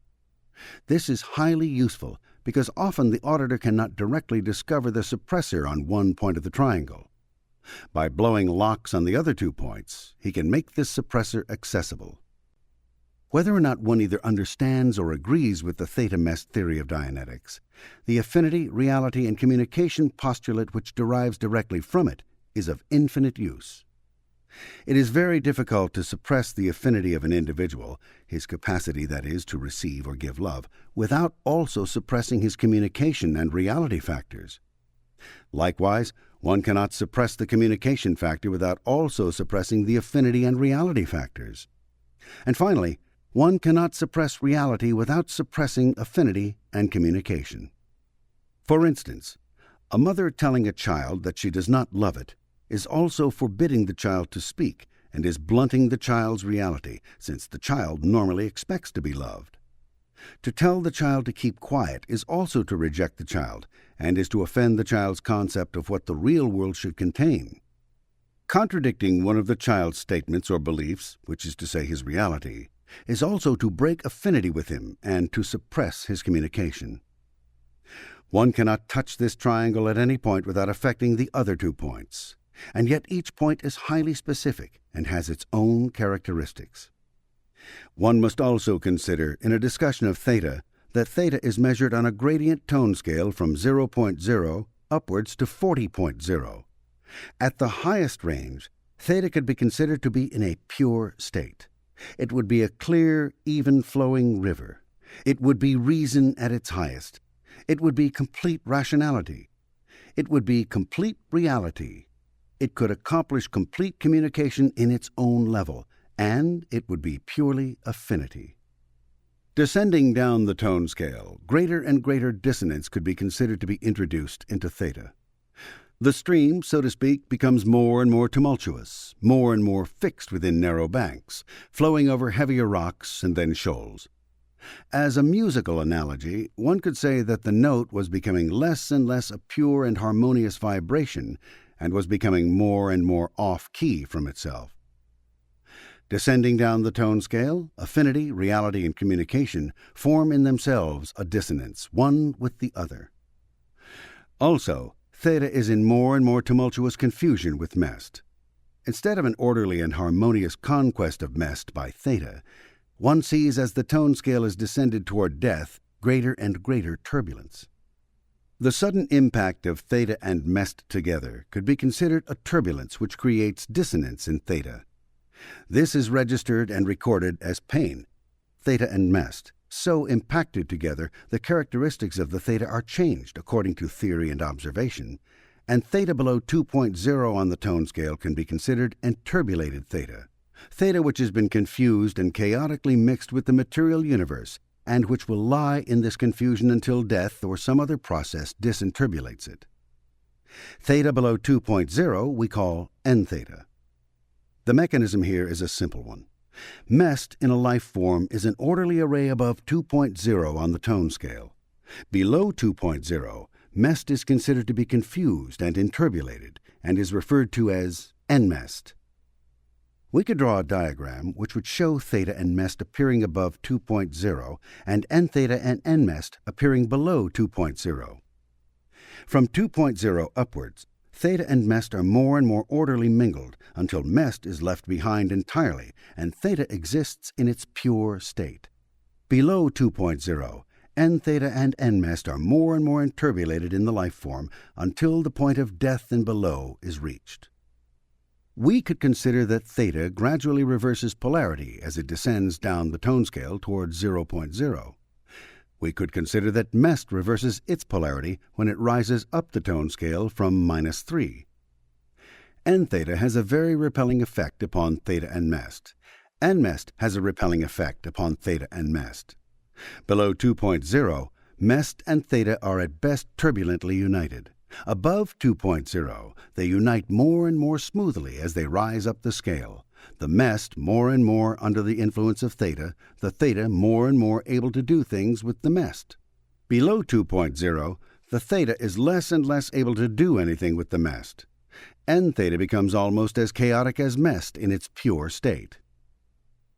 This is highly useful because often the auditor cannot directly discover the suppressor on one point of the triangle. By blowing locks on the other 2 points, he can make this suppressor accessible. Whether or not one either understands or agrees with the theta-mest theory of Dianetics, the affinity, reality, and communication postulate which derives directly from it is of infinite use. It is very difficult to suppress the affinity of an individual, his capacity, that is, to receive or give love, without also suppressing his communication and reality factors. Likewise, one cannot suppress the communication factor without also suppressing the affinity and reality factors. And finally, one cannot suppress reality without suppressing affinity and communication. For instance, a mother telling a child that she does not love it is also forbidding the child to speak and is blunting the child's reality, since the child normally expects to be loved. To tell the child to keep quiet is also to reject the child and is to offend the child's concept of what the real world should contain. Contradicting one of the child's statements or beliefs, which is to say his reality, is also to break affinity with him and to suppress his communication. One cannot touch this triangle at any point without affecting the other 2 points, and yet each point is highly specific and has its own characteristics. One must also consider, in a discussion of theta, that theta is measured on a gradient tone scale from 0.0 upwards to 40.0. At the highest range, theta could be considered to be in a pure state. It would be a clear, even-flowing river. It would be reason at its highest. It would be complete rationality. It would be complete reality. It could accomplish complete communication in its own level, and it would be purely affinity. Descending down the tone scale, greater and greater dissonance could be considered to be introduced into theta. The stream, so to speak, becomes more and more tumultuous, more and more fixed within narrow banks, flowing over heavier rocks and then shoals. As a musical analogy, one could say that the note was becoming less and less a pure and harmonious vibration and was becoming more and more off-key from itself. Descending down the tone scale, affinity, reality, and communication form in themselves a dissonance, one with the other. Also, theta is in more and more tumultuous confusion with mest. Instead of an orderly and harmonious conquest of mest by theta, one sees as the tone scale is descended toward death greater and greater turbulence. The sudden impact of theta and mest together could be considered a turbulence which creates dissonance in theta. This is registered and recorded as pain. Theta and mest, so impacted together, the characteristics of the theta are changed according to theory and observation, and theta below 2.0 on the tone scale can be considered enturbulated theta, theta which has been confused and chaotically mixed with the material universe, and which will lie in this confusion until death or some other process disinturbulates it. Theta below 2.0 we call n-theta. The mechanism here is a simple one. Mest in a life form is an orderly array above 2.0 on the tone scale. Below 2.0, mest is considered to be confused and enturbulated and is referred to as n-mest. We could draw a diagram which would show theta and mest appearing above 2.0 and n-theta and n-mest appearing below 2.0. From 2.0 upwards, theta and mest are more and more orderly mingled until mest is left behind entirely and theta exists in its pure state. Below 2.0, n-theta and n-mest are more and more enturbulated in the life form until the point of death and below is reached. We could consider that theta gradually reverses polarity as it descends down the tone scale towards 0.0. We could consider that mest reverses its polarity when it rises up the tone scale from -3. N-theta has a very repelling effect upon theta and mest. N-mest has a repelling effect upon theta and mest. Below 2.0, mest and theta are at best turbulently united. Above 2.0, they unite more and more smoothly as they rise up the scale. The mest more and more under the influence of theta, the theta more and more able to do things with the mest. Below 2.0, the theta is less and less able to do anything with the mest. N-theta becomes almost as chaotic as mest in its pure state.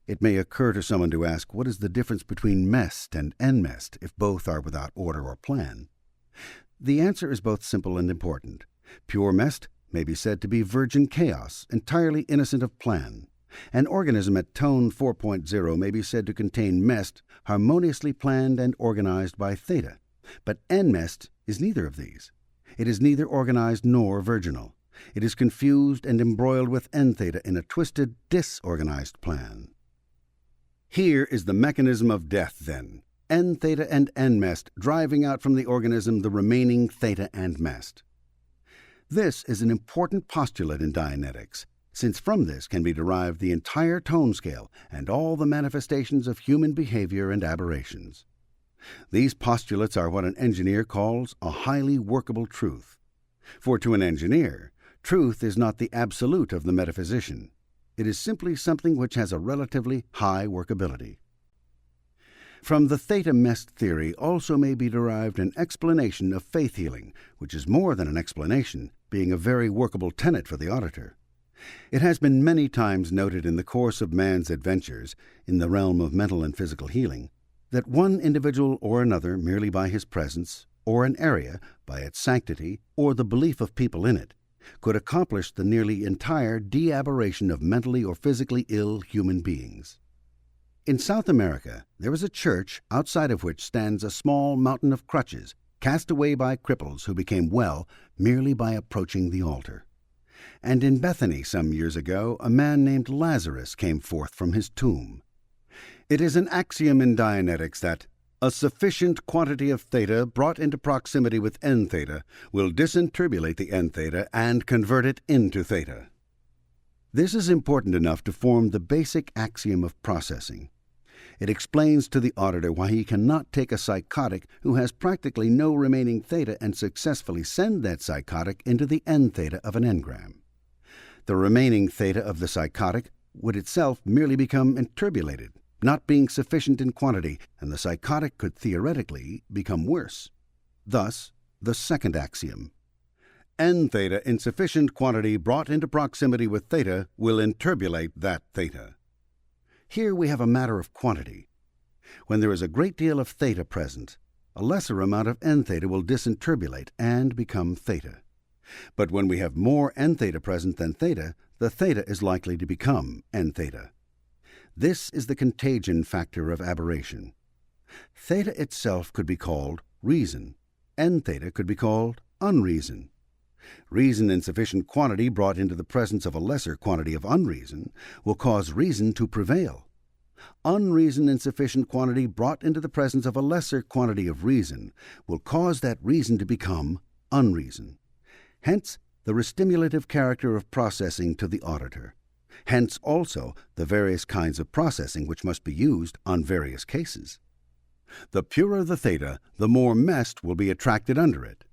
It may occur to someone to ask, what is the difference between mest and n-mest if both are without order or plan? The answer is both simple and important. Pure mest may be said to be virgin chaos, entirely innocent of plan. An organism at tone 4.0 may be said to contain mest harmoniously planned and organized by theta. But n-mest is neither of these. It is neither organized nor virginal. It is confused and embroiled with n theta in a twisted, disorganized plan. Here is the mechanism of death, then. N theta and n mest driving out from the organism the remaining theta and mest. This is an important postulate in Dianetics, since from this can be derived the entire tone scale and all the manifestations of human behavior and aberrations. These postulates are what an engineer calls a highly workable truth. For to an engineer, truth is not the absolute of the metaphysician. It is simply something which has a relatively high workability. From the theta-mest theory also may be derived an explanation of faith healing, which is more than an explanation, being a very workable tenet for the auditor. It has been many times noted in the course of man's adventures, in the realm of mental and physical healing, that one individual or another, merely by his presence, or an area, by its sanctity, or the belief of people in it, could accomplish the nearly entire de-aberration of mentally or physically ill human beings. In South America, there is a church outside of which stands a small mountain of crutches, cast away by cripples who became well merely by approaching the altar. And in Bethany some years ago, a man named Lazarus came forth from his tomb. It is an axiom in Dianetics that a sufficient quantity of theta brought into proximity with n theta will disinterbulate the n theta and convert it into theta. This is important enough to form the basic axiom of processing. It explains to the auditor why he cannot take a psychotic who has practically no remaining theta and successfully send that psychotic into the n theta of an engram. The remaining theta of the psychotic would itself merely become interbulated, not being sufficient in quantity, and the psychotic could theoretically become worse. Thus, the second axiom. N theta in sufficient quantity brought into proximity with theta will interbulate that theta. Here we have a matter of quantity. When there is a great deal of theta present, a lesser amount of n theta will disinterbulate and become theta. But when we have more n theta present than theta, the theta is likely to become n theta. This is the contagion factor of aberration. Theta itself could be called reason. N theta could be called unreason. Reason in sufficient quantity brought into the presence of a lesser quantity of unreason will cause reason to prevail. Unreason in sufficient quantity brought into the presence of a lesser quantity of reason will cause that reason to become unreason. Hence, the restimulative character of processing to the auditor. Hence also the various kinds of processing which must be used on various cases. The purer the theta, the more mest will be attracted under it.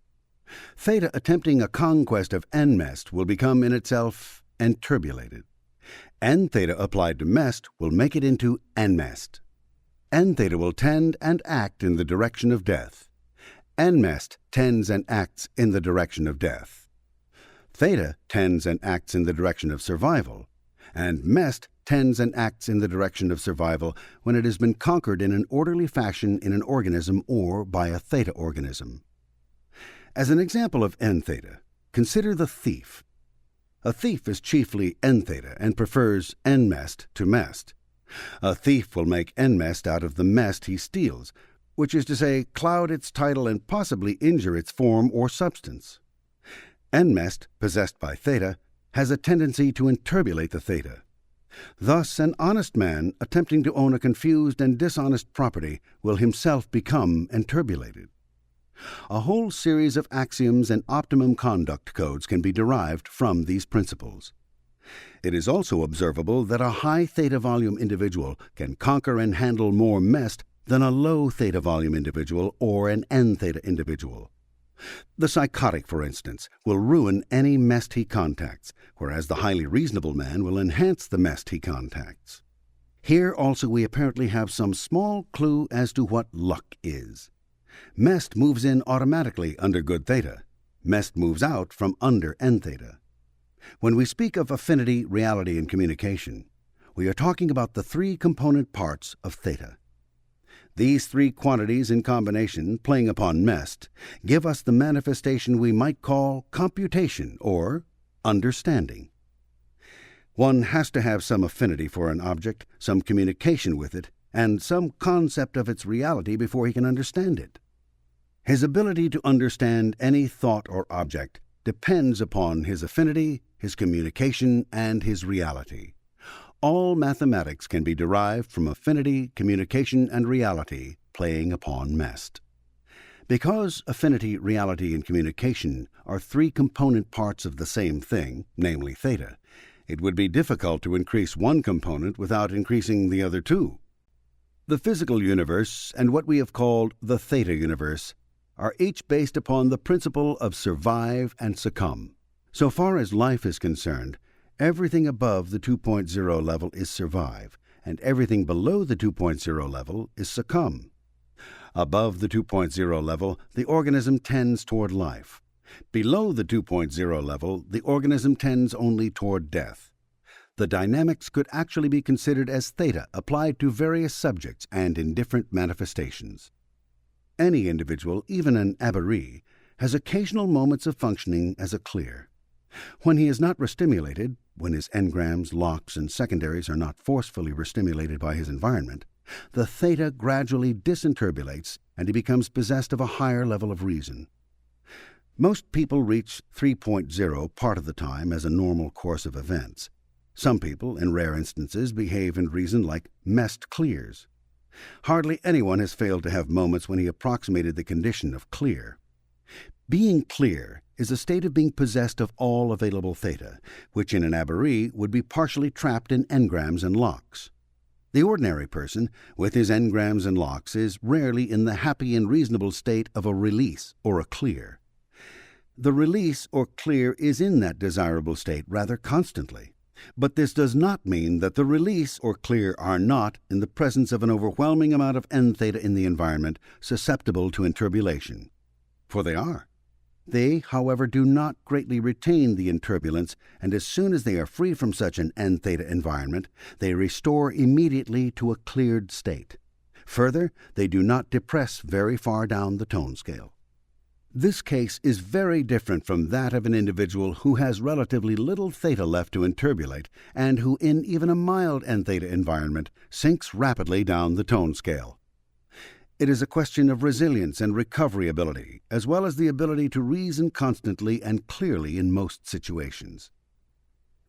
Theta attempting a conquest of n mest will become in itself interbulated. N theta applied to mest will make it into n mest. N theta will tend and act in the direction of death. N mest tends and acts in the direction of death. Theta tends and acts in the direction of survival, and mest tends and acts in the direction of survival when it has been conquered in an orderly fashion in an organism or by a theta organism. As an example of n theta, consider the thief. A thief is chiefly n theta and prefers n mest to mest. A thief will make n mest out of the mest he steals, which is to say, cloud its title and possibly injure its form or substance. N mest, possessed by theta, has a tendency to interbulate the theta. Thus, an honest man attempting to own a confused and dishonest property will himself become interbulated. A whole series of axioms and optimum conduct codes can be derived from these principles. It is also observable that a high theta volume individual can conquer and handle more mest than a low theta volume individual or an n theta individual. The psychotic, for instance, will ruin any mest he contacts, whereas the highly reasonable man will enhance the mest he contacts. Here also we apparently have some small clue as to what luck is. Mest moves in automatically under good theta. Mest moves out from under n theta. When we speak of affinity, reality, and communication, we are talking about the three component parts of theta. These three quantities in combination, playing upon mest, give us the manifestation we might call computation or understanding. One has to have some affinity for an object, some communication with it, and some concept of its reality before he can understand it. His ability to understand any thought or object depends upon his affinity, his communication, and his reality. All mathematics can be derived from affinity, communication, and reality playing upon MEST. Because affinity, reality, and communication are three component parts of the same thing, namely theta, it would be difficult to increase one component without increasing the other two. The physical universe and what we have called the theta universe are each based upon the principle of survive and succumb. So far as life is concerned, everything above the 2.0 level is survive, and everything below the 2.0 level is succumb. Above the 2.0 level, the organism tends toward life. Below the 2.0 level, the organism tends only toward death. The dynamics could actually be considered as theta applied to various subjects and in different manifestations. Any individual, even an aberree, has occasional moments of functioning as a clear. When he is not restimulated, when his engrams, locks, and secondaries are not forcefully restimulated by his environment, the theta gradually disinterbulates and he becomes possessed of a higher level of reason. Most people reach 3.0 part of the time as a normal course of events. Some people, in rare instances, behave and reason like MEST clears. Hardly anyone has failed to have moments when he approximated the condition of clear. Being clear is a state of being possessed of all available theta, which in an aberree would be partially trapped in engrams and locks. The ordinary person, with his engrams and locks, is rarely in the happy and reasonable state of a release or a clear. The release or clear is in that desirable state rather constantly. But this does not mean that the release or clear are not, in the presence of an overwhelming amount of N-theta in the environment, susceptible to interbulation. For they are. They, however, do not greatly retain the interbulance, and as soon as they are free from such an N-theta environment, they restore immediately to a cleared state. Further, they do not depress very far down the tone scale. This case is very different from that of an individual who has relatively little theta left to interbulate and who, in even a mild N-theta environment, sinks rapidly down the tone scale. It is a question of resilience and recovery ability, as well as the ability to reason constantly and clearly in most situations.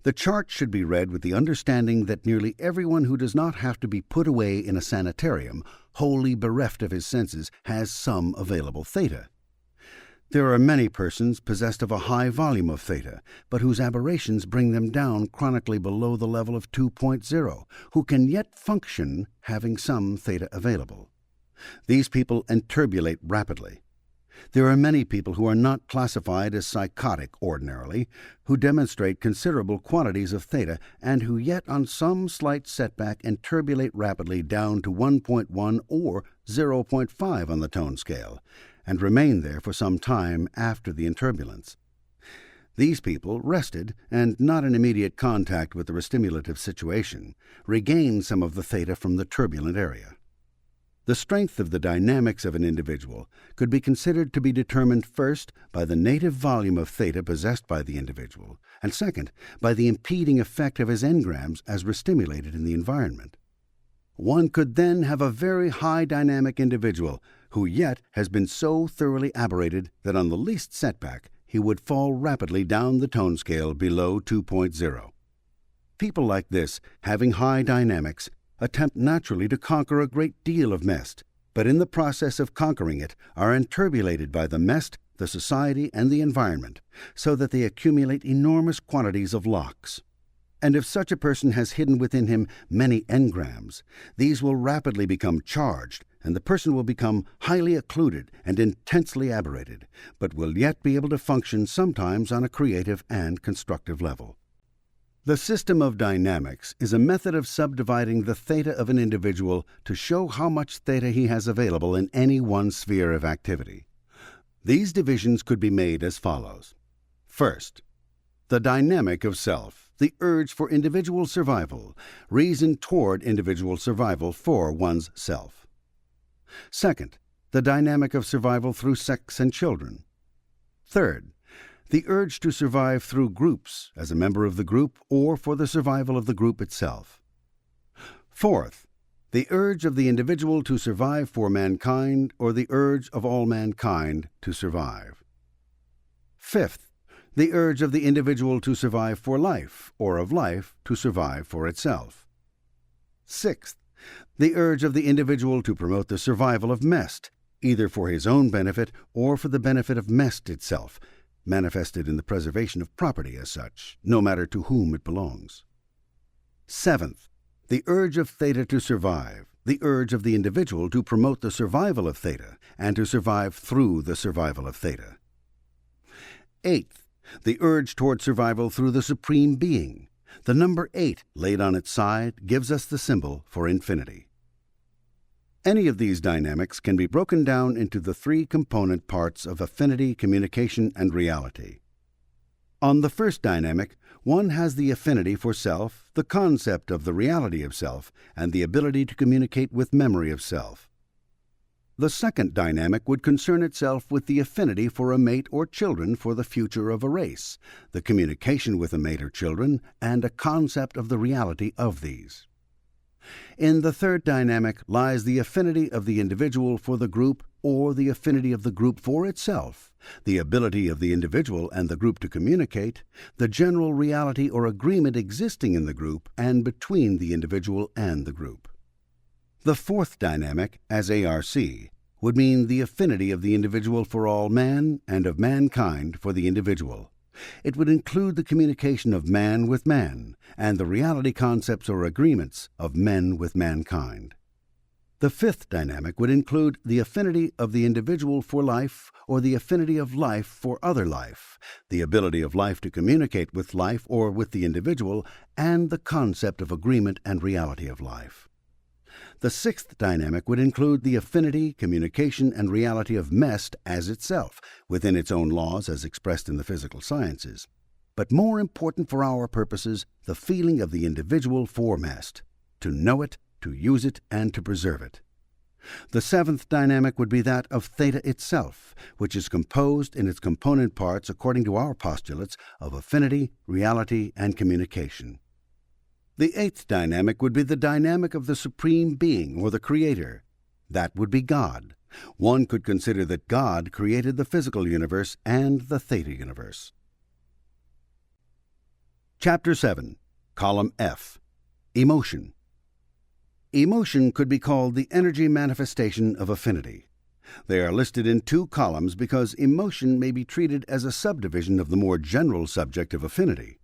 The chart should be read with the understanding that nearly everyone who does not have to be put away in a sanitarium, wholly bereft of his senses, has some available theta. There are many persons possessed of a high volume of theta, but whose aberrations bring them down chronically below the level of 2.0, who can yet function having some theta available. These people interbulate rapidly. There are many people who are not classified as psychotic ordinarily, who demonstrate considerable quantities of theta and who yet on some slight setback interbulate rapidly down to 1.1 or 0.5 on the tone scale, and remain there for some time after the interbulance. These people, rested and not in immediate contact with the restimulative situation, regain some of the theta from the turbulent area. The strength of the dynamics of an individual could be considered to be determined first by the native volume of theta possessed by the individual, and second, by the impeding effect of his engrams as restimulated in the environment. One could then have a very high dynamic individual who yet has been so thoroughly aberrated that on the least setback he would fall rapidly down the tone scale below 2.0. People like this, having high dynamics, attempt naturally to conquer a great deal of MEST, but in the process of conquering it are interbulated by the MEST, the society, and the environment, so that they accumulate enormous quantities of locks. And if such a person has hidden within him many engrams, these will rapidly become charged, and the person will become highly occluded and intensely aberrated, but will yet be able to function sometimes on a creative and constructive level. The system of dynamics is a method of subdividing the theta of an individual to show how much theta he has available in any one sphere of activity. These divisions could be made as follows. First, the dynamic of self, the urge for individual survival, reason toward individual survival for one's self. Second, the dynamic of survival through sex and children. Third, the urge to survive through groups as a member of the group or for the survival of the group itself. Fourth, the urge of the individual to survive for mankind or the urge of all mankind to survive. Fifth, the urge of the individual to survive for life, or of life to survive for itself. Sixth, the urge of the individual to promote the survival of mest, either for his own benefit or for the benefit of mest itself, manifested in the preservation of property as such, no matter to whom it belongs. Seventh, the urge of theta to survive, the urge of the individual to promote the survival of theta and to survive through the survival of theta. Eighth, the urge toward survival through the Supreme Being. The number 8 laid on its side gives us the symbol for infinity. Any of these dynamics can be broken down into the 3 component parts of affinity, communication, and reality. On the first dynamic, one has the affinity for self, the concept of the reality of self, and the ability to communicate with memory of self. The second dynamic would concern itself with the affinity for a mate or children for the future of a race, the communication with a mate or children, and a concept of the reality of these. In the third dynamic lies the affinity of the individual for the group or the affinity of the group for itself, the ability of the individual and the group to communicate, the general reality or agreement existing in the group and between the individual and the group. The fourth dynamic, as ARC, would mean the affinity of the individual for all man and of mankind for the individual. It would include the communication of man with man and the reality concepts or agreements of men with mankind. The fifth dynamic would include the affinity of the individual for life or the affinity of life for other life, the ability of life to communicate with life or with the individual, and the concept of agreement and reality of life. The sixth dynamic would include the affinity, communication, and reality of mest as itself, within its own laws as expressed in the physical sciences. But more important for our purposes, the feeling of the individual for mest, to know it, to use it, and to preserve it. The seventh dynamic would be that of theta itself, which is composed in its component parts, according to our postulates, of affinity, reality, and communication. The eighth dynamic would be the dynamic of the Supreme Being or the Creator. That would be God. One could consider that God created the physical universe and the theta universe. Chapter 7, Column F, Emotion. Emotion could be called the energy manifestation of affinity. They are listed in 2 columns because emotion may be treated as a subdivision of the more general subject of affinity.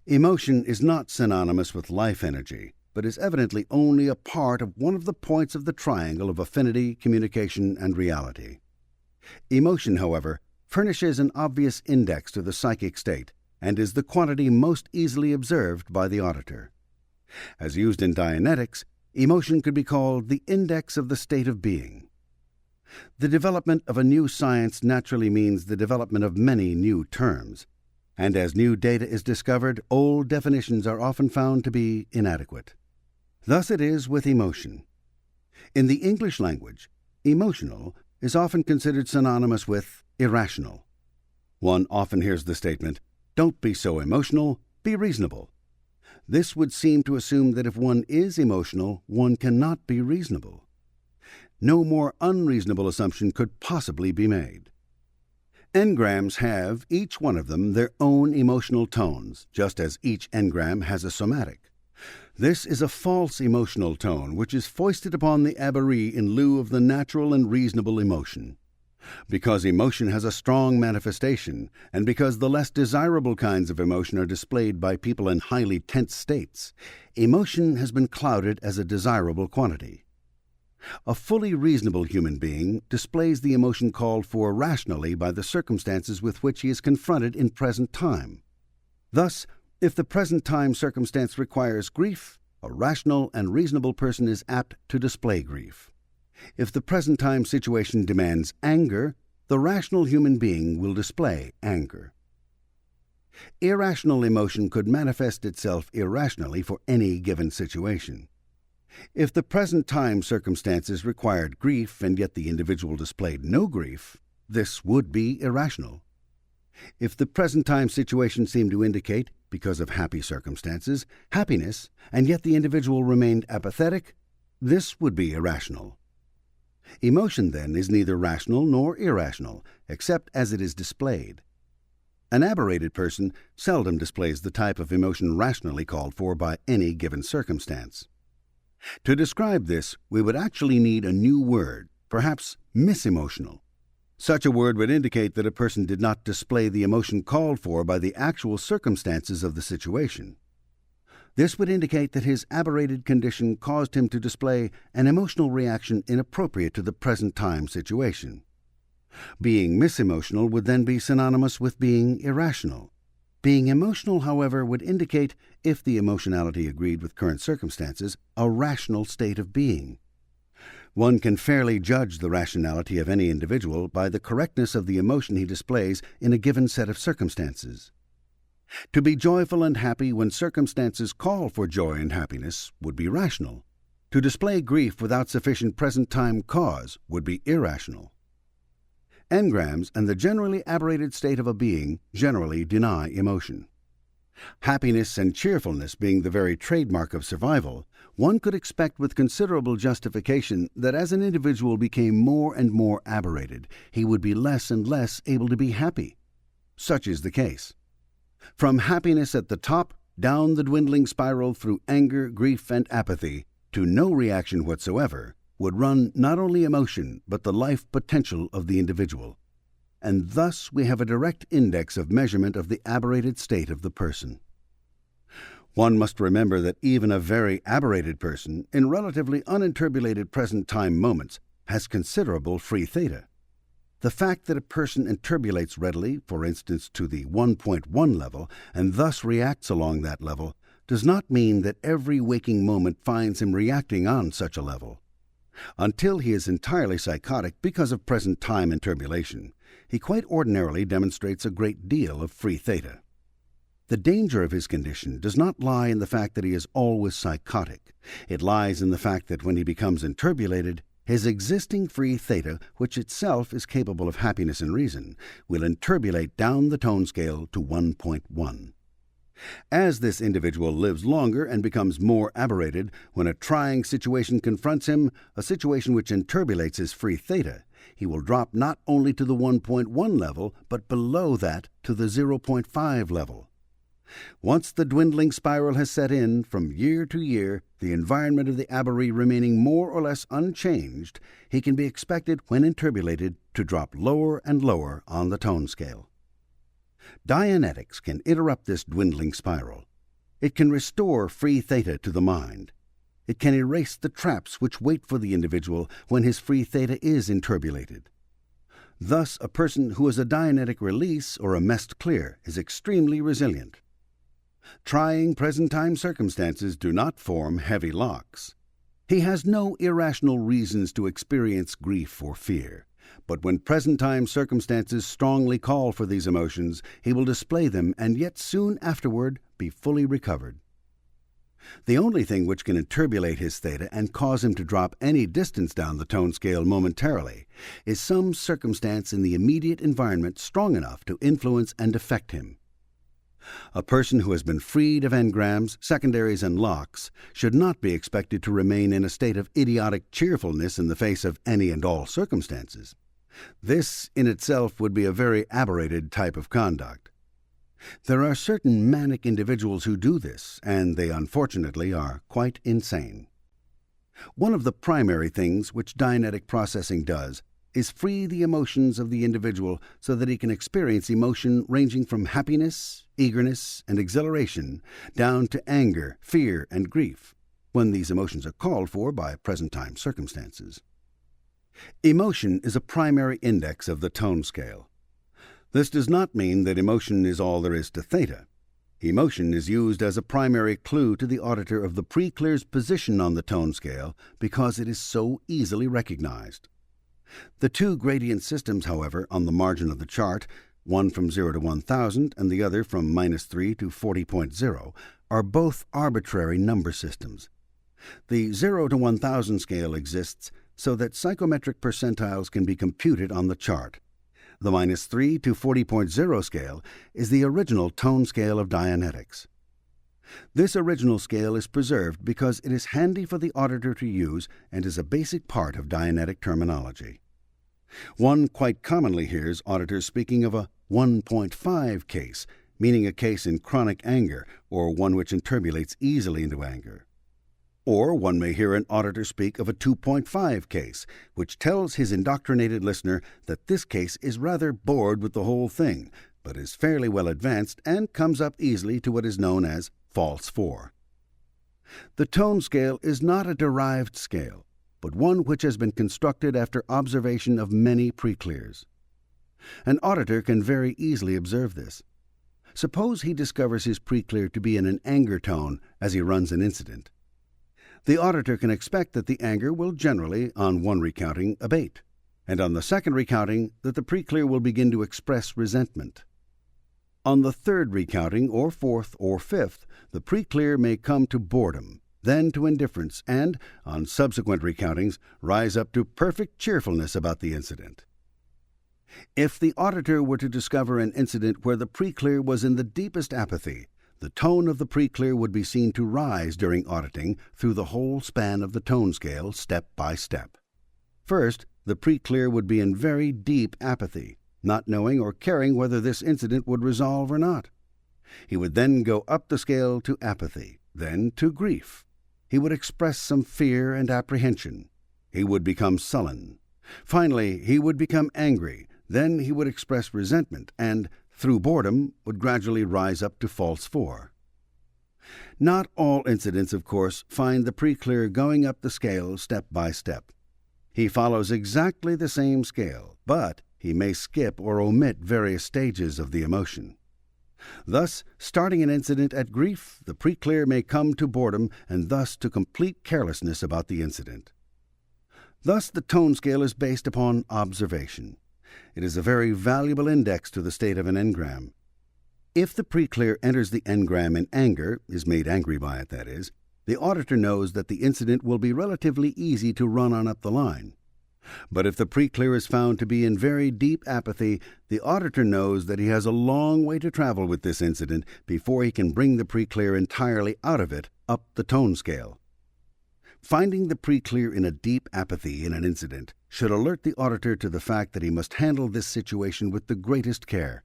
Emotion is not synonymous with life energy, but is evidently only a part of one of the points of the triangle of affinity, communication, and reality. Emotion, however, furnishes an obvious index to the psychic state and is the quantity most easily observed by the auditor. As used in Dianetics, emotion could be called the index of the state of being. The development of a new science naturally means the development of many new terms, and as new data is discovered, old definitions are often found to be inadequate. Thus it is with emotion. In the English language, emotional is often considered synonymous with irrational. One often hears the statement, "Don't be so emotional, be reasonable." This would seem to assume that if one is emotional, one cannot be reasonable. No more unreasonable assumption could possibly be made. Engrams have, each one of them, their own emotional tones, just as each engram has a somatic. This is a false emotional tone, which is foisted upon the aberree in lieu of the natural and reasonable emotion. Because emotion has a strong manifestation, and because the less desirable kinds of emotion are displayed by people in highly tense states, emotion has been clouded as a desirable quantity. A fully reasonable human being displays the emotion called for rationally by the circumstances with which he is confronted in present time. Thus, if the present time circumstance requires grief, a rational and reasonable person is apt to display grief. If the present time situation demands anger, the rational human being will display anger. Irrational emotion could manifest itself irrationally for any given situation. If the present time circumstances required grief and yet the individual displayed no grief, this would be irrational. If the present time situation seemed to indicate, because of happy circumstances, happiness, and yet the individual remained apathetic, this would be irrational. Emotion, then, is neither rational nor irrational, except as it is displayed. An aberrated person seldom displays the type of emotion rationally called for by any given circumstance. To describe this, we would actually need a new word, perhaps misemotional. Such a word would indicate that a person did not display the emotion called for by the actual circumstances of the situation. This would indicate that his aberrated condition caused him to display an emotional reaction inappropriate to the present time situation. Being misemotional would then be synonymous with being irrational. Being emotional, however, would indicate, if the emotionality agreed with current circumstances, a rational state of being. One can fairly judge the rationality of any individual by the correctness of the emotion he displays in a given set of circumstances. To be joyful and happy when circumstances call for joy and happiness would be rational. To display grief without sufficient present-time cause would be irrational. Engrams and the generally aberrated state of a being generally deny emotion. Happiness and cheerfulness being the very trademark of survival, one could expect with considerable justification that as an individual became more and more aberrated, he would be less and less able to be happy. Such is the case. From happiness at the top, down the dwindling spiral through anger, grief, and apathy, to no reaction whatsoever, would run not only emotion but the life potential of the individual. And thus we have a direct index of measurement of the aberrated state of the person. One must remember that even a very aberrated person, in relatively uninturbulated present-time moments, has considerable free theta. The fact that a person interpolates readily, for instance, to the 1.1 level, and thus reacts along that level, does not mean that every waking moment finds him reacting on such a level. Until he is entirely psychotic because of present-time interpolation, he quite ordinarily demonstrates a great deal of free theta. The danger of his condition does not lie in the fact that he is always psychotic. It lies in the fact that when he becomes interpolated, his existing free theta, which itself is capable of happiness and reason, will interpolate down the tone scale to 1.1. As this individual lives longer and becomes more aberrated, when a trying situation confronts him, a situation which interpolates his free theta, he will drop not only to the 1.1 level, but below that to the 0.5 level. Once the dwindling spiral has set in, from year to year, the environment of the aberree remaining more or less unchanged, he can be expected, when interpolated, to drop lower and lower on the tone scale. Dianetics can interrupt this dwindling spiral. It can restore free theta to the mind. It can erase the traps which wait for the individual when his free theta is interpolated. Thus, a person who has a Dianetic release or a messed clear is extremely resilient. Trying present-time circumstances do not form heavy locks. He has no irrational reasons to experience grief or fear. But when present-time circumstances strongly call for these emotions, he will display them and yet soon afterward be fully recovered. The only thing which can interpolate his theta and cause him to drop any distance down the tone scale momentarily is some circumstance in the immediate environment strong enough to influence and affect him. A person who has been freed of engrams, secondaries, and locks should not be expected to remain in a state of idiotic cheerfulness in the face of any and all circumstances. This in itself would be a very aberrated type of conduct. There are certain manic individuals who do this, and they unfortunately are quite insane. One of the primary things which Dianetic processing does is free the emotions of the individual so that he can experience emotion ranging from happiness, eagerness, and exhilaration down to anger, fear, and grief, when these emotions are called for by present-time circumstances. Emotion is a primary index of the tone scale. This does not mean that emotion is all there is to theta. Emotion is used as a primary clue to the auditor of the pre-clear's position on the tone scale because it is so easily recognized. The two gradient systems, however, on the margin of the chart, one from 0 to 1000 and the other from -3 to 40.0, are both arbitrary number systems. The 0 to 1000 scale exists so that psychometric percentiles can be computed on the chart. The -3 to 40.0 scale is the original tone scale of Dianetics. This original scale is preserved because it is handy for the auditor to use and is a basic part of Dianetic terminology. One quite commonly hears auditors speaking of a 1.5 case, meaning a case in chronic anger or one which interbulates easily into anger. Or one may hear an auditor speak of a 2.5 case, which tells his indoctrinated listener that this case is rather bored with the whole thing, but is fairly well advanced and comes up easily to what is known as false 4. The tone scale is not a derived scale, but one which has been constructed after observation of many pre-clears. An auditor can very easily observe this. Suppose he discovers his pre-clear to be in an anger tone as he runs an incident. The auditor can expect that the anger will generally, on one recounting, abate, and on the second recounting that the pre-clear will begin to express resentment. On the third recounting, or fourth or fifth, the pre-clear may come to boredom, then to indifference, and, on subsequent recountings, rise up to perfect cheerfulness about the incident. If the auditor were to discover an incident where the pre-clear was in the deepest apathy, the tone of the pre-clear would be seen to rise during auditing through the whole span of the tone scale, step by step. First, the pre-clear would be in very deep apathy, not knowing or caring whether this incident would resolve or not. He would then go up the scale to apathy, then to grief. He would express some fear and apprehension. He would become sullen. Finally, he would become angry. Then he would express resentment and, through boredom, would gradually rise up to false 4. Not all incidents, of course, find the pre-clear going up the scale step by step. He follows exactly the same scale, but he may skip or omit various stages of the emotion. Thus, starting an incident at grief, the pre-clear may come to boredom and thus to complete carelessness about the incident. Thus, the tone scale is based upon observation. It is a very valuable index to the state of an engram. If the pre-clear enters the engram in anger, is made angry by it, that is, the auditor knows that the incident will be relatively easy to run on up the line. But if the pre-clear is found to be in very deep apathy, the auditor knows that he has a long way to travel with this incident before he can bring the pre-clear entirely out of it up the tone scale. Finding the pre-clear in a deep apathy in an incident should alert the auditor to the fact that he must handle this situation with the greatest care,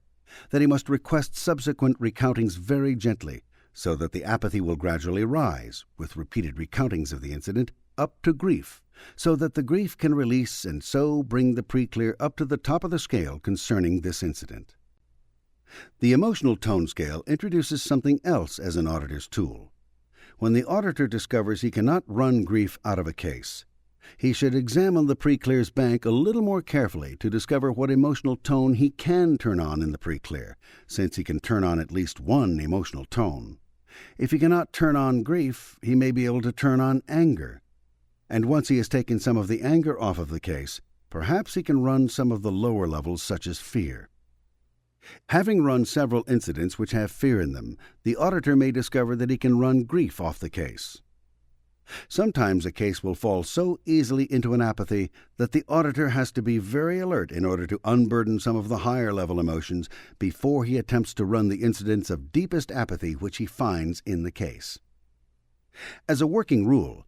that he must request subsequent recountings very gently, so that the apathy will gradually rise, with repeated recountings of the incident, up to grief, so that the grief can release and so bring the pre-clear up to the top of the scale concerning this incident. The emotional tone scale introduces something else as an auditor's tool. When the auditor discovers he cannot run grief out of a case, he should examine the pre-clear's bank a little more carefully to discover what emotional tone he can turn on in the pre-clear, since he can turn on at least one emotional tone. If he cannot turn on grief, he may be able to turn on anger. And once he has taken some of the anger off of the case, perhaps he can run some of the lower levels such as fear. Having run several incidents which have fear in them, the auditor may discover that he can run grief off the case. Sometimes a case will fall so easily into an apathy that the auditor has to be very alert in order to unburden some of the higher level emotions before he attempts to run the incidents of deepest apathy which he finds in the case. As a working rule,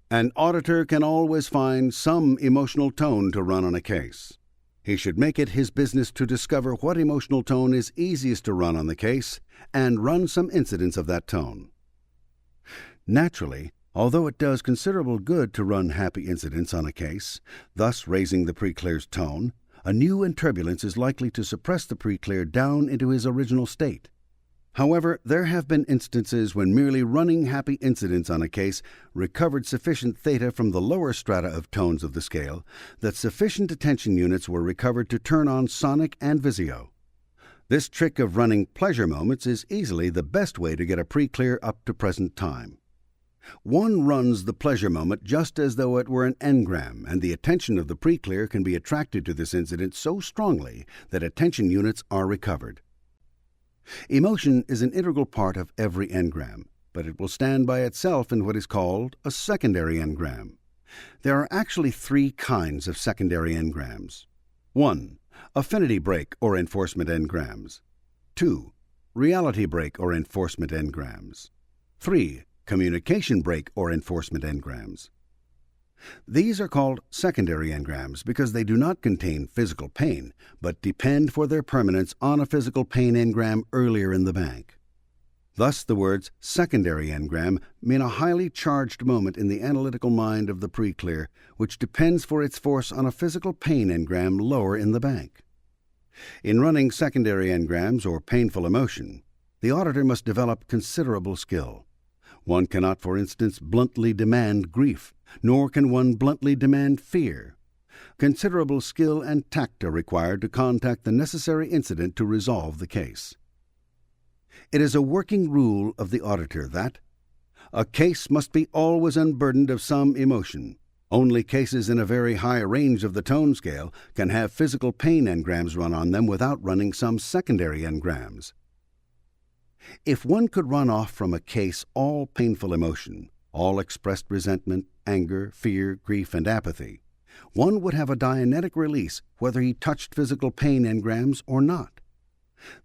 an auditor can always find some emotional tone to run on a case. He should make it his business to discover what emotional tone is easiest to run on the case and run some incidents of that tone. Naturally, although it does considerable good to run happy incidents on a case, thus raising the pre-clear's tone, a new turbulence is likely to suppress the pre-clear down into his original state. However, there have been instances when merely running happy incidents on a case recovered sufficient theta from the lower strata of tones of the scale that sufficient attention units were recovered to turn on sonic and visio. This trick of running pleasure moments is easily the best way to get a pre-clear up to present time. One runs the pleasure moment just as though it were an engram, and the attention of the pre-clear can be attracted to this incident so strongly that attention units are recovered. Emotion is an integral part of every engram, but it will stand by itself in what is called a secondary engram. There are actually 3 kinds of secondary engrams. 1. Affinity break or enforcement engrams. 2. Reality break or enforcement engrams. 3. Communication break or enforcement engrams. These are called secondary engrams because they do not contain physical pain, but depend for their permanence on a physical pain engram earlier in the bank. Thus, the words secondary engram mean a highly charged moment in the analytical mind of the pre-clear, which depends for its force on a physical pain engram lower in the bank. In running secondary engrams or painful emotion, the auditor must develop considerable skill. One cannot, for instance, bluntly demand grief, nor can one bluntly demand fear. Considerable skill and tact are required to contact the necessary incident to resolve the case. It is a working rule of the auditor that a case must be always unburdened of some emotion. Only cases in a very high range of the tone scale can have physical pain engrams run on them without running some secondary engrams. If one could run off from a case all painful emotion, all expressed resentment, anger, fear, grief, and apathy, one would have a Dianetic release whether he touched physical pain engrams or not.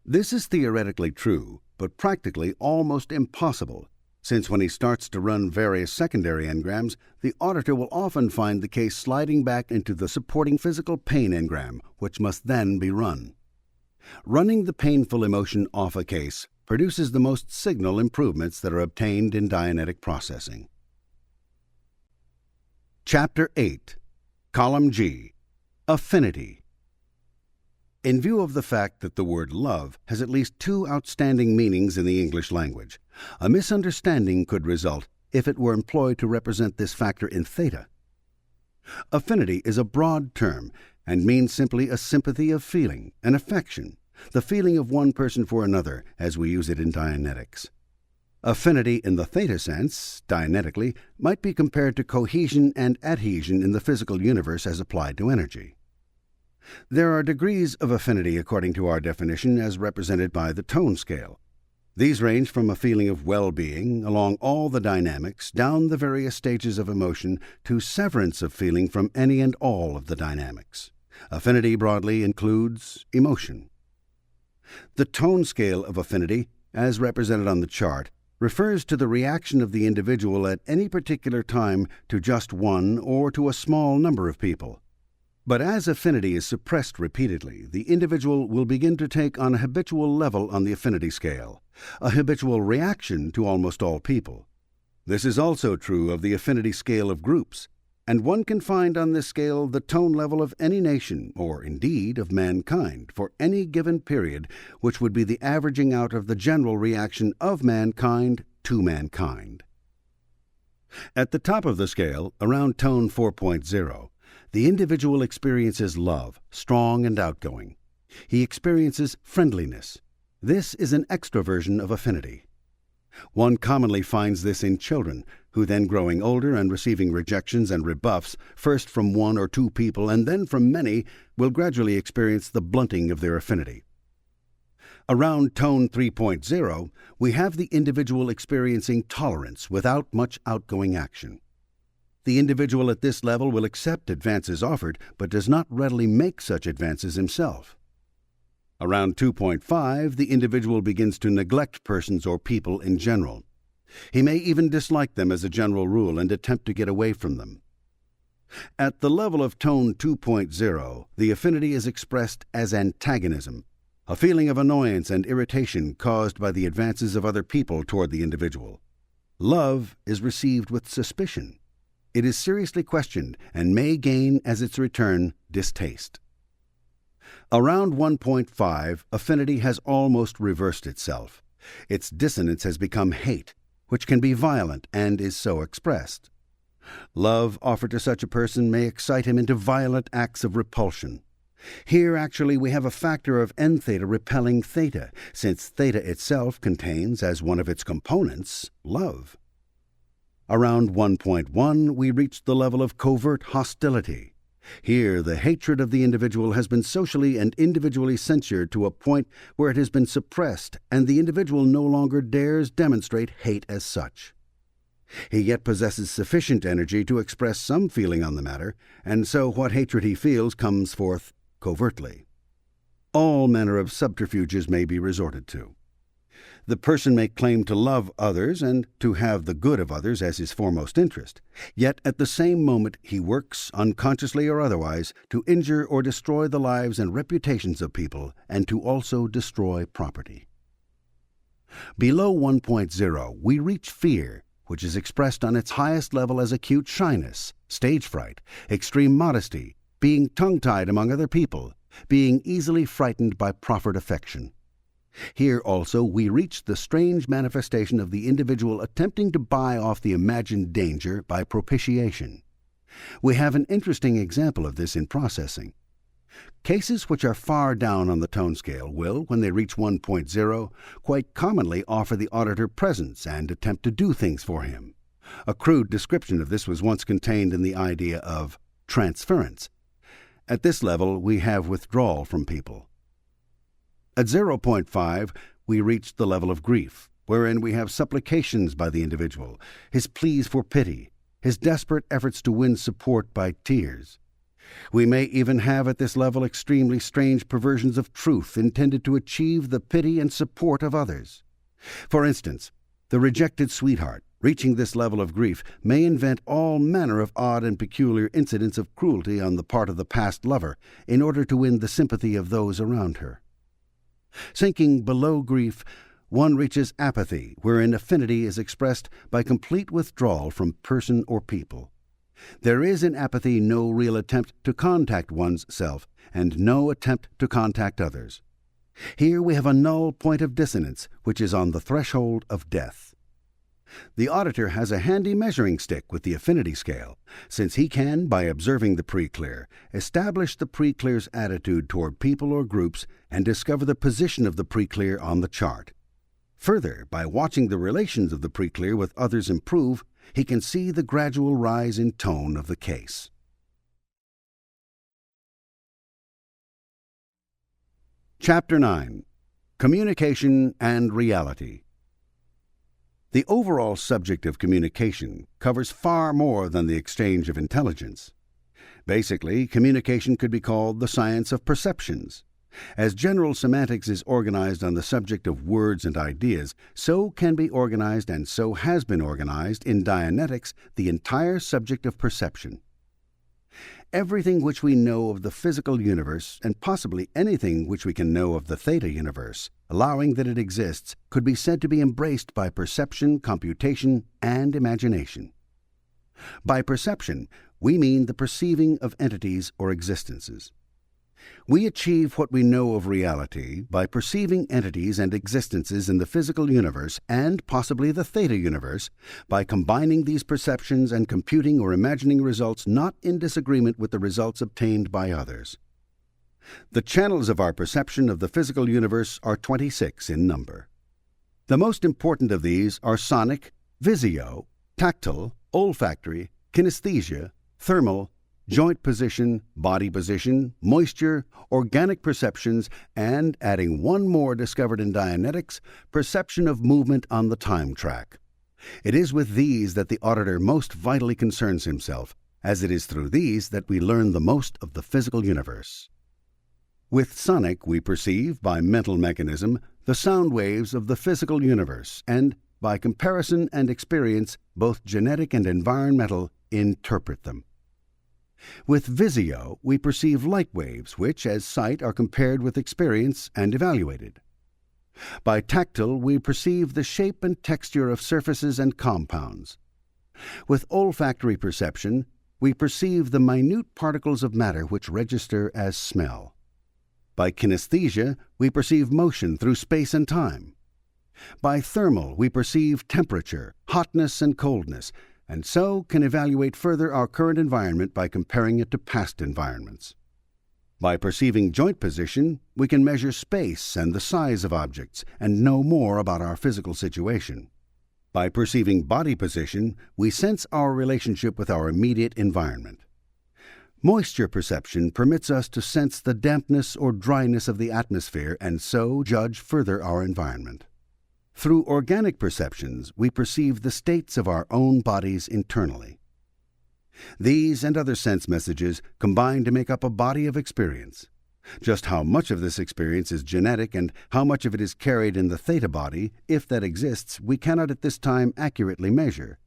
This is theoretically true, but practically almost impossible, since when he starts to run various secondary engrams, the auditor will often find the case sliding back into the supporting physical pain engram, which must then be run. Running the painful emotion off a case produces the most signal improvements that are obtained in Dianetic processing. Chapter 8, Column G, Affinity. In view of the fact that the word love has at least two outstanding meanings in the English language, a misunderstanding could result if it were employed to represent this factor in theta. Affinity is a broad term and means simply a sympathy of feeling, an affection, the feeling of one person for another as we use it in Dianetics. Affinity in the theta sense, Dianetically, might be compared to cohesion and adhesion in the physical universe as applied to energy. There are degrees of affinity according to our definition as represented by the tone scale. These range from a feeling of well-being along all the dynamics down the various stages of emotion to severance of feeling from any and all of the dynamics. Affinity broadly includes emotion. The tone scale of affinity, as represented on the chart, refers to the reaction of the individual at any particular time to just one or to a small number of people. But as affinity is suppressed repeatedly, the individual will begin to take on a habitual level on the affinity scale, a habitual reaction to almost all people. This is also true of the affinity scale of groups, and one can find on this scale the tone level of any nation, or indeed of mankind, for any given period, which would be the averaging out of the general reaction of mankind to mankind. At the top of the scale, around tone 4.0, the individual experiences love, strong and outgoing. He experiences friendliness. This is an extroversion of affinity. One commonly finds this in children, who then growing older and receiving rejections and rebuffs, first from one or two people and then from many, will gradually experience the blunting of their affinity. Around tone 3.0, we have the individual experiencing tolerance without much outgoing action. The individual at this level will accept advances offered, but does not readily make such advances himself. Around 2.5, the individual begins to neglect persons or people in general. He may even dislike them as a general rule and attempt to get away from them. At the level of tone 2.0, the affinity is expressed as antagonism, a feeling of annoyance and irritation caused by the advances of other people toward the individual. Love is received with suspicion. It is seriously questioned and may gain as its return distaste. Around 1.5, affinity has almost reversed itself. Its dissonance has become hate, which can be violent and is so expressed. Love offered to such a person may excite him into violent acts of repulsion. Here actually we have a factor of n theta repelling theta, since theta itself contains as one of its components love. Around 1.1 we reach the level of covert hostility. Here the hatred of the individual has been socially and individually censured to a point where it has been suppressed, and the individual no longer dares demonstrate hate as such. He yet possesses sufficient energy to express some feeling on the matter, and so what hatred he feels comes forth covertly. All manner of subterfuges may be resorted to. The person may claim to love others and to have the good of others as his foremost interest, yet at the same moment he works, unconsciously or otherwise, to injure or destroy the lives and reputations of people and to also destroy property. Below 1.0, we reach fear, which is expressed on its highest level as acute shyness, stage fright, extreme modesty, being tongue-tied among other people, being easily frightened by proffered affection. Here also we reach the strange manifestation of the individual attempting to buy off the imagined danger by propitiation. We have an interesting example of this in processing. Cases which are far down on the tone scale will, when they reach 1.0, quite commonly offer the auditor presents and attempt to do things for him. A crude description of this was once contained in the idea of transference. At this level, we have withdrawal from people. At 0.5, we reach the level of grief, wherein we have supplications by the individual, his pleas for pity, his desperate efforts to win support by tears. We may even have at this level extremely strange perversions of truth intended to achieve the pity and support of others. For instance, the rejected sweetheart, reaching this level of grief, may invent all manner of odd and peculiar incidents of cruelty on the part of the past lover in order to win the sympathy of those around her. Sinking below grief, one reaches apathy, wherein affinity is expressed by complete withdrawal from person or people. There is in apathy no real attempt to contact one's self, and no attempt to contact others. Here we have a null point of dissonance, which is on the threshold of death. The auditor has a handy measuring stick with the affinity scale, since he can, by observing the pre-clear, establish the pre-clear's attitude toward people or groups and discover the position of the pre-clear on the chart. Further, by watching the relations of the pre-clear with others improve, he can see the gradual rise in tone of the case. Chapter 9. Communication and Reality. The overall subject of communication covers far more than the exchange of intelligence. Basically, communication could be called the science of perceptions. As general semantics is organized on the subject of words and ideas, so can be organized and so has been organized in Dianetics the entire subject of perception. Everything which we know of the physical universe, and possibly anything which we can know of the theta universe, allowing that it exists, could be said to be embraced by perception, computation, and imagination. By perception, we mean the perceiving of entities or existences. We achieve what we know of reality by perceiving entities and existences in the physical universe and possibly the theta universe by combining these perceptions and computing or imagining results not in disagreement with the results obtained by others. The channels of our perception of the physical universe are 26 in number. The most important of these are sonic, visio, tactile, olfactory, kinesthesia, thermal, joint position, body position, moisture, organic perceptions, and, adding one more discovered in Dianetics, perception of movement on the time track. It is with these that the auditor most vitally concerns himself, as it is through these that we learn the most of the physical universe. With sonic we perceive, by mental mechanism, the sound waves of the physical universe, and, by comparison and experience, both genetic and environmental, interpret them. With visio, we perceive light waves which, as sight, are compared with experience and evaluated. By tactile, we perceive the shape and texture of surfaces and compounds. With olfactory perception, we perceive the minute particles of matter which register as smell. By kinesthesia, we perceive motion through space and time. By thermal, we perceive temperature, hotness, and coldness, and so can evaluate further our current environment by comparing it to past environments. By perceiving joint position, we can measure space and the size of objects and know more about our physical situation. By perceiving body position, we sense our relationship with our immediate environment. Moisture perception permits us to sense the dampness or dryness of the atmosphere and so judge further our environment. Through organic perceptions, we perceive the states of our own bodies internally. These and other sense messages combine to make up a body of experience. Just how much of this experience is genetic and how much of it is carried in the theta body, if that exists, we cannot at this time accurately measure.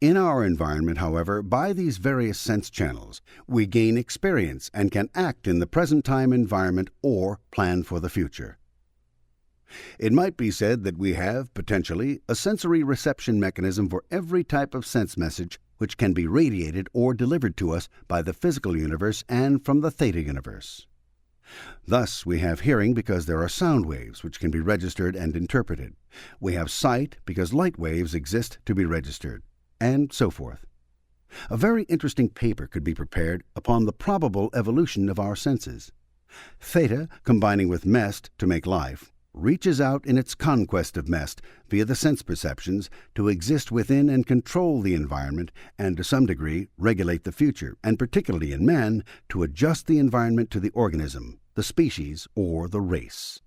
In our environment, however, by these various sense channels, we gain experience and can act in the present time environment or plan for the future. It might be said that we have, potentially, a sensory reception mechanism for every type of sense message which can be radiated or delivered to us by the physical universe and from the theta universe. Thus, we have hearing because there are sound waves which can be registered and interpreted. We have sight because light waves exist to be registered, and so forth. A very interesting paper could be prepared upon the probable evolution of our senses. Theta, combining with Mest to make life, reaches out in its conquest of Mest via the sense perceptions to exist within and control the environment and to some degree regulate the future, and particularly in man, to adjust the environment to the organism, the species, or the race.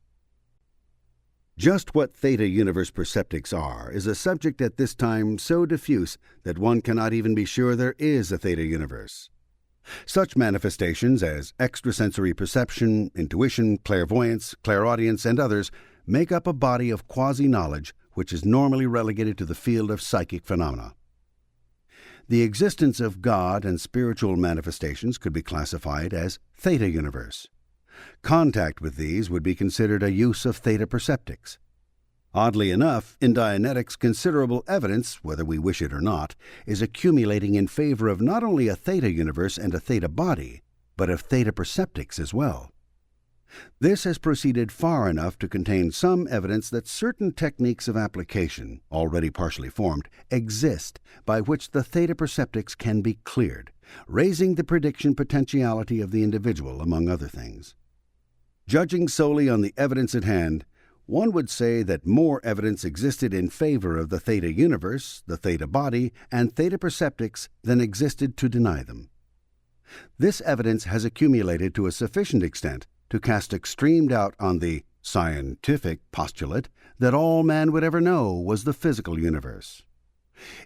Just what theta universe perceptics are is a subject at this time so diffuse that one cannot even be sure there is a theta universe. Such manifestations as extrasensory perception, intuition, clairvoyance, clairaudience, and others make up a body of quasi-knowledge which is normally relegated to the field of psychic phenomena. The existence of God and spiritual manifestations could be classified as theta universe. Contact with these would be considered a use of theta perceptics. Oddly enough, in Dianetics, considerable evidence, whether we wish it or not, is accumulating in favor of not only a theta universe and a theta body, but of theta perceptics as well. This has proceeded far enough to contain some evidence that certain techniques of application, already partially formed, exist by which the theta perceptics can be cleared, raising the prediction potentiality of the individual, among other things. Judging solely on the evidence at hand, one would say that more evidence existed in favor of the theta universe, the theta body, and theta perceptics than existed to deny them. This evidence has accumulated to a sufficient extent to cast extreme doubt on the scientific postulate that all man would ever know was the physical universe.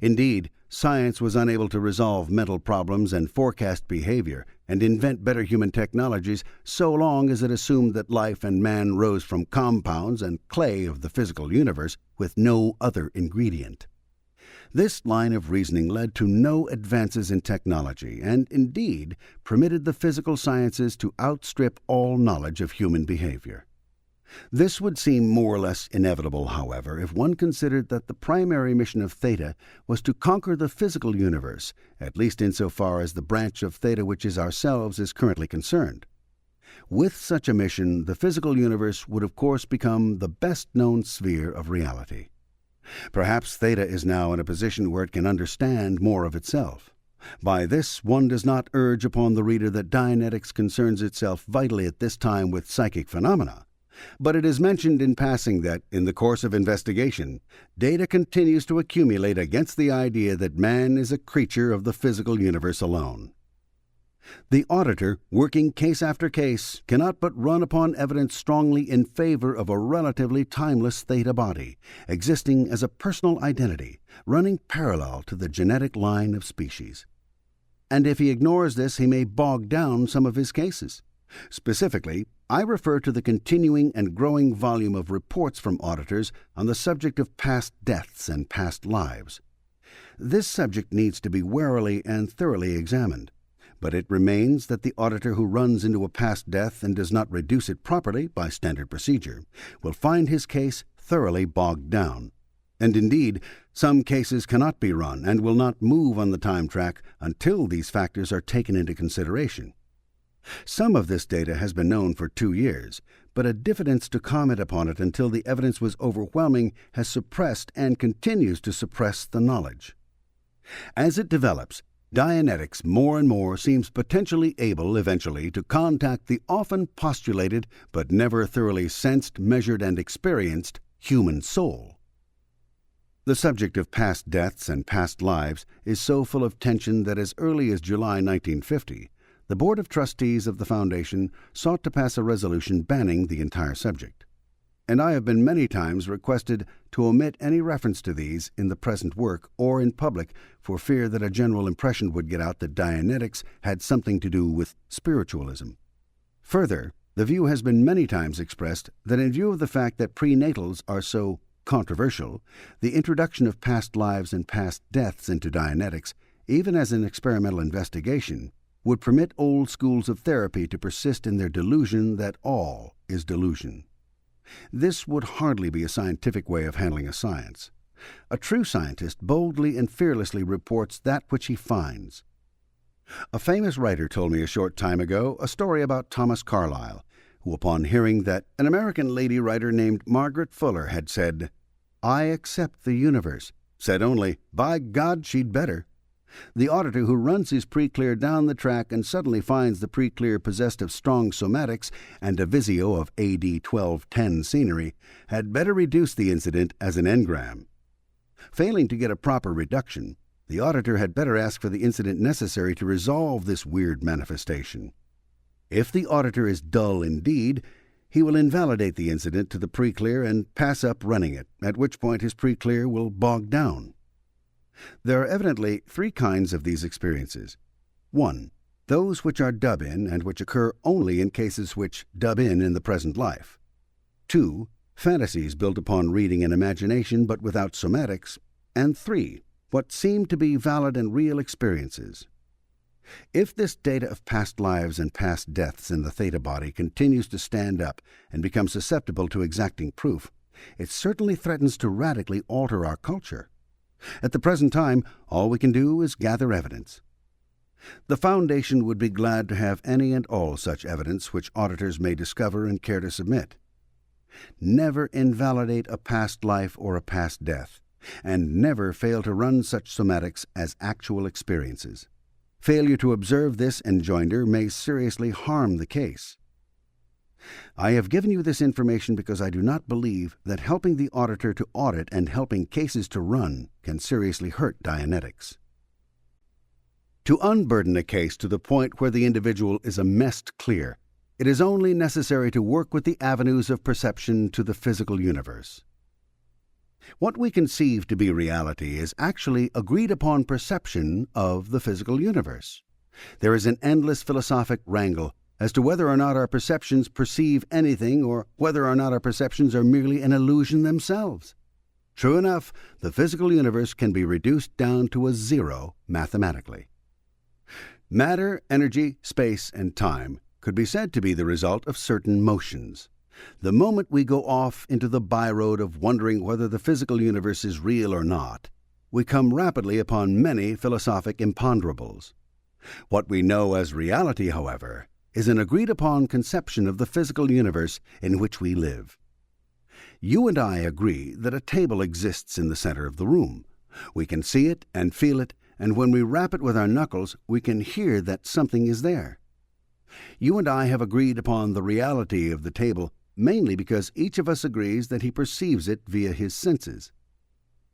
Indeed, science was unable to resolve mental problems and forecast behavior and invent better human technologies so long as it assumed that life and man rose from compounds and clay of the physical universe with no other ingredient. This line of reasoning led to no advances in technology and, indeed, permitted the physical sciences to outstrip all knowledge of human behavior. This would seem more or less inevitable, however, if one considered that the primary mission of theta was to conquer the physical universe, at least insofar as the branch of theta which is ourselves is currently concerned. With such a mission, the physical universe would of course become the best-known sphere of reality. Perhaps theta is now in a position where it can understand more of itself. By this, one does not urge upon the reader that Dianetics concerns itself vitally at this time with psychic phenomena, but it is mentioned in passing that, in the course of investigation, data continues to accumulate against the idea that man is a creature of the physical universe alone. The auditor, working case after case, cannot but run upon evidence strongly in favor of a relatively timeless theta body, existing as a personal identity, running parallel to the genetic line of species. And if he ignores this, he may bog down some of his cases. Specifically, I refer to the continuing and growing volume of reports from auditors on the subject of past deaths and past lives. This subject needs to be warily and thoroughly examined, but it remains that the auditor who runs into a past death and does not reduce it properly by standard procedure will find his case thoroughly bogged down. And indeed, some cases cannot be run and will not move on the time track until these factors are taken into consideration. Some of this data has been known for 2 years, but a diffidence to comment upon it until the evidence was overwhelming has suppressed and continues to suppress the knowledge. As it develops, Dianetics more and more seems potentially able eventually to contact the often postulated but never thoroughly sensed, measured, and experienced human soul. The subject of past deaths and past lives is so full of tension that as early as July 1950, the Board of Trustees of the Foundation sought to pass a resolution banning the entire subject, and I have been many times requested to omit any reference to these in the present work or in public for fear that a general impression would get out that Dianetics had something to do with spiritualism. Further, The view has been many times expressed that in view of the fact that prenatals are so controversial, the introduction of past lives and past deaths into Dianetics, even as an experimental investigation, would permit old schools of therapy to persist in their delusion that all is delusion. This would hardly be a scientific way of handling a science. A true scientist boldly and fearlessly reports that which he finds. A famous writer told me a short time ago a story about Thomas Carlyle, who, upon hearing that an American lady writer named Margaret Fuller had said, "I accept the universe," said only, "By God, she'd better." The auditor who runs his pre-clear down the track and suddenly finds the pre-clear possessed of strong somatics and a visio of AD 1210 scenery had better reduce the incident as an engram. Failing to get a proper reduction, the auditor had better ask for the incident necessary to resolve this weird manifestation. If the auditor is dull indeed, he will invalidate the incident to the pre-clear and pass up running it, at which point his pre-clear will bog down. There are evidently three kinds of these experiences. 1. Those which are dub-in and which occur only in cases which dub-in the present life. 2. Fantasies built upon reading and imagination but without somatics. And 3. What seem to be valid and real experiences. If this data of past lives and past deaths in the theta body continues to stand up and become susceptible to exacting proof, it certainly threatens to radically alter our culture. At the present time, all we can do is gather evidence. The Foundation would be glad to have any and all such evidence which auditors may discover and care to submit. Never invalidate a past life or a past death, and never fail to run such somatics as actual experiences. Failure to observe this enjoinder may seriously harm the case. I have given you this information because I do not believe that helping the auditor to audit and helping cases to run can seriously hurt Dianetics. To unburden a case to the point where the individual is messed clear, it is only necessary to work with the avenues of perception to the physical universe. What we conceive to be reality is actually agreed-upon perception of the physical universe. There is an endless philosophic wrangle as to whether or not our perceptions perceive anything or whether or not our perceptions are merely an illusion themselves. True enough, the physical universe can be reduced down to a zero mathematically. Matter, energy, space, and time could be said to be the result of certain motions. The moment we go off into the byroad of wondering whether the physical universe is real or not, we come rapidly upon many philosophic imponderables. What we know as reality, however, is an agreed-upon conception of the physical universe in which we live. You and I agree that a table exists in the center of the room. We can see it and feel it, and when we rap it with our knuckles, we can hear that something is there. You and I have agreed upon the reality of the table mainly because each of us agrees that he perceives it via his senses.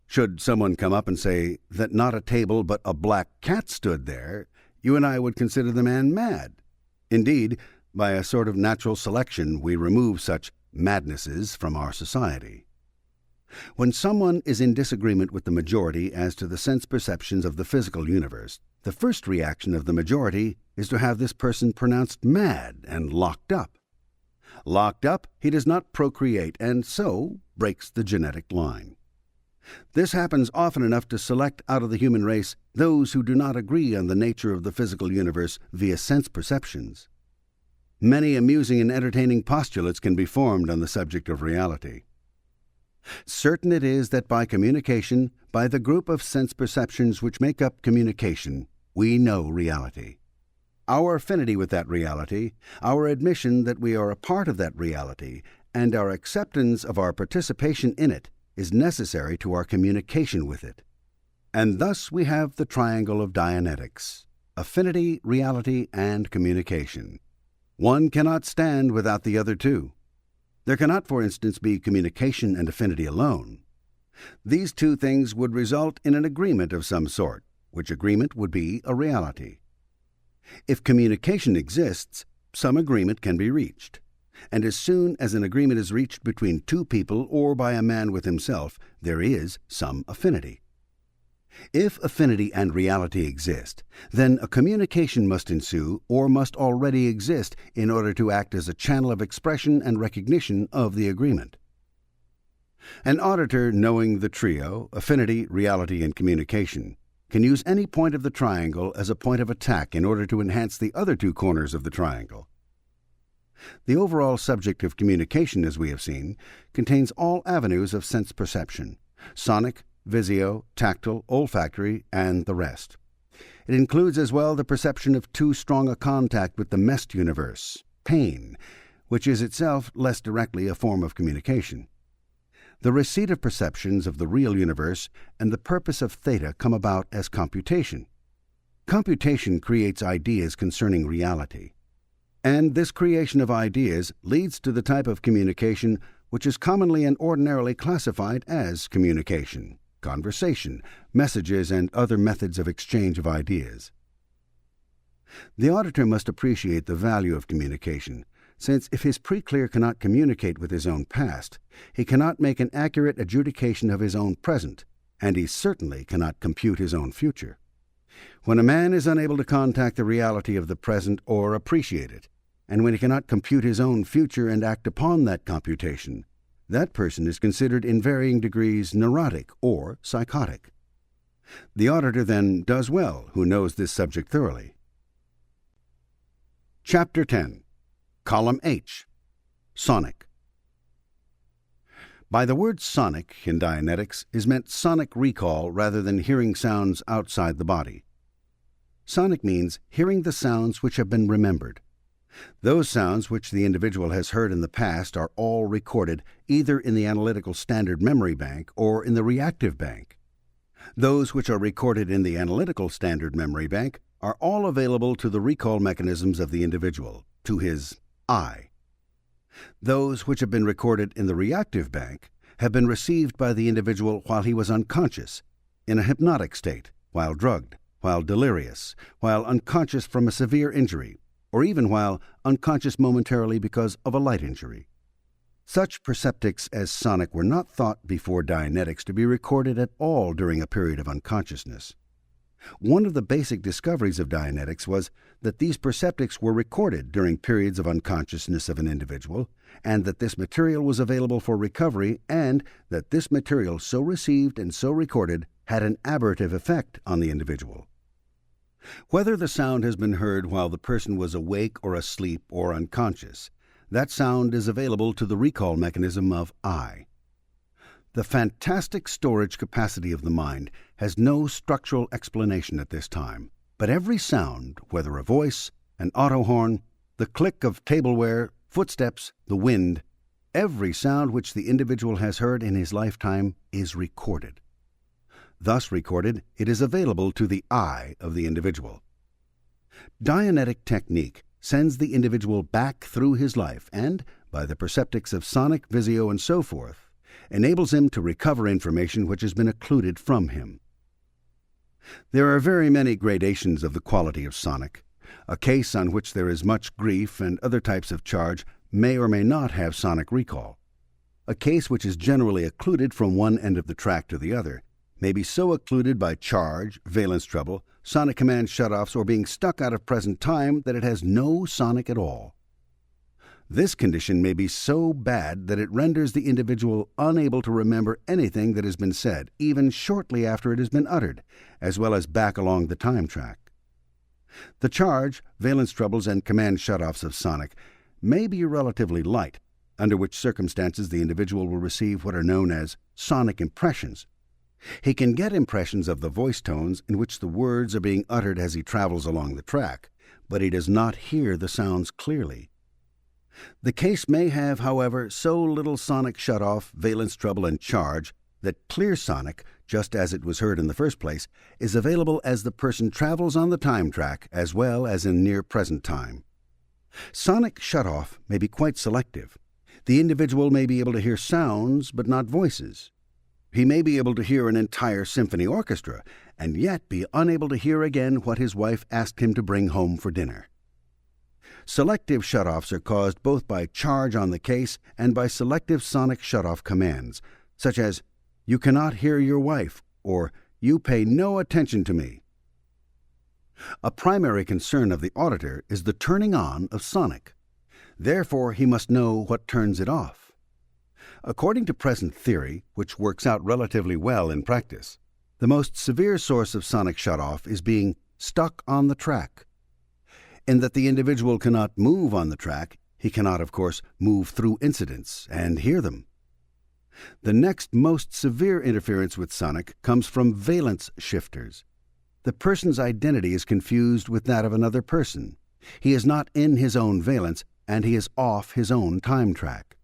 Should someone come up and say that not a table but a black cat stood there, you and I would consider the man mad. Indeed, by a sort of natural selection, we remove such madnesses from our society. When someone is in disagreement with the majority as to the sense perceptions of the physical universe, the first reaction of the majority is to have this person pronounced mad and locked up. Locked up, he does not procreate and so breaks the genetic line. This happens often enough to select out of the human race those who do not agree on the nature of the physical universe via sense perceptions. Many amusing and entertaining postulates can be formed on the subject of reality. Certain it is that by communication, by the group of sense perceptions which make up communication, we know reality. Our affinity with that reality, our admission that we are a part of that reality, and our acceptance of our participation in it is necessary to our communication with it. And thus we have the triangle of Dianetics: affinity, reality, and communication. One cannot stand without the other two. There cannot, for instance, be communication and affinity alone. These two things would result in an agreement of some sort, which agreement would be a reality. If communication exists, some agreement can be reached. And as soon as an agreement is reached between two people or by a man with himself, there is some affinity. If affinity and reality exist, then a communication must ensue or must already exist in order to act as a channel of expression and recognition of the agreement. An auditor knowing the trio, affinity, reality, and communication, can use any point of the triangle as a point of attack in order to enhance the other two corners of the triangle. The overall subject of communication, as we have seen, contains all avenues of sense perception: sonic, visio, tactile, olfactory, and the rest. It includes as well the perception of too strong a contact with the messed universe, pain, which is itself less directly a form of communication. The receipt of perceptions of the real universe and the purpose of theta come about as computation. Computation creates ideas concerning reality, and this creation of ideas leads to the type of communication which is commonly and ordinarily classified as communication, conversation, messages, and other methods of exchange of ideas. The auditor must appreciate the value of communication, since if his preclear cannot communicate with his own past, he cannot make an accurate adjudication of his own present, and he certainly cannot compute his own future. When a man is unable to contact the reality of the present or appreciate it, and when he cannot compute his own future and act upon that computation, that person is considered in varying degrees neurotic or psychotic. The auditor, then, does well who knows this subject thoroughly. Chapter 10. Column H. Sonic. By the word sonic in Dianetics is meant sonic recall rather than hearing sounds outside the body. Sonic means hearing the sounds which have been remembered. Those sounds which the individual has heard in the past are all recorded either in the analytical standard memory bank or in the reactive bank. Those which are recorded in the analytical standard memory bank are all available to the recall mechanisms of the individual, to his I. Those which have been recorded in the reactive bank have been received by the individual while he was unconscious, in a hypnotic state, while drugged, while delirious, while unconscious from a severe injury, or even while unconscious momentarily because of a light injury. Such perceptics as sonic were not thought before Dianetics to be recorded at all during a period of unconsciousness. One of the basic discoveries of Dianetics was that these perceptics were recorded during periods of unconsciousness of an individual, and that this material was available for recovery, and that this material so received and so recorded had an aberrative effect on the individual. Whether the sound has been heard while the person was awake or asleep or unconscious, that sound is available to the recall mechanism of I. The fantastic storage capacity of the mind has no structural explanation at this time, but every sound, whether a voice, an auto horn, the click of tableware, footsteps, the wind, every sound which the individual has heard in his lifetime is recorded. Thus recorded, it is available to the I of the individual. Dianetic technique sends the individual back through his life and, by the perceptics of sonic, visio, and so forth, enables him to recover information which has been occluded from him. There are very many gradations of the quality of sonic. A case on which there is much grief and other types of charge may or may not have sonic recall. A case which is generally occluded from one end of the track to the other may be so occluded by charge, valence trouble, sonic command shutoffs, or being stuck out of present time that it has no sonic at all. This condition may be so bad that it renders the individual unable to remember anything that has been said, even shortly after it has been uttered, as well as back along the time track. The charge, valence troubles, and command shutoffs of sonic may be relatively light, under which circumstances the individual will receive what are known as sonic impressions. He can get impressions of the voice tones in which the words are being uttered as he travels along the track, but he does not hear the sounds clearly. The case may have, however, so little sonic shutoff, valence trouble, and charge that clear sonic, just as it was heard in the first place, is available as the person travels on the time track as well as in near present time. Sonic shutoff may be quite selective. The individual may be able to hear sounds but not voices. He may be able to hear an entire symphony orchestra and yet be unable to hear again what his wife asked him to bring home for dinner. Selective shutoffs are caused both by charge on the case and by selective sonic shutoff commands, such as, "You cannot hear your wife," or You pay no attention to me. A primary concern of the auditor is the turning on of sonic. Therefore, he must know what turns it off. According to present theory, which works out relatively well in practice, the most severe source of sonic shutoff is being stuck on the track. In that the individual cannot move on the track, he cannot, of course, move through incidents and hear them. The next most severe interference with sonic comes from valence shifters. The person's identity is confused with that of another person. He is not in his own valence, and he is off his own time track.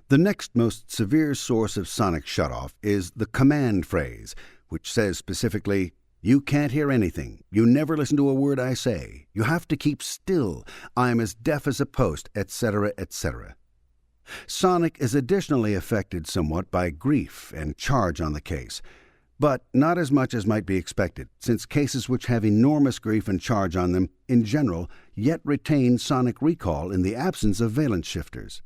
The next most severe source of sonic shutoff is the command phrase, which says specifically, "You can't hear anything. You never listen to a word I say. You have to keep still. I'm as deaf as a post," etc., etc. Sonic is additionally affected somewhat by grief and charge on the case, but not as much as might be expected, since cases which have enormous grief and charge on them, in general, yet retain sonic recall in the absence of valence shifters.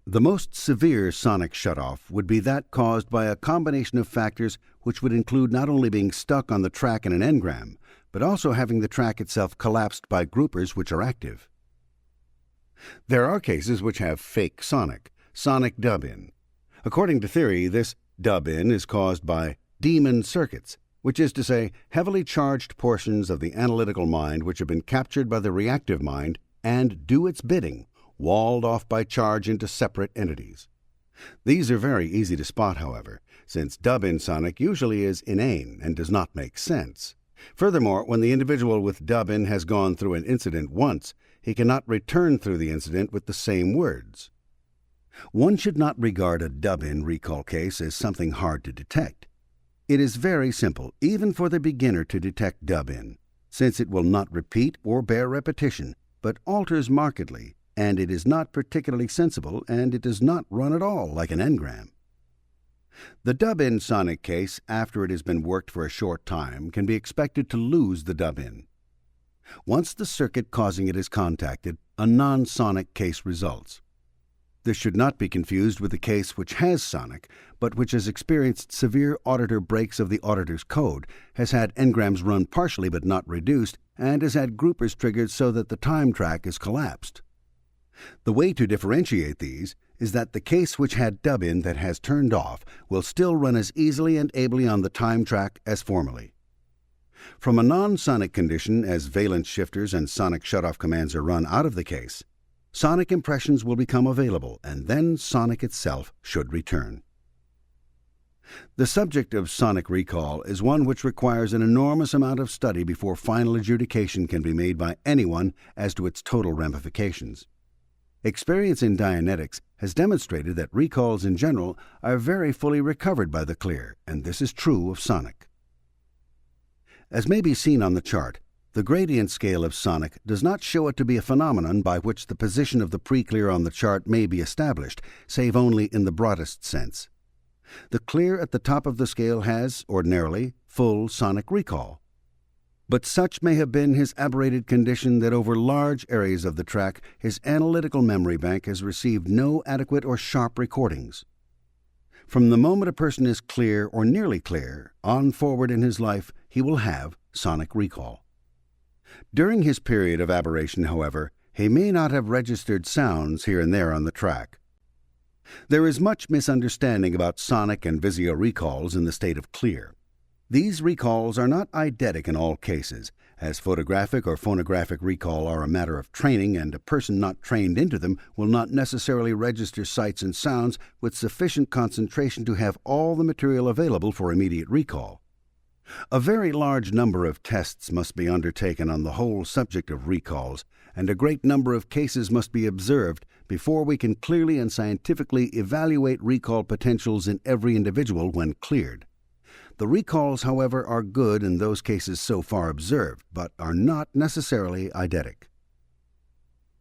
The most severe sonic shutoff would be that caused by a combination of factors which would include not only being stuck on the track in an engram, but also having the track itself collapsed by groupers which are active. There are cases which have fake sonic dub-in. According to theory, this dub-in is caused by demon circuits, which is to say, heavily charged portions of the analytical mind which have been captured by the reactive mind and do its bidding, walled off by charge into separate entities. These are very easy to spot, however, since dub-in sonic usually is inane and does not make sense. Furthermore, when the individual with dub-in has gone through an incident once, he cannot return through the incident with the same words. One should not regard a dub-in recall case as something hard to detect. It is very simple, even for the beginner, to detect dub-in, since it will not repeat or bear repetition, but alters markedly, and it is not particularly sensible, and it does not run at all like an engram. The dub-in sonic case, after it has been worked for a short time, can be expected to lose the dub-in. Once the circuit causing it is contacted, a non-sonic case results. This should not be confused with a case which has sonic, but which has experienced severe auditor breaks of the auditor's code, has had engrams run partially but not reduced, and has had groupers triggered so that the time track is collapsed. The way to differentiate these is that the case which had dub-in that has turned off will still run as easily and ably on the time track as formerly. From a non-sonic condition, as valence shifters and sonic shutoff commands are run out of the case, sonic impressions will become available, and then sonic itself should return. The subject of sonic recall is one which requires an enormous amount of study before final adjudication can be made by anyone as to its total ramifications. Experience in Dianetics has demonstrated that recalls in general are very fully recovered by the clear, and this is true of sonic. As may be seen on the chart, the gradient scale of sonic does not show it to be a phenomenon by which the position of the pre-clear on the chart may be established, save only in the broadest sense. The clear at the top of the scale has, ordinarily, full sonic recall. But such may have been his aberrated condition that over large areas of the track his analytical memory bank has received no adequate or sharp recordings. From the moment a person is clear or nearly clear, on forward in his life, he will have sonic recall. During his period of aberration, however, he may not have registered sounds here and there on the track. There is much misunderstanding about sonic and visio recalls in the state of clear. These recalls are not eidetic in all cases, as photographic or phonographic recall are a matter of training, and a person not trained into them will not necessarily register sights and sounds with sufficient concentration to have all the material available for immediate recall. A very large number of tests must be undertaken on the whole subject of recalls, and a great number of cases must be observed before we can clearly and scientifically evaluate recall potentials in every individual when cleared. The recalls, however, are good in those cases so far observed, but are not necessarily eidetic.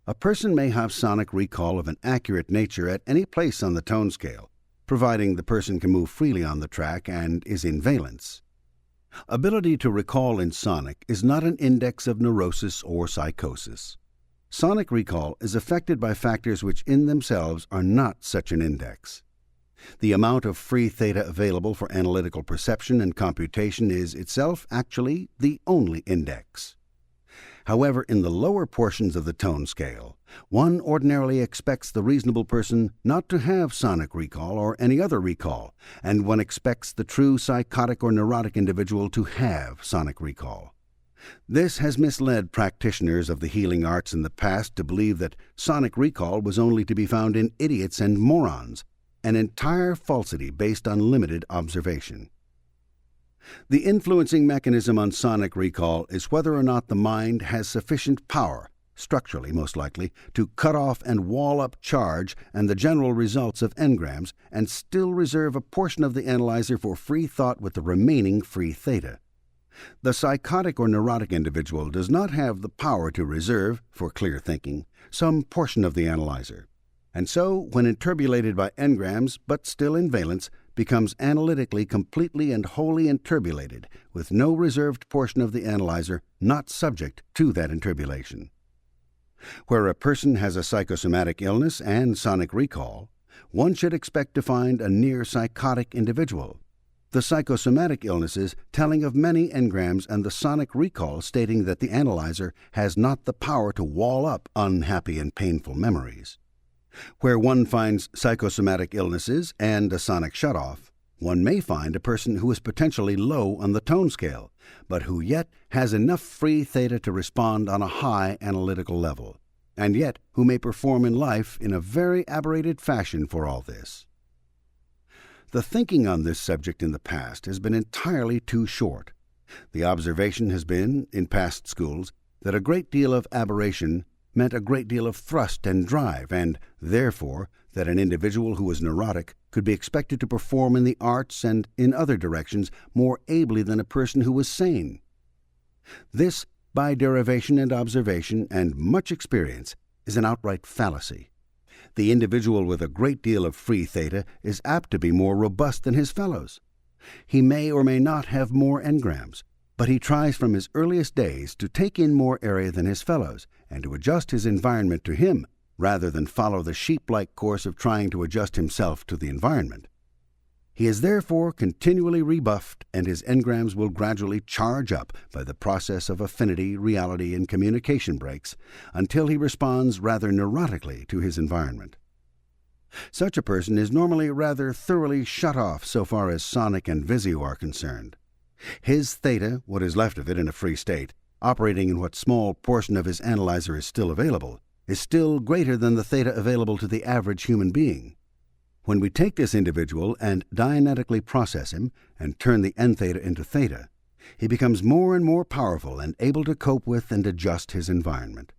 A person may have sonic recall of an accurate nature at any place on the tone scale, providing the person can move freely on the track and is in valence. Ability to recall in sonic is not an index of neurosis or psychosis. Sonic recall is affected by factors which in themselves are not such an index. The amount of free theta available for analytical perception and computation is itself actually the only index. However, in the lower portions of the tone scale, one ordinarily expects the reasonable person not to have sonic recall or any other recall, and one expects the true psychotic or neurotic individual to have sonic recall. This has misled practitioners of the healing arts in the past to believe that sonic recall was only to be found in idiots and morons, an entire falsity based on limited observation. The influencing mechanism on sonic recall is whether or not the mind has sufficient power, structurally most likely, to cut off and wall up charge and the general results of engrams and still reserve a portion of the analyzer for free thought with the remaining free theta. The psychotic or neurotic individual does not have the power to reserve, for clear thinking, some portion of the analyzer, and so, when interbulated by engrams, but still in valence, becomes analytically completely and wholly interbulated, with no reserved portion of the analyzer not subject to that interbulation. Where a person has a psychosomatic illness and sonic recall, one should expect to find a near psychotic individual, the psychosomatic illnesses telling of many engrams and the sonic recall stating that the analyzer has not the power to wall up unhappy and painful memories. Where one finds psychosomatic illnesses and a sonic shutoff, one may find a person who is potentially low on the tone scale, but who yet has enough free theta to respond on a high analytical level, and yet who may perform in life in a very aberrated fashion for all this. The thinking on this subject in the past has been entirely too short. The observation has been, in past schools, that a great deal of aberration meant a great deal of thrust and drive, and, therefore, that an individual who was neurotic could be expected to perform in the arts and in other directions more ably than a person who was sane. This, by derivation and observation and much experience, is an outright fallacy. The individual with a great deal of free theta is apt to be more robust than his fellows. He may or may not have more engrams, but he tries from his earliest days to take in more area than his fellows and to adjust his environment to him rather than follow the sheep-like course of trying to adjust himself to the environment. He is therefore continually rebuffed, and his engrams will gradually charge up by the process of affinity, reality, and communication breaks until he responds rather neurotically to his environment. Such a person is normally rather thoroughly shut off so far as sonic and visio are concerned. His theta, what is left of it in a free state, operating in what small portion of his analyzer is still available, is still greater than the theta available to the average human being. When we take this individual and dianetically process him and turn the n-theta into theta, he becomes more and more powerful and able to cope with and adjust his environment.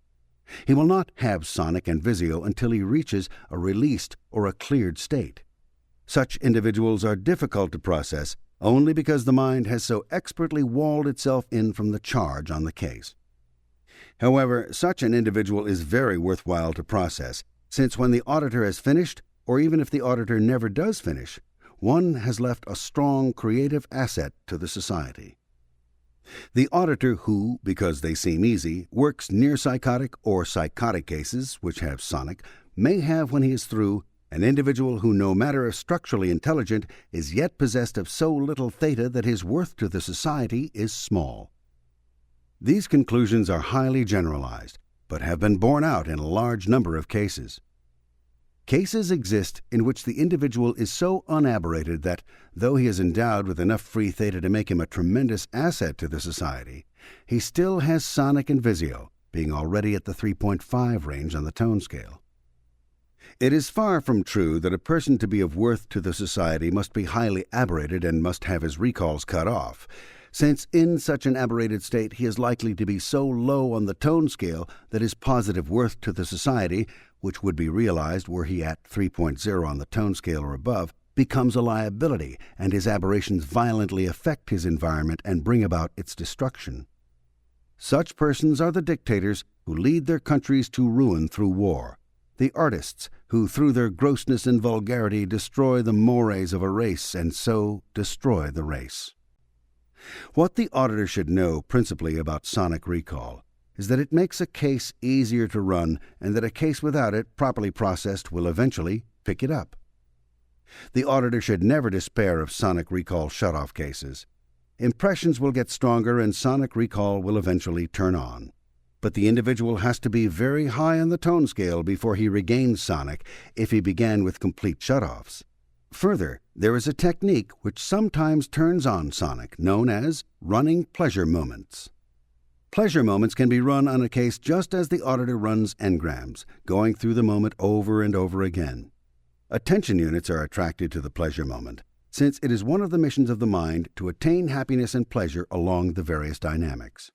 He will not have sonic and visio until he reaches a released or a cleared state. Such individuals are difficult to process only because the mind has so expertly walled itself in from the charge on the case. However, such an individual is very worthwhile to process, since when the auditor has finished, or even if the auditor never does finish, one has left a strong creative asset to the society. The auditor who, because they seem easy, works near psychotic or psychotic cases which have sonic, may have, when he is through, an individual who, no matter if structurally intelligent, is yet possessed of so little theta that his worth to the society is small. These conclusions are highly generalized, but have been borne out in a large number of cases. Cases exist in which the individual is so unaberrated that, though he is endowed with enough free theta to make him a tremendous asset to the society, he still has sonic and visio, being already at the 3.5 range on the tone scale. It is far from true that a person to be of worth to the society must be highly aberrated and must have his recalls cut off, since in such an aberrated state he is likely to be so low on the tone scale that his positive worth to the society, which would be realized were he at 3.0 on the tone scale or above, becomes a liability, and his aberrations violently affect his environment and bring about its destruction. Such persons are the dictators who lead their countries to ruin through war, the artists who through their grossness and vulgarity destroy the mores of a race and so destroy the race. What the auditor should know principally about sonic recall is that it makes a case easier to run and that a case without it, properly processed, will eventually pick it up. The auditor should never despair of sonic recall shutoff cases. Impressions will get stronger and sonic recall will eventually turn on. But the individual has to be very high on the tone scale before he regains sonic if he began with complete shutoffs. Further, there is a technique which sometimes turns on sonic, known as running pleasure moments. Pleasure moments can be run on a case just as the auditor runs engrams, going through the moment over and over again. Attention units are attracted to the pleasure moment, since it is one of the missions of the mind to attain happiness and pleasure along the various dynamics.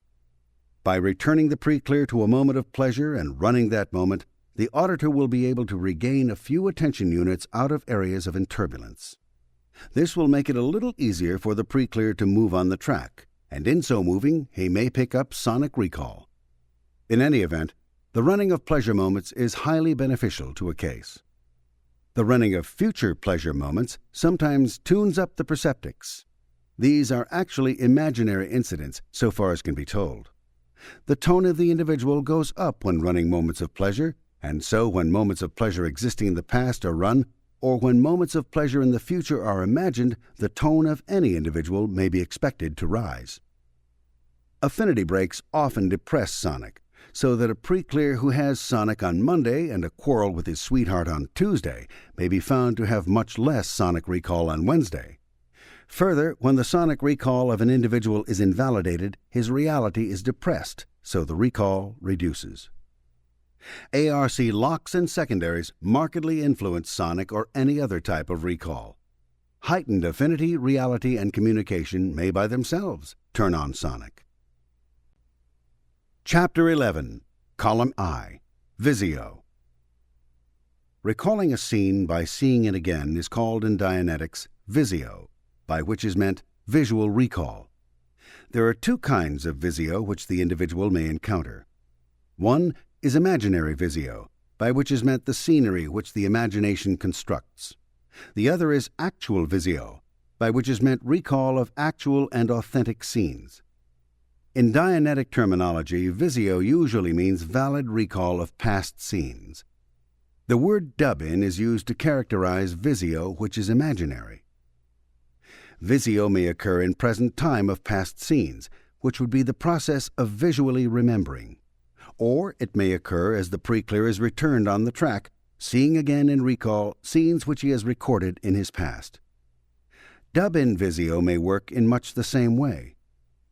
By returning the pre-clear to a moment of pleasure and running that moment, the auditor will be able to regain a few attention units out of areas of turbulence. This will make it a little easier for the pre-clear to move on the track, and in so moving, he may pick up sonic recall. In any event, the running of pleasure moments is highly beneficial to a case. The running of future pleasure moments sometimes tunes up the perceptics. These are actually imaginary incidents, so far as can be told. The tone of the individual goes up when running moments of pleasure, and so when moments of pleasure existing in the past are run, or when moments of pleasure in the future are imagined, the tone of any individual may be expected to rise. Affinity breaks often depress sonic, so that a pre-clear who has sonic on Monday and a quarrel with his sweetheart on Tuesday may be found to have much less sonic recall on Wednesday. Further, when the sonic recall of an individual is invalidated, his reality is depressed, so the recall reduces. ARC locks and secondaries markedly influence sonic or any other type of recall. Heightened affinity, reality, and communication may by themselves turn on sonic. Chapter 11, Column I, Visio. Recalling a scene by seeing it again is called in Dianetics visio, by which is meant visual recall. There are two kinds of visio which the individual may encounter. One is imaginary visio, by which is meant the scenery which the imagination constructs. The other is actual visio, by which is meant recall of actual and authentic scenes. In Dianetic terminology, visio usually means valid recall of past scenes. The word dub-in is used to characterize visio which is imaginary. Visio may occur in present time of past scenes, which would be the process of visually remembering. Or it may occur as the pre-clear is returned on the track, seeing again in recall scenes which he has recorded in his past. Dub-in visio may work in much the same way.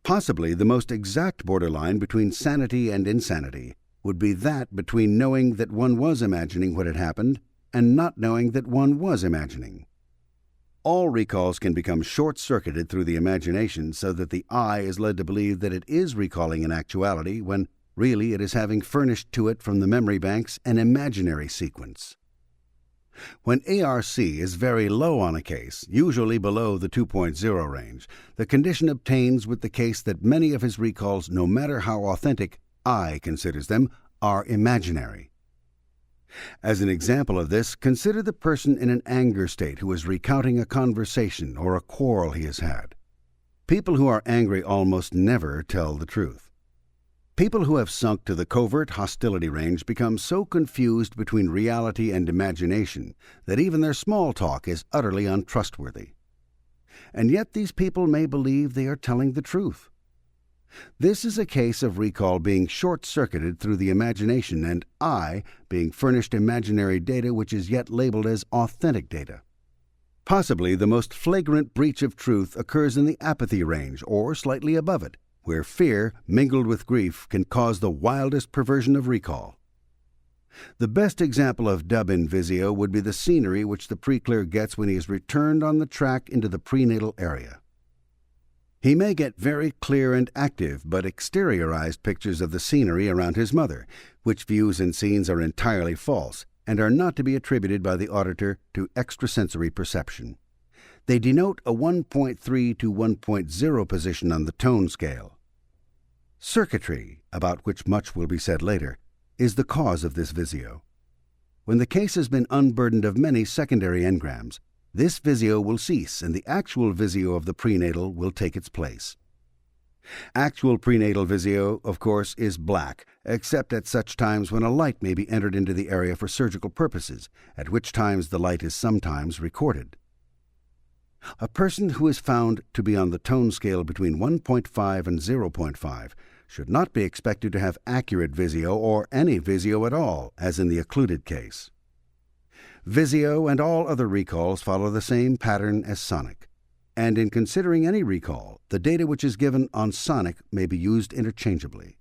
Possibly the most exact borderline between sanity and insanity would be that between knowing that one was imagining what had happened and not knowing that one was imagining. All recalls can become short-circuited through the imagination so that the eye is led to believe that it is recalling an actuality when really it is having furnished to it from the memory banks an imaginary sequence. When ARC is very low on a case, usually below the 2.0 range, the condition obtains with the case that many of his recalls, no matter how authentic I considers them, are imaginary. As an example of this, consider the person in an anger state who is recounting a conversation or a quarrel he has had. People who are angry almost never tell the truth. People who have sunk to the covert hostility range become so confused between reality and imagination that even their small talk is utterly untrustworthy. And yet these people may believe they are telling the truth. This is a case of recall being short-circuited through the imagination and I being furnished imaginary data which is yet labeled as authentic data. Possibly the most flagrant breach of truth occurs in the apathy range or slightly above it, where fear mingled with grief can cause the wildest perversion of recall. The best example of dub-in visio would be the scenery which the pre-clear gets when he is returned on the track into the prenatal area. He may get very clear and active but exteriorized pictures of the scenery around his mother, which views and scenes are entirely false and are not to be attributed by the auditor to extrasensory perception. They denote a 1.3 to 1.0 position on the tone scale. Circuitry, about which much will be said later, is the cause of this visio. When the case has been unburdened of many secondary engrams, this visio will cease and the actual visio of the prenatal will take its place. Actual prenatal visio, of course, is black, except at such times when a light may be entered into the area for surgical purposes, at which times the light is sometimes recorded. A person who is found to be on the tone scale between 1.5 and 0.5 should not be expected to have accurate visio or any visio at all, as in the occluded case. Visio and all other recalls follow the same pattern as sonic, and in considering any recall, the data which is given on sonic may be used interchangeably.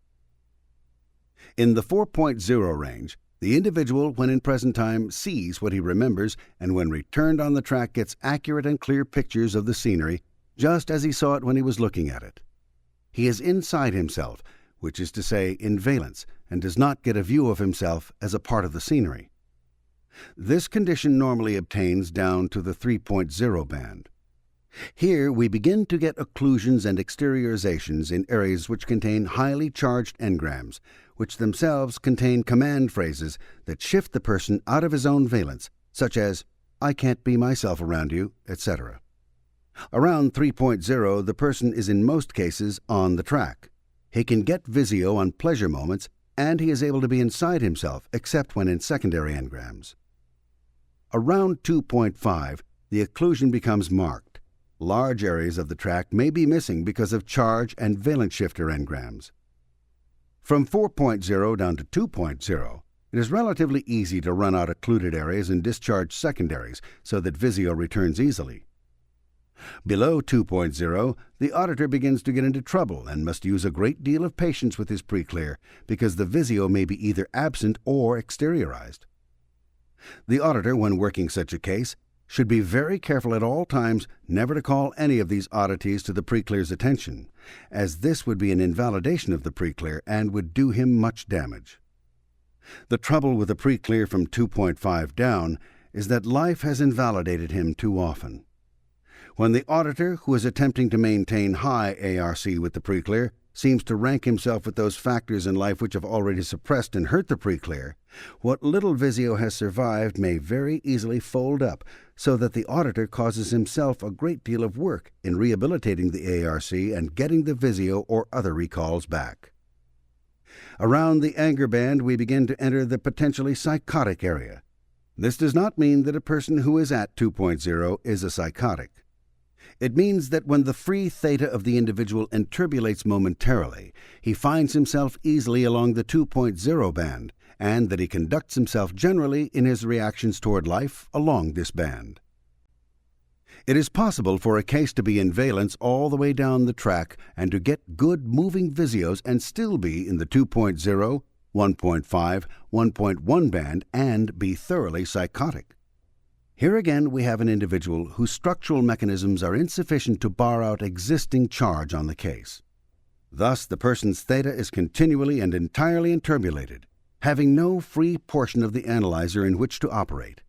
In the 4.0 range, the individual, when in present time, sees what he remembers, and when returned on the track gets accurate and clear pictures of the scenery, just as he saw it when he was looking at it. He is inside himself, which is to say in valence, and does not get a view of himself as a part of the scenery. This condition normally obtains down to the 3.0 band. Here we begin to get occlusions and exteriorizations in areas which contain highly charged engrams, which themselves contain command phrases that shift the person out of his own valence, such as, "I can't be myself around you," etc. Around 3.0, the person is in most cases on the track. He can get visio on pleasure moments, and he is able to be inside himself, except when in secondary engrams. Around 2.5, the occlusion becomes marked. Large areas of the track may be missing because of charge and valence shifter engrams. From 4.0 down to 2.0, it is relatively easy to run out occluded areas and discharge secondaries so that visio returns easily. Below 2.0, the auditor begins to get into trouble and must use a great deal of patience with his preclear because the visio may be either absent or exteriorized. The auditor, when working such a case, should be very careful at all times never to call any of these oddities to the preclear's attention, as this would be an invalidation of the preclear and would do him much damage. The trouble with the preclear from 2.5 down is that life has invalidated him too often. When the auditor, who is attempting to maintain high ARC with the preclear, seems to rank himself with those factors in life which have already suppressed and hurt the preclear, what little visio has survived may very easily fold up, so that the auditor causes himself a great deal of work in rehabilitating the ARC and getting the visio or other recalls back. Around the anger band, we begin to enter the potentially psychotic area. This does not mean that a person who is at 2.0 is a psychotic. It means that when the free theta of the individual enturbulates momentarily, he finds himself easily along the 2.0 band, and that he conducts himself generally in his reactions toward life along this band. It is possible for a case to be in valence all the way down the track and to get good moving visios and still be in the 2.0, 1.5, 1.1 band and be thoroughly psychotic. Here again we have an individual whose structural mechanisms are insufficient to bar out existing charge on the case. Thus the person's theta is continually and entirely enturbulated, having no free portion of the analyzer in which to operate.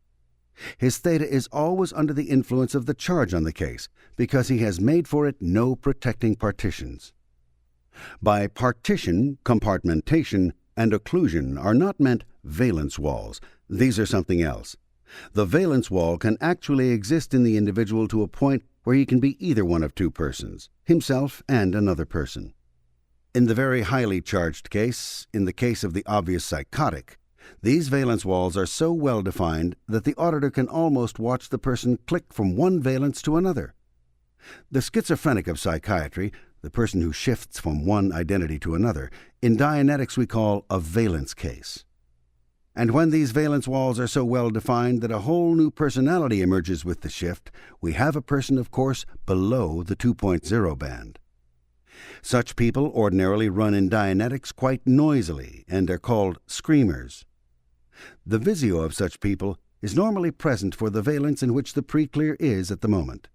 His theta is always under the influence of the charge on the case, because he has made for it no protecting partitions. By partition, compartmentation, and occlusion are not meant valence walls. These are something else. The valence wall can actually exist in the individual to a point where he can be either one of two persons, himself and another person. In the very highly charged case, in the case of the obvious psychotic, these valence walls are so well defined that the auditor can almost watch the person click from one valence to another. The schizophrenic of psychiatry, the person who shifts from one identity to another, in Dianetics we call a valence case. And when these valence walls are so well defined that a whole new personality emerges with the shift, we have a person, of course, below the 2.0 band. Such people ordinarily run in Dianetics quite noisily and are called screamers. The visio of such people is normally present for the valence in which the preclear is at the moment.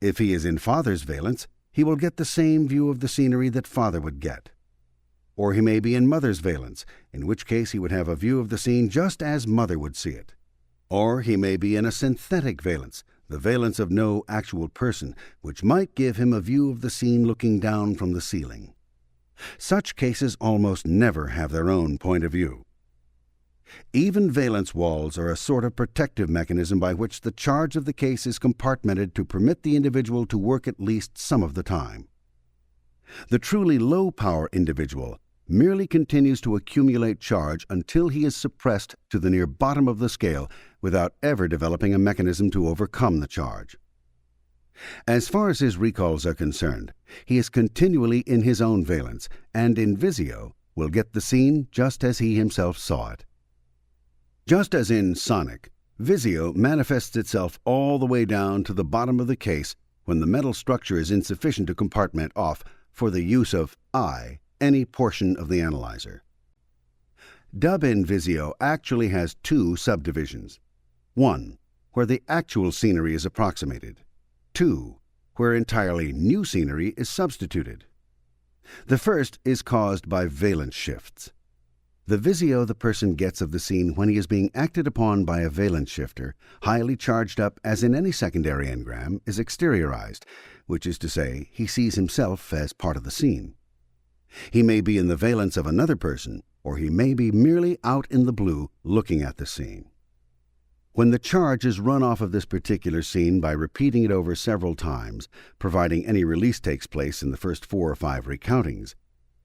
If he is in father's valence, he will get the same view of the scenery that father would get. Or he may be in mother's valence, in which case he would have a view of the scene just as mother would see it. Or he may be in a synthetic valence, the valence of no actual person, which might give him a view of the scene looking down from the ceiling. Such cases almost never have their own point of view. Even valence walls are a sort of protective mechanism by which the charge of the case is compartmented to permit the individual to work at least some of the time. The truly low-power individual merely continues to accumulate charge until he is suppressed to the near bottom of the scale without ever developing a mechanism to overcome the charge. As far as his recalls are concerned, he is continually in his own valence, and in Visio will get the scene just as he himself saw it. Just as in Sonic, Visio manifests itself all the way down to the bottom of the case when the mental structure is insufficient to compartment off for the use of I any portion of the analyzer. Dub in Visio actually has two subdivisions. 1, where the actual scenery is approximated. 2, where entirely new scenery is substituted. The first is caused by valence shifts. The visio the person gets of the scene when he is being acted upon by a valence shifter, highly charged up as in any secondary engram, is exteriorized, which is to say, he sees himself as part of the scene. He may be in the valence of another person, or he may be merely out in the blue looking at the scene. When the charge is run off of this particular scene by repeating it over several times, providing any release takes place in the first 4 or 5 recountings,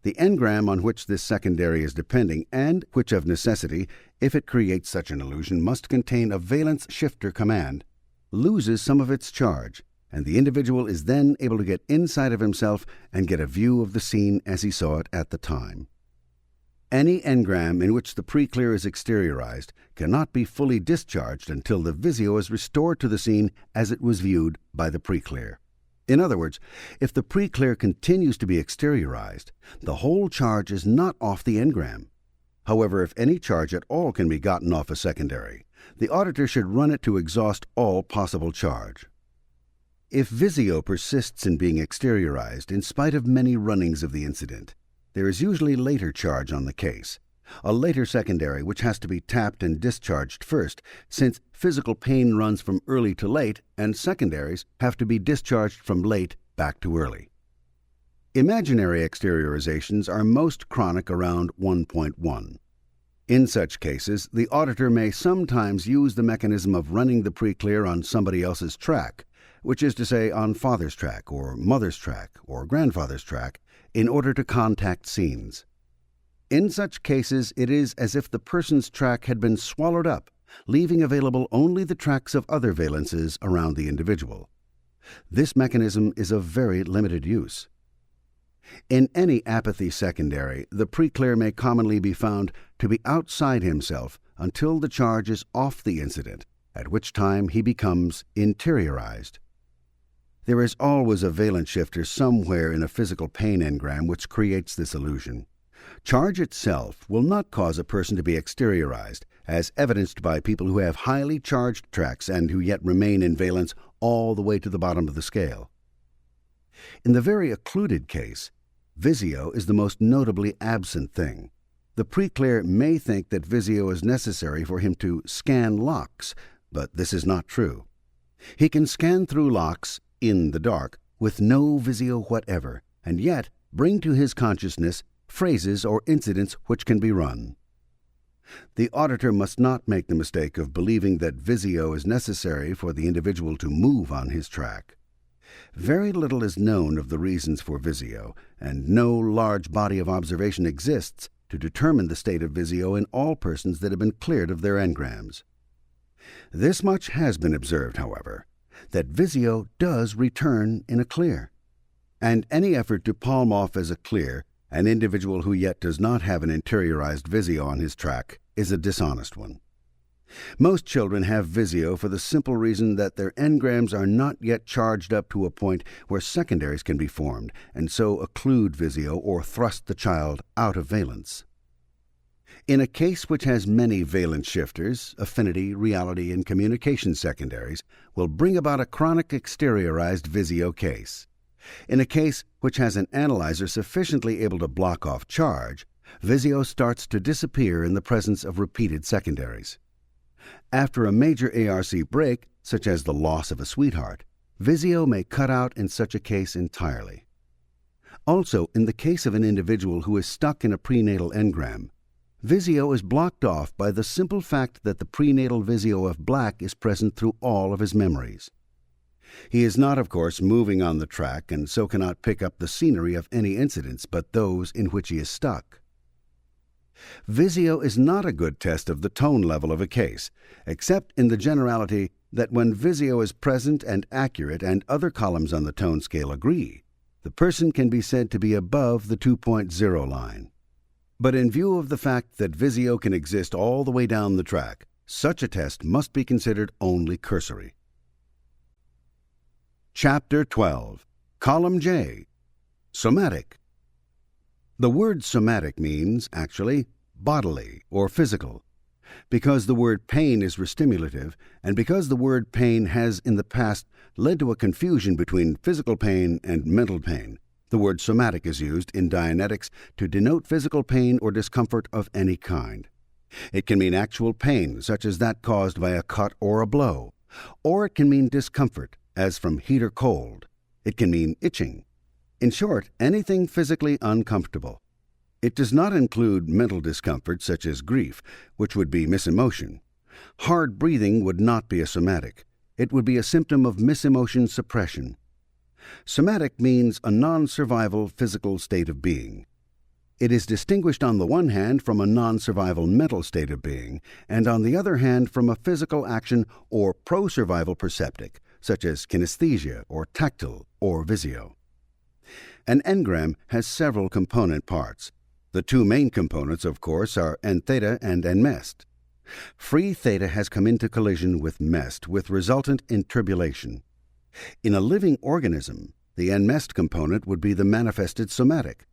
the engram on which this secondary is depending, and which of necessity, if it creates such an illusion, must contain a valence shifter command, loses some of its charge, and the individual is then able to get inside of himself and get a view of the scene as he saw it at the time. Any engram in which the preclear is exteriorized cannot be fully discharged until the visio is restored to the scene as it was viewed by the preclear. In other words, if the preclear continues to be exteriorized, the whole charge is not off the engram. However, if any charge at all can be gotten off a secondary, the auditor should run it to exhaust all possible charge. If visio persists in being exteriorized in spite of many runnings of the incident, there is usually later charge on the case, a later secondary which has to be tapped and discharged first, since physical pain runs from early to late and secondaries have to be discharged from late back to early. Imaginary exteriorizations are most chronic around 1.1. In such cases, the auditor may sometimes use the mechanism of running the preclear on somebody else's track, which is to say on father's track or mother's track or grandfather's track, in order to contact scenes. In such cases, it is as if the person's track had been swallowed up, leaving available only the tracks of other valences around the individual. This mechanism is of very limited use. In any apathy secondary, the preclear may commonly be found to be outside himself until the charge is off the incident, at which time he becomes interiorized. There is always a valence shifter somewhere in a physical pain engram which creates this illusion. Charge itself will not cause a person to be exteriorized, as evidenced by people who have highly charged tracks and who yet remain in valence all the way to the bottom of the scale. In the very occluded case, visio is the most notably absent thing. The preclear may think that visio is necessary for him to scan locks, but this is not true. He can scan through locks in the dark with no visio whatever, and yet bring to his consciousness phrases or incidents which can be run. The auditor must not make the mistake of believing that visio is necessary for the individual to move on his track. Very little is known of the reasons for visio, and no large body of observation exists to determine the state of visio in all persons that have been cleared of their engrams. This much has been observed, however, that visio does return in a clear, and any effort to palm off as a clear an individual who yet does not have an interiorized visio on his track is a dishonest one. Most children have visio for the simple reason that their engrams are not yet charged up to a point where secondaries can be formed, and so occlude visio or thrust the child out of valence. In a case which has many valence shifters, affinity, reality, and communication secondaries will bring about a chronic exteriorized visio case. In a case which has an analyzer sufficiently able to block off charge, visio starts to disappear in the presence of repeated secondaries. After a major ARC break, such as the loss of a sweetheart, visio may cut out in such a case entirely. Also, in the case of an individual who is stuck in a prenatal engram, visio is blocked off by the simple fact that the prenatal visio of black is present through all of his memories. He is not, of course, moving on the track and so cannot pick up the scenery of any incidents but those in which he is stuck. Visio is not a good test of the tone level of a case, except in the generality that when visio is present and accurate and other columns on the tone scale agree, the person can be said to be above the 2.0 line. But in view of the fact that visio can exist all the way down the track, such a test must be considered only cursory. Chapter 12. Column J. Somatic. The word somatic means, actually, bodily or physical. Because the word pain is restimulative, and because the word pain has in the past led to a confusion between physical pain and mental pain, the word somatic is used in Dianetics to denote physical pain or discomfort of any kind. It can mean actual pain, such as that caused by a cut or a blow, or it can mean discomfort, as from heat or cold. It can mean itching. In short, anything physically uncomfortable. It does not include mental discomfort such as grief, which would be misemotion. Hard breathing would not be a somatic. It would be a symptom of misemotion suppression. Somatic means a non-survival physical state of being. It is distinguished on the one hand from a non-survival mental state of being, and on the other hand from a physical action or pro-survival perceptic, such as kinesthesia or tactile or visio. An engram has several component parts. The two main components, of course, are n-theta and n-mest. Free theta has come into collision with mest, with resultant inturbulation. In a living organism, the n-mest component would be the manifested somatic.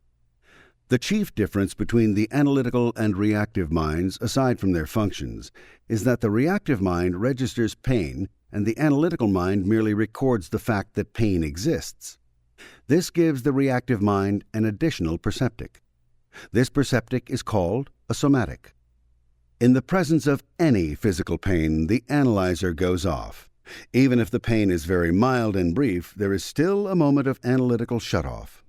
The chief difference between the analytical and reactive minds, aside from their functions, is that the reactive mind registers pain and the analytical mind merely records the fact that pain exists. This gives the reactive mind an additional perceptic. This perceptic is called a somatic. In the presence of any physical pain, the analyzer goes off. Even if the pain is very mild and brief, there is still a moment of analytical shutoff.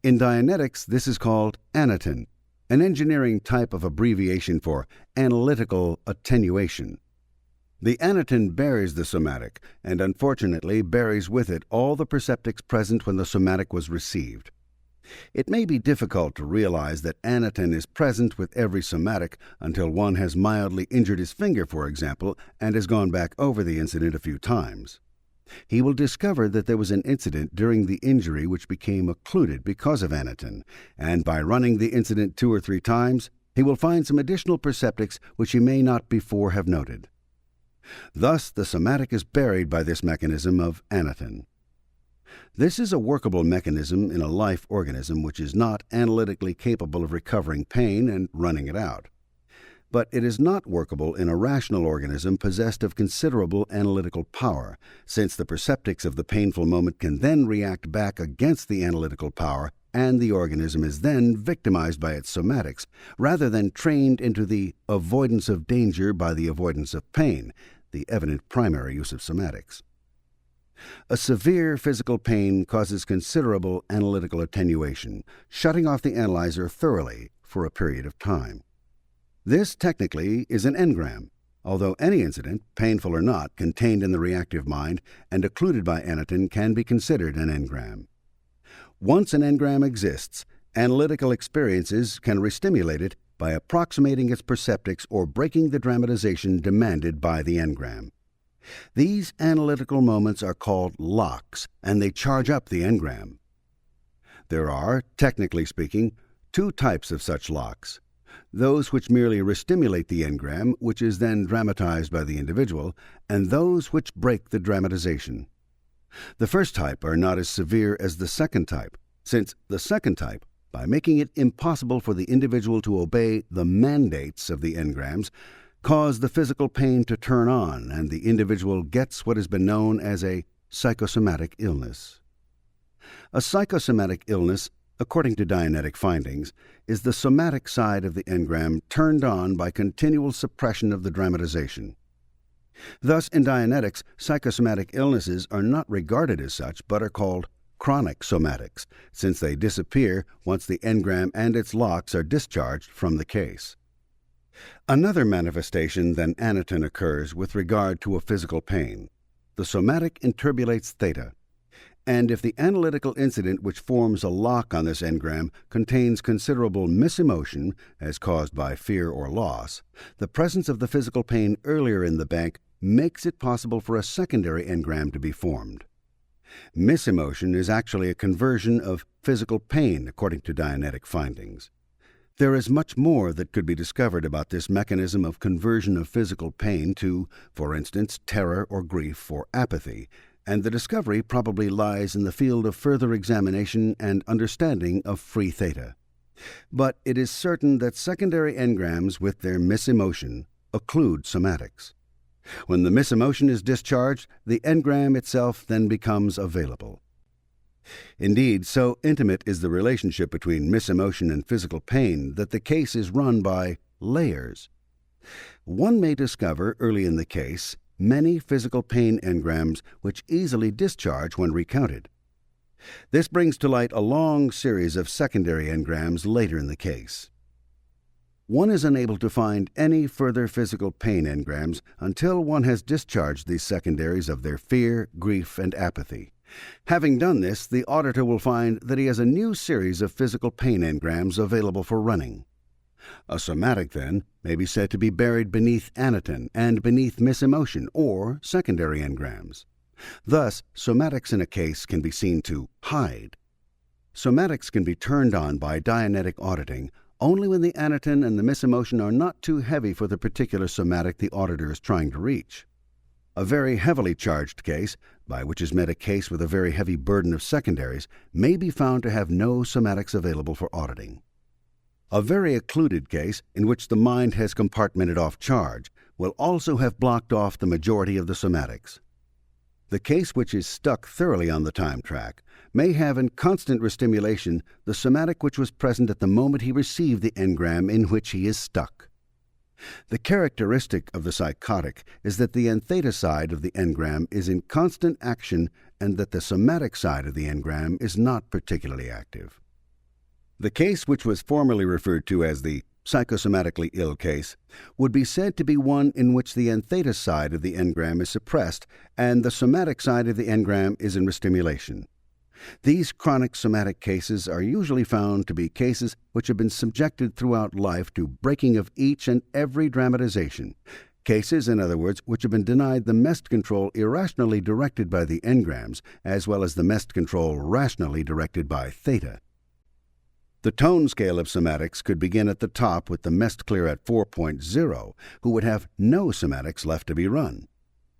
In Dianetics, this is called anaton, an engineering type of abbreviation for analytical attenuation. The anaton buries the somatic, and unfortunately buries with it all the perceptics present when the somatic was received. It may be difficult to realize that anaton is present with every somatic until one has mildly injured his finger, for example, and has gone back over the incident a few times. He will discover that there was an incident during the injury which became occluded because of anaton, and by running the incident 2 or 3 times, he will find some additional perceptics which he may not before have noted. Thus, the somatic is buried by this mechanism of anaton. This is a workable mechanism in a life organism which is not analytically capable of recovering pain and running it out. But it is not workable in a rational organism possessed of considerable analytical power, since the perceptics of the painful moment can then react back against the analytical power, and the organism is then victimized by its somatics, rather than trained into the avoidance of danger by the avoidance of pain, the evident primary use of somatics. A severe physical pain causes considerable analytical attenuation, shutting off the analyzer thoroughly for a period of time. This, technically, is an engram, although any incident, painful or not, contained in the reactive mind and occluded by anaton can be considered an engram. Once an engram exists, analytical experiences can restimulate it by approximating its perceptics or breaking the dramatization demanded by the engram. These analytical moments are called locks, and they charge up the engram. There are, technically speaking, 2 types of such locks. Those which merely restimulate the engram, which is then dramatized by the individual, and those which break the dramatization. The first type are not as severe as the second type, since the second type, by making it impossible for the individual to obey the mandates of the engrams, cause the physical pain to turn on, and the individual gets what has been known as a psychosomatic illness. A psychosomatic illness, according to Dianetic findings, is the somatic side of the engram turned on by continual suppression of the dramatization. Thus, in Dianetics, psychosomatic illnesses are not regarded as such, but are called chronic somatics, since they disappear once the engram and its locks are discharged from the case. Another manifestation than anaton occurs with regard to a physical pain. the somatic interpolates theta, and if the analytical incident which forms a lock on this engram contains considerable misemotion, as caused by fear or loss, the presence of the physical pain earlier in the bank makes it possible for a secondary engram to be formed. Misemotion is actually a conversion of physical pain, according to Dianetic findings. There is much more that could be discovered about this mechanism of conversion of physical pain to, for instance, terror or grief or apathy, and the discovery probably lies in the field of further examination and understanding of free theta. But it is certain that secondary engrams with their misemotion occlude somatics. When the misemotion is discharged, the engram itself then becomes available. Indeed, so intimate is the relationship between misemotion and physical pain that the case is run by layers. One may discover early in the case many physical pain engrams which easily discharge when recounted. This brings to light a long series of secondary engrams later in the case. One is unable to find any further physical pain engrams until one has discharged these secondaries of their fear, grief, and apathy. Having done this, the auditor will find that he has a new series of physical pain engrams available for running. A somatic, then, may be said to be buried beneath anaton and beneath misemotion, or secondary engrams. Thus, somatics in a case can be seen to hide. Somatics can be turned on by Dianetic auditing only when the anaton and the misemotion are not too heavy for the particular somatic the auditor is trying to reach. A very heavily charged case, by which is meant a case with a very heavy burden of secondaries, may be found to have no somatics available for auditing. A very occluded case, in which the mind has compartmented off charge, will also have blocked off the majority of the somatics. The case which is stuck thoroughly on the time track may have in constant restimulation the somatic which was present at the moment he received the engram in which he is stuck. The characteristic of the psychotic is that the entheta side of the engram is in constant action and that the somatic side of the engram is not particularly active. The case which was formerly referred to as the psychosomatically ill case would be said to be one in which the entheta side of the engram is suppressed and the somatic side of the engram is in restimulation. These chronic somatic cases are usually found to be cases which have been subjected throughout life to breaking of each and every dramatization, cases, in other words, which have been denied the mest control irrationally directed by the engrams, as well as the mest control rationally directed by theta. The tone scale of somatics could begin at the top with the mest clear at 4.0, who would have no somatics left to be run.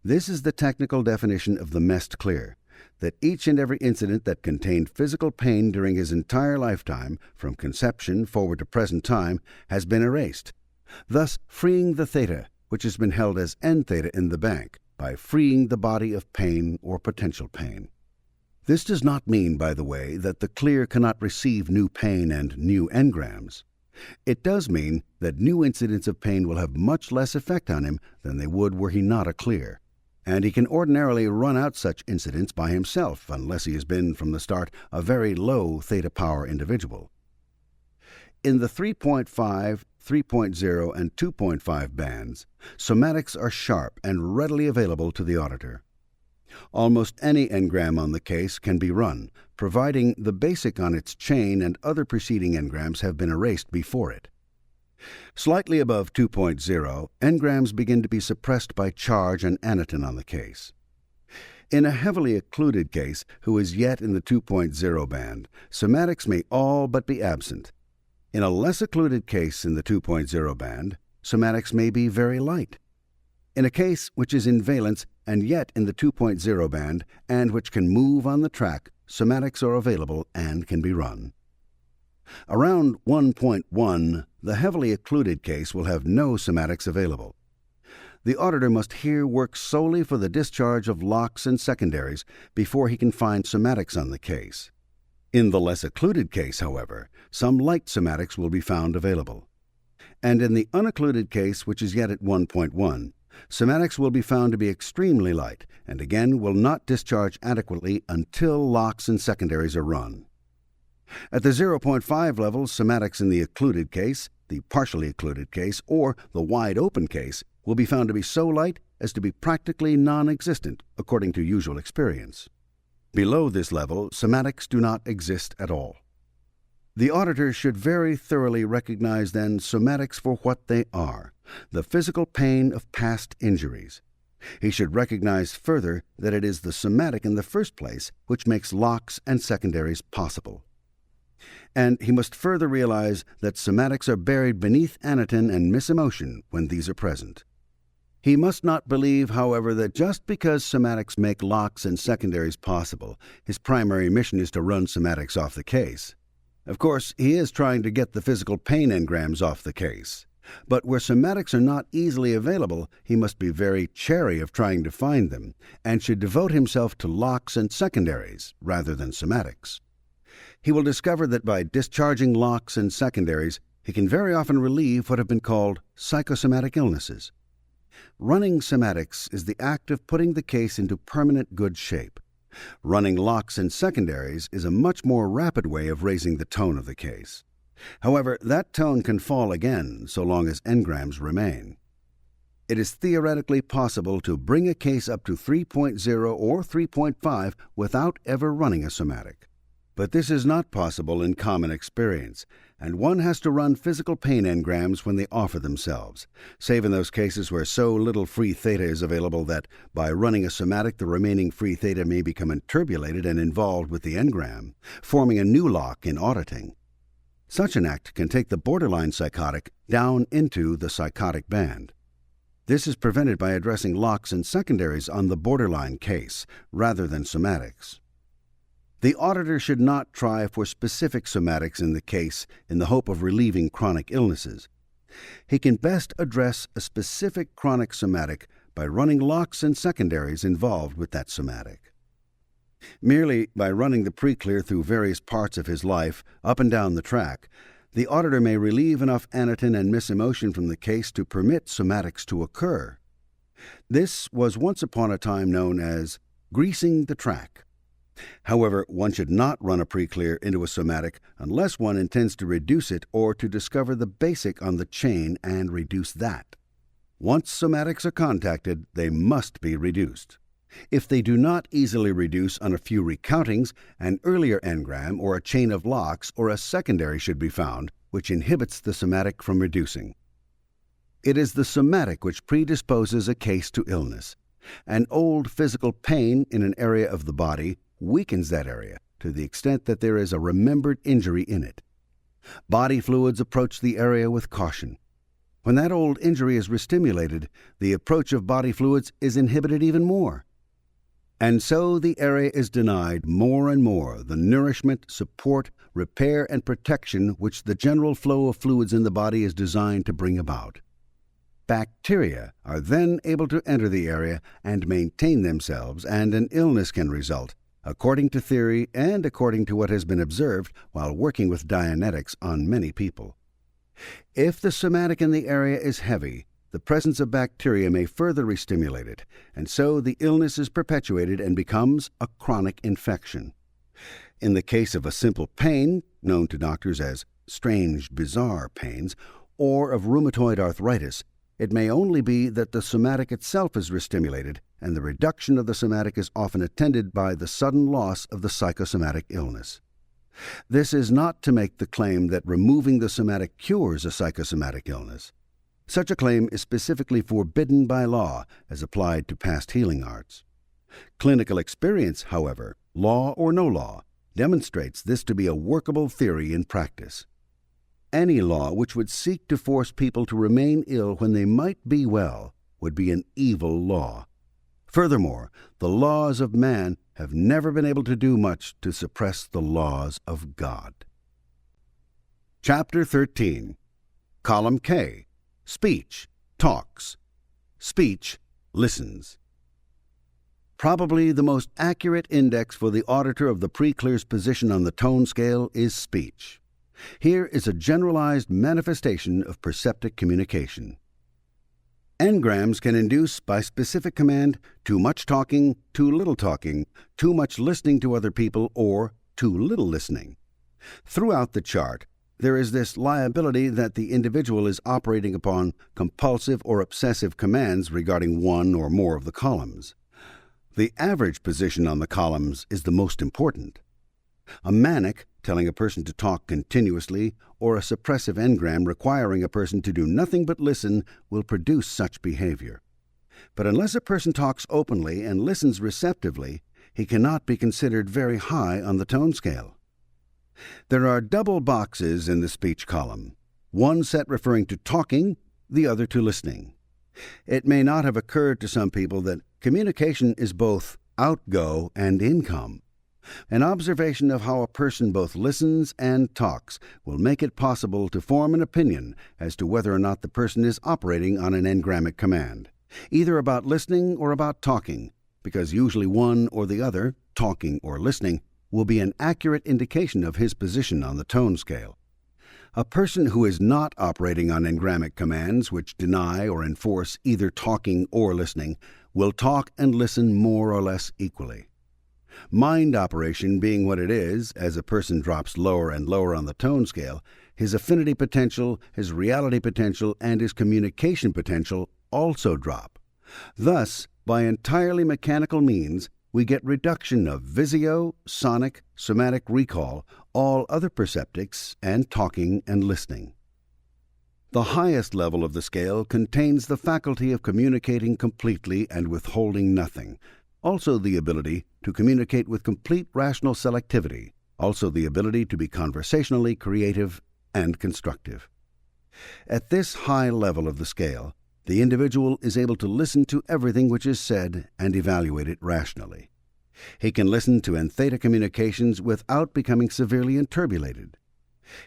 This is the technical definition of the mest clear, that each and every incident that contained physical pain during his entire lifetime, from conception forward to present time, has been erased, thus freeing the theta, which has been held as n theta in the bank, by freeing the body of pain or potential pain. This does not mean, by the way, that the clear cannot receive new pain and new engrams. It does mean that new incidents of pain will have much less effect on him than they would were he not a clear, and he can ordinarily run out such incidents by himself unless he has been from the start a very low theta power individual. In the 3.5, 3.0, and 2.5 bands, somatics are sharp and readily available to the auditor. Almost any engram on the case can be run, providing the basic on its chain and other preceding engrams have been erased before it. Slightly above 2.0, engrams begin to be suppressed by charge and anaton on the case. In a heavily occluded case who is yet in the 2.0 band, somatics may all but be absent. In a less occluded case in the 2.0 band, somatics may be very light. In a case which is in valence and yet in the 2.0 band and which can move on the track, somatics are available and can be run. Around 1.1, the heavily occluded case will have no somatics available. The auditor must here work solely for the discharge of locks and secondaries before he can find somatics on the case. In the less occluded case, however, some light somatics will be found available. And in the unoccluded case, which is yet at 1.1, somatics will be found to be extremely light and again will not discharge adequately until locks and secondaries are run. At the 0.5 level, somatics in the occluded case, the partially occluded case, or the wide-open case will be found to be so light as to be practically non-existent, according to usual experience. Below this level, somatics do not exist at all. The auditor should very thoroughly recognize then somatics for what they are, the physical pain of past injuries. He should recognize further that it is the somatic in the first place which makes locks and secondaries possible. And he must further realize that somatics are buried beneath anaton and misemotion when these are present. He must not believe, however, that just because somatics make locks and secondaries possible, his primary mission is to run somatics off the case. Of course, he is trying to get the physical pain engrams off the case. But where somatics are not easily available, he must be very chary of trying to find them, and should devote himself to locks and secondaries rather than somatics. He will discover that by discharging locks and secondaries, he can very often relieve what have been called psychosomatic illnesses. Running somatics is the act of putting the case into permanent good shape. Running locks and secondaries is a much more rapid way of raising the tone of the case. However, that tone can fall again so long as engrams remain. It is theoretically possible to bring a case up to 3.0 or 3.5 without ever running a somatic. But this is not possible in common experience, and one has to run physical pain engrams when they offer themselves, save in those cases where so little free theta is available that, by running a somatic, the remaining free theta may become interbulated and involved with the engram, forming a new lock in auditing. Such an act can take the borderline psychotic down into the psychotic band. This is prevented by addressing locks and secondaries on the borderline case, rather than somatics. The auditor should not try for specific somatics in the case in the hope of relieving chronic illnesses. He can best address a specific chronic somatic by running locks and secondaries involved with that somatic. Merely by running the pre-clear through various parts of his life, up and down the track, the auditor may relieve enough anaton and misemotion from the case to permit somatics to occur. This was once upon a time known as greasing the track. However, one should not run a pre-clear into a somatic unless one intends to reduce it or to discover the basic on the chain and reduce that. Once somatics are contacted, they must be reduced. If they do not easily reduce on a few recountings, an earlier engram or a chain of locks or a secondary should be found, which inhibits the somatic from reducing. It is the somatic which predisposes a case to illness. An old physical pain in an area of the body weakens that area to the extent that there is a remembered injury in it. Body fluids approach the area with caution. When that old injury is restimulated, the approach of body fluids is inhibited even more. And so the area is denied more and more the nourishment, support, repair, and protection which the general flow of fluids in the body is designed to bring about. Bacteria are then able to enter the area and maintain themselves, and an illness can result, according to theory and according to what has been observed while working with Dianetics on many people. If the somatic in the area is heavy, the presence of bacteria may further restimulate it, and so the illness is perpetuated and becomes a chronic infection. In the case of a simple pain, known to doctors as strange, bizarre pains, or of rheumatoid arthritis, it may only be that the somatic itself is restimulated, and the reduction of the somatic is often attended by the sudden loss of the psychosomatic illness. This is not to make the claim that removing the somatic cures a psychosomatic illness. Such a claim is specifically forbidden by law as applied to past healing arts. Clinical experience, however, law or no law, demonstrates this to be a workable theory in practice. Any law which would seek to force people to remain ill when they might be well would be an evil law. Furthermore, the laws of man have never been able to do much to suppress the laws of God. Chapter 13. Column K. Speech talks. Speech listens. Probably the most accurate index for the auditor of the pre-clear's position on the tone scale is speech. Here is a generalized manifestation of perceptic communication. Engrams can induce by specific command too much talking, too little talking, too much listening to other people, or too little listening. Throughout the chart, there is this liability that the individual is operating upon compulsive or obsessive commands regarding one or more of the columns. The average position on the columns is the most important. A manic telling a person to talk continuously or a suppressive engram requiring a person to do nothing but listen will produce such behavior. But unless a person talks openly and listens receptively, he cannot be considered very high on the tone scale. There are double boxes in the speech column, one set referring to talking, the other to listening. It may not have occurred to some people that communication is both outgo and income. An observation of how a person both listens and talks will make it possible to form an opinion as to whether or not the person is operating on an engrammic command, either about listening or about talking, because usually one or the other, talking or listening, will be an accurate indication of his position on the tone scale. A person who is not operating on engrammic commands which deny or enforce either talking or listening will talk and listen more or less equally. Mind operation being what it is, as a person drops lower and lower on the tone scale, his affinity potential, his reality potential, and his communication potential also drop. Thus, by entirely mechanical means, we get reduction of visio, sonic, somatic recall, all other perceptics, and talking and listening. The highest level of the scale contains the faculty of communicating completely and withholding nothing, also the ability to communicate with complete rational selectivity, also the ability to be conversationally creative and constructive. At this high level of the scale, the individual is able to listen to everything which is said and evaluate it rationally. He can listen to entheta communications without becoming severely enturbulated.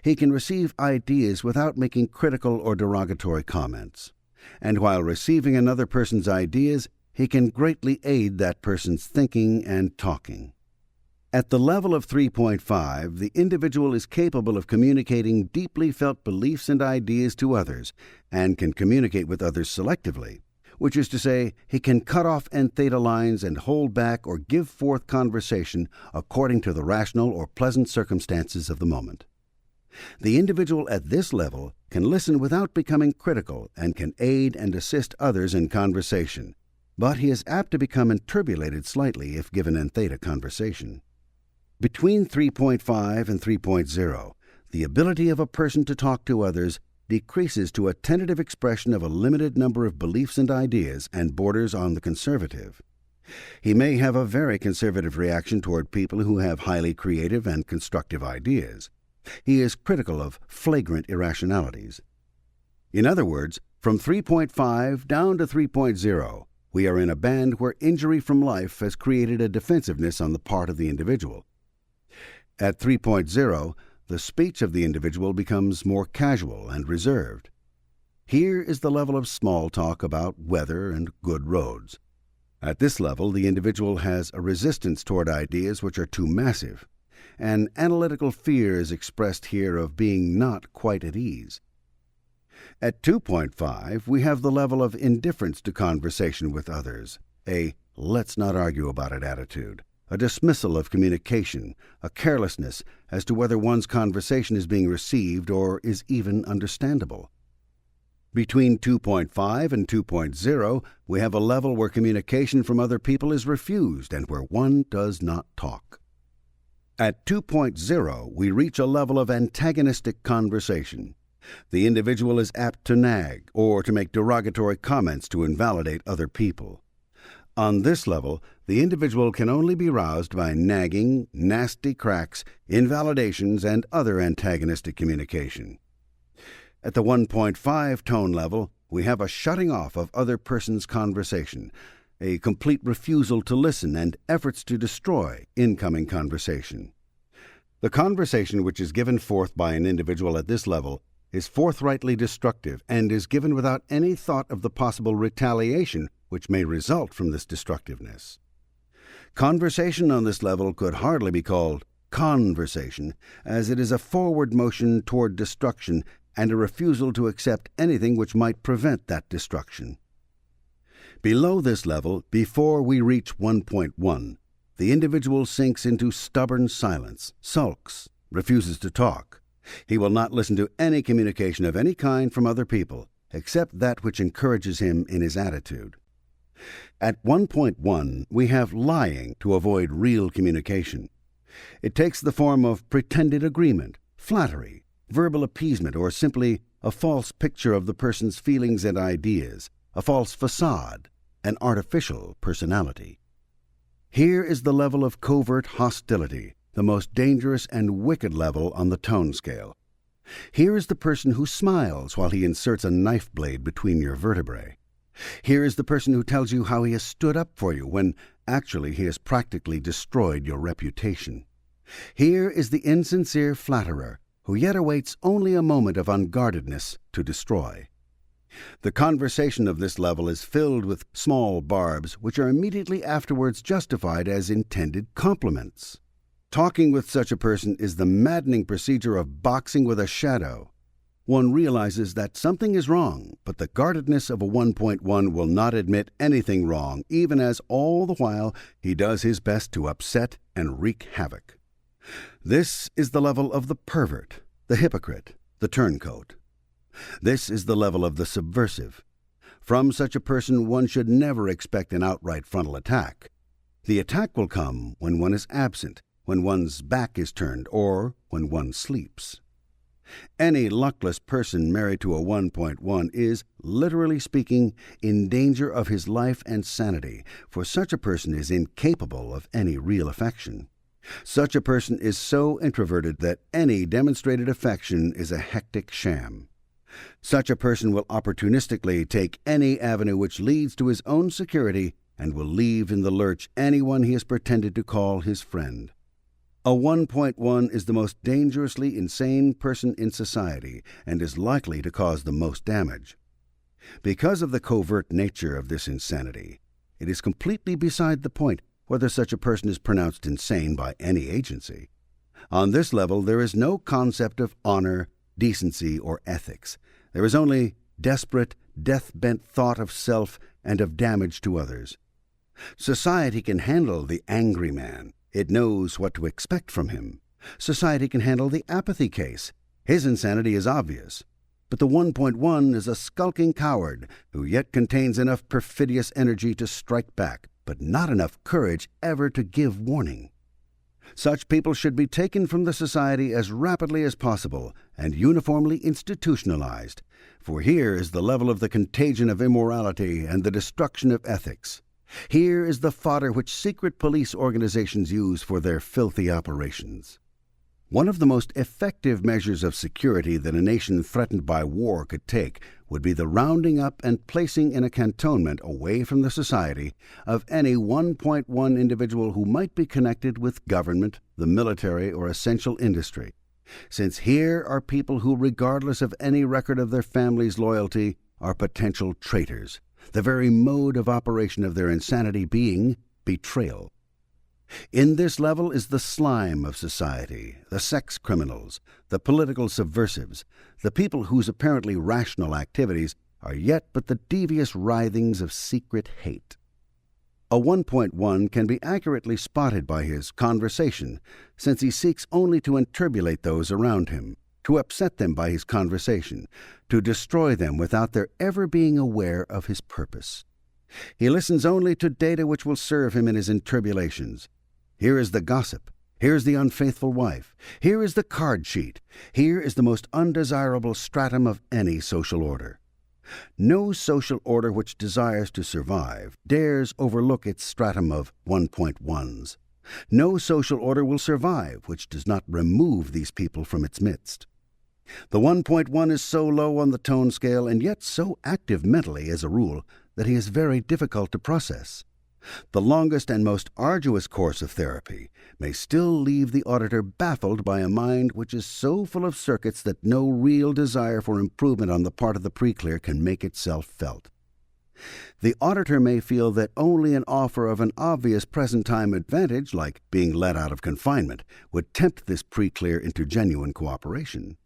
He can receive ideas without making critical or derogatory comments. And while receiving another person's ideas, he can greatly aid that person's thinking and talking. At the level of 3.5, the individual is capable of communicating deeply felt beliefs and ideas to others, and can communicate with others selectively, which is to say, he can cut off entheta lines and hold back or give forth conversation according to the rational or pleasant circumstances of the moment. The individual at this level can listen without becoming critical and can aid and assist others in conversation, but he is apt to become enturbulated slightly if given entheta conversation. Between 3.5 and 3.0, the ability of a person to talk to others decreases to a tentative expression of a limited number of beliefs and ideas and borders on the conservative. He may have a very conservative reaction toward people who have highly creative and constructive ideas. He is critical of flagrant irrationalities. In other words, from 3.5 down to 3.0, we are in a band where injury from life has created a defensiveness on the part of the individual. At 3.0, the speech of the individual becomes more casual and reserved. Here is the level of small talk about weather and good roads. At this level, the individual has a resistance toward ideas which are too massive. An analytical fear is expressed here of being not quite at ease. At 2.5, we have the level of indifference to conversation with others, a let's not argue about it attitude, a dismissal of communication, a carelessness as to whether one's conversation is being received or is even understandable. Between 2.5 and 2.0, we have a level where communication from other people is refused and where one does not talk. At 2.0, we reach a level of antagonistic conversation. The individual is apt to nag or to make derogatory comments to invalidate other people. On this level, the individual can only be roused by nagging, nasty cracks, invalidations, and other antagonistic communication. At the 1.5 tone level, we have a shutting off of other person's conversation, a complete refusal to listen and efforts to destroy incoming conversation. The conversation which is given forth by an individual at this level is forthrightly destructive and is given without any thought of the possible retaliation which may result from this destructiveness. Conversation on this level could hardly be called conversation, as it is a forward motion toward destruction and a refusal to accept anything which might prevent that destruction. Below this level, before we reach 1.1, the individual sinks into stubborn silence, sulks, refuses to talk, He will not listen to any communication of any kind from other people, except that which encourages him in his attitude. At 1.1, we have lying to avoid real communication. It takes the form of pretended agreement, flattery, verbal appeasement, or simply a false picture of the person's feelings and ideas, a false facade, an artificial personality. Here is the level of covert hostility, the most dangerous and wicked level on the tone scale. Here is the person who smiles while he inserts a knife blade between your vertebrae. Here is the person who tells you how he has stood up for you when actually he has practically destroyed your reputation. Here is the insincere flatterer who yet awaits only a moment of unguardedness to destroy. The conversation of this level is filled with small barbs which are immediately afterwards justified as intended compliments. Talking with such a person is the maddening procedure of boxing with a shadow. One realizes that something is wrong, but the guardedness of a 1.1 will not admit anything wrong, even as all the while he does his best to upset and wreak havoc. This is the level of the pervert, the hypocrite, the turncoat. This is the level of the subversive. From such a person one should never expect an outright frontal attack. The attack will come when one is absent, when one's back is turned, or when one sleeps. Any luckless person married to a 1.1 is, literally speaking, in danger of his life and sanity, for such a person is incapable of any real affection. Such a person is so introverted that any demonstrated affection is a hectic sham. Such a person will opportunistically take any avenue which leads to his own security and will leave in the lurch anyone he has pretended to call his friend. A 1.1 is the most dangerously insane person in society and is likely to cause the most damage. Because of the covert nature of this insanity, it is completely beside the point whether such a person is pronounced insane by any agency. On this level, there is no concept of honor, decency, or ethics. There is only desperate, death-bent thought of self and of damage to others. Society can handle the angry man. It knows what to expect from him. Society can handle the apathy case. His insanity is obvious. But the 1.1 is a skulking coward who yet contains enough perfidious energy to strike back, but not enough courage ever to give warning. Such people should be taken from the society as rapidly as possible and uniformly institutionalized, for here is the level of the contagion of immorality and the destruction of ethics. Here is the fodder which secret police organizations use for their filthy operations. One of the most effective measures of security that a nation threatened by war could take would be the rounding up and placing in a cantonment away from the society of any 1.1 individual who might be connected with government, the military, or essential industry, since here are people who, regardless of any record of their family's loyalty, are potential traitors, the very mode of operation of their insanity being betrayal. In this level is the slime of society, the sex criminals, the political subversives, the people whose apparently rational activities are yet but the devious writhings of secret hate. A 1.1 can be accurately spotted by his conversation, since he seeks only to enturbulate those around him, to upset them by his conversation, to destroy them without their ever being aware of his purpose. He listens only to data which will serve him in his interpolations. Here is the gossip. Here is the unfaithful wife. Here is the card cheat. Here is the most undesirable stratum of any social order. No social order which desires to survive dares overlook its stratum of 1.1s. No social order will survive which does not remove these people from its midst. The 1.1 is so low on the tone scale and yet so active mentally as a rule that he is very difficult to process. The longest and most arduous course of therapy may still leave the auditor baffled by a mind which is so full of circuits that no real desire for improvement on the part of the preclear can make itself felt. The auditor may feel that only an offer of an obvious present-time advantage, like being let out of confinement, would tempt this preclear into genuine cooperation.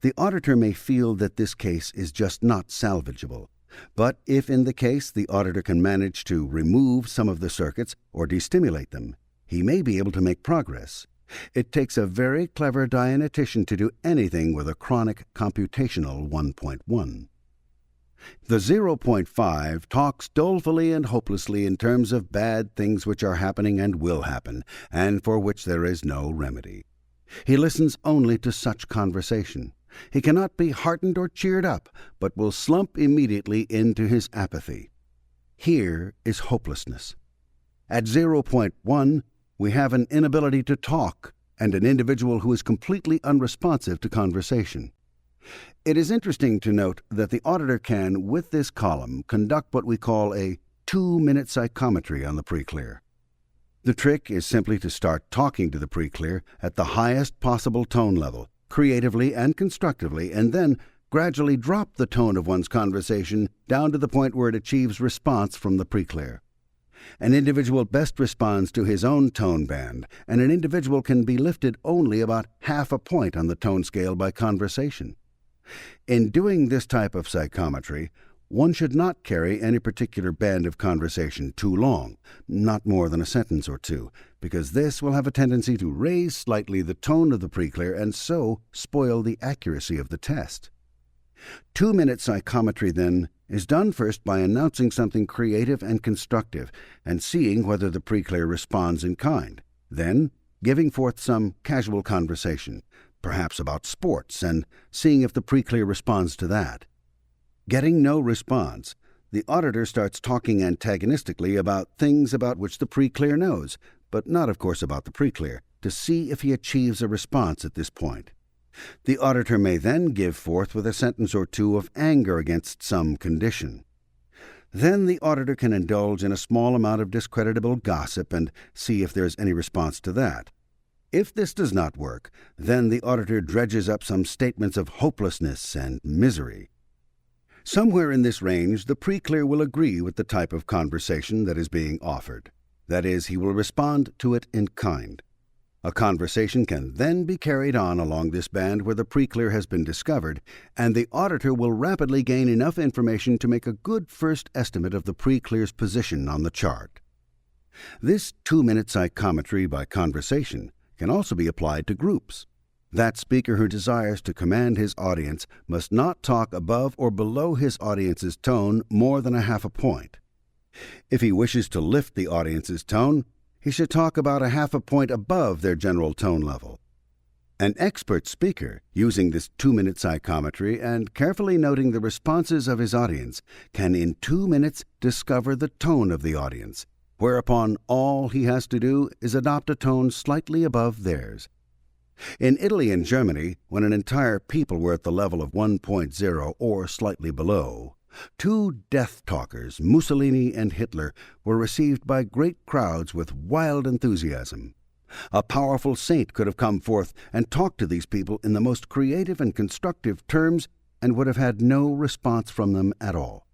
The auditor may feel that this case is just not salvageable. But if in the case the auditor can manage to remove some of the circuits or destimulate them, he may be able to make progress. It takes a very clever dianetician to do anything with a chronic computational 1.1. The 0.5 talks dolefully and hopelessly in terms of bad things which are happening and will happen, and for which there is no remedy. He listens only to such conversation. He cannot be heartened or cheered up, but will slump immediately into his apathy. Here is hopelessness. At 0.1, we have an inability to talk and an individual who is completely unresponsive to conversation. It is interesting to note that the auditor can, with this column, conduct what we call a 2-minute psychometry on the pre-clear. The trick is simply to start talking to the pre-clear at the highest possible tone level, creatively and constructively, and then gradually drop the tone of one's conversation down to the point where it achieves response from the pre-clear. An individual best responds to his own tone band, and an individual can be lifted only about half a point on the tone scale by conversation. In doing this type of psychometry, one should not carry any particular band of conversation too long, not more than a sentence or two, because this will have a tendency to raise slightly the tone of the pre-clear and so spoil the accuracy of the test. 2-minute psychometry, then, is done first by announcing something creative and constructive and seeing whether the pre-clear responds in kind, then giving forth some casual conversation, perhaps about sports, and seeing if the pre-clear responds to that. Getting no response, the auditor starts talking antagonistically about things about which the pre-clear knows, but not, of course, about the pre-clear, to see if he achieves a response at this point. The auditor may then give forth with a sentence or two of anger against some condition. Then the auditor can indulge in a small amount of discreditable gossip and see if there is any response to that. If this does not work, then the auditor dredges up some statements of hopelessness and misery. Somewhere in this range, the pre-clear will agree with the type of conversation that is being offered. That is, he will respond to it in kind. A conversation can then be carried on along this band where the pre-clear has been discovered, and the auditor will rapidly gain enough information to make a good first estimate of the pre-clear's position on the chart. This 2-minute psychometry by conversation can also be applied to groups. That speaker who desires to command his audience must not talk above or below his audience's tone more than a half a point. If he wishes to lift the audience's tone, he should talk about a half a point above their general tone level. An expert speaker, using this 2-minute psychometry and carefully noting the responses of his audience, can in 2 minutes discover the tone of the audience, whereupon all he has to do is adopt a tone slightly above theirs. In Italy and Germany, when an entire people were at the level of 1.0 or slightly below, 2 death talkers, Mussolini and Hitler, were received by great crowds with wild enthusiasm. A powerful saint could have come forth and talked to these people in the most creative and constructive terms and would have had no response from them at all.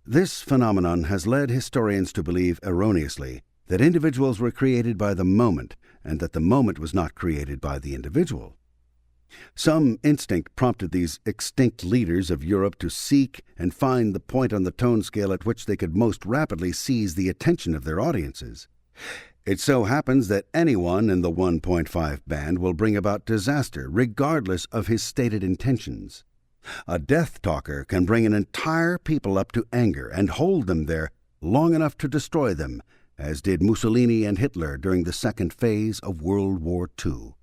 This phenomenon has led historians to believe erroneously that individuals were created by the moment and that the moment was not created by the individual. Some instinct prompted these extinct leaders of Europe to seek and find the point on the tone scale at which they could most rapidly seize the attention of their audiences. It so happens that anyone in the 1.5 band will bring about disaster regardless of his stated intentions. A death talker can bring an entire people up to anger and hold them there long enough to destroy them, as did Mussolini and Hitler during the second phase of World War II.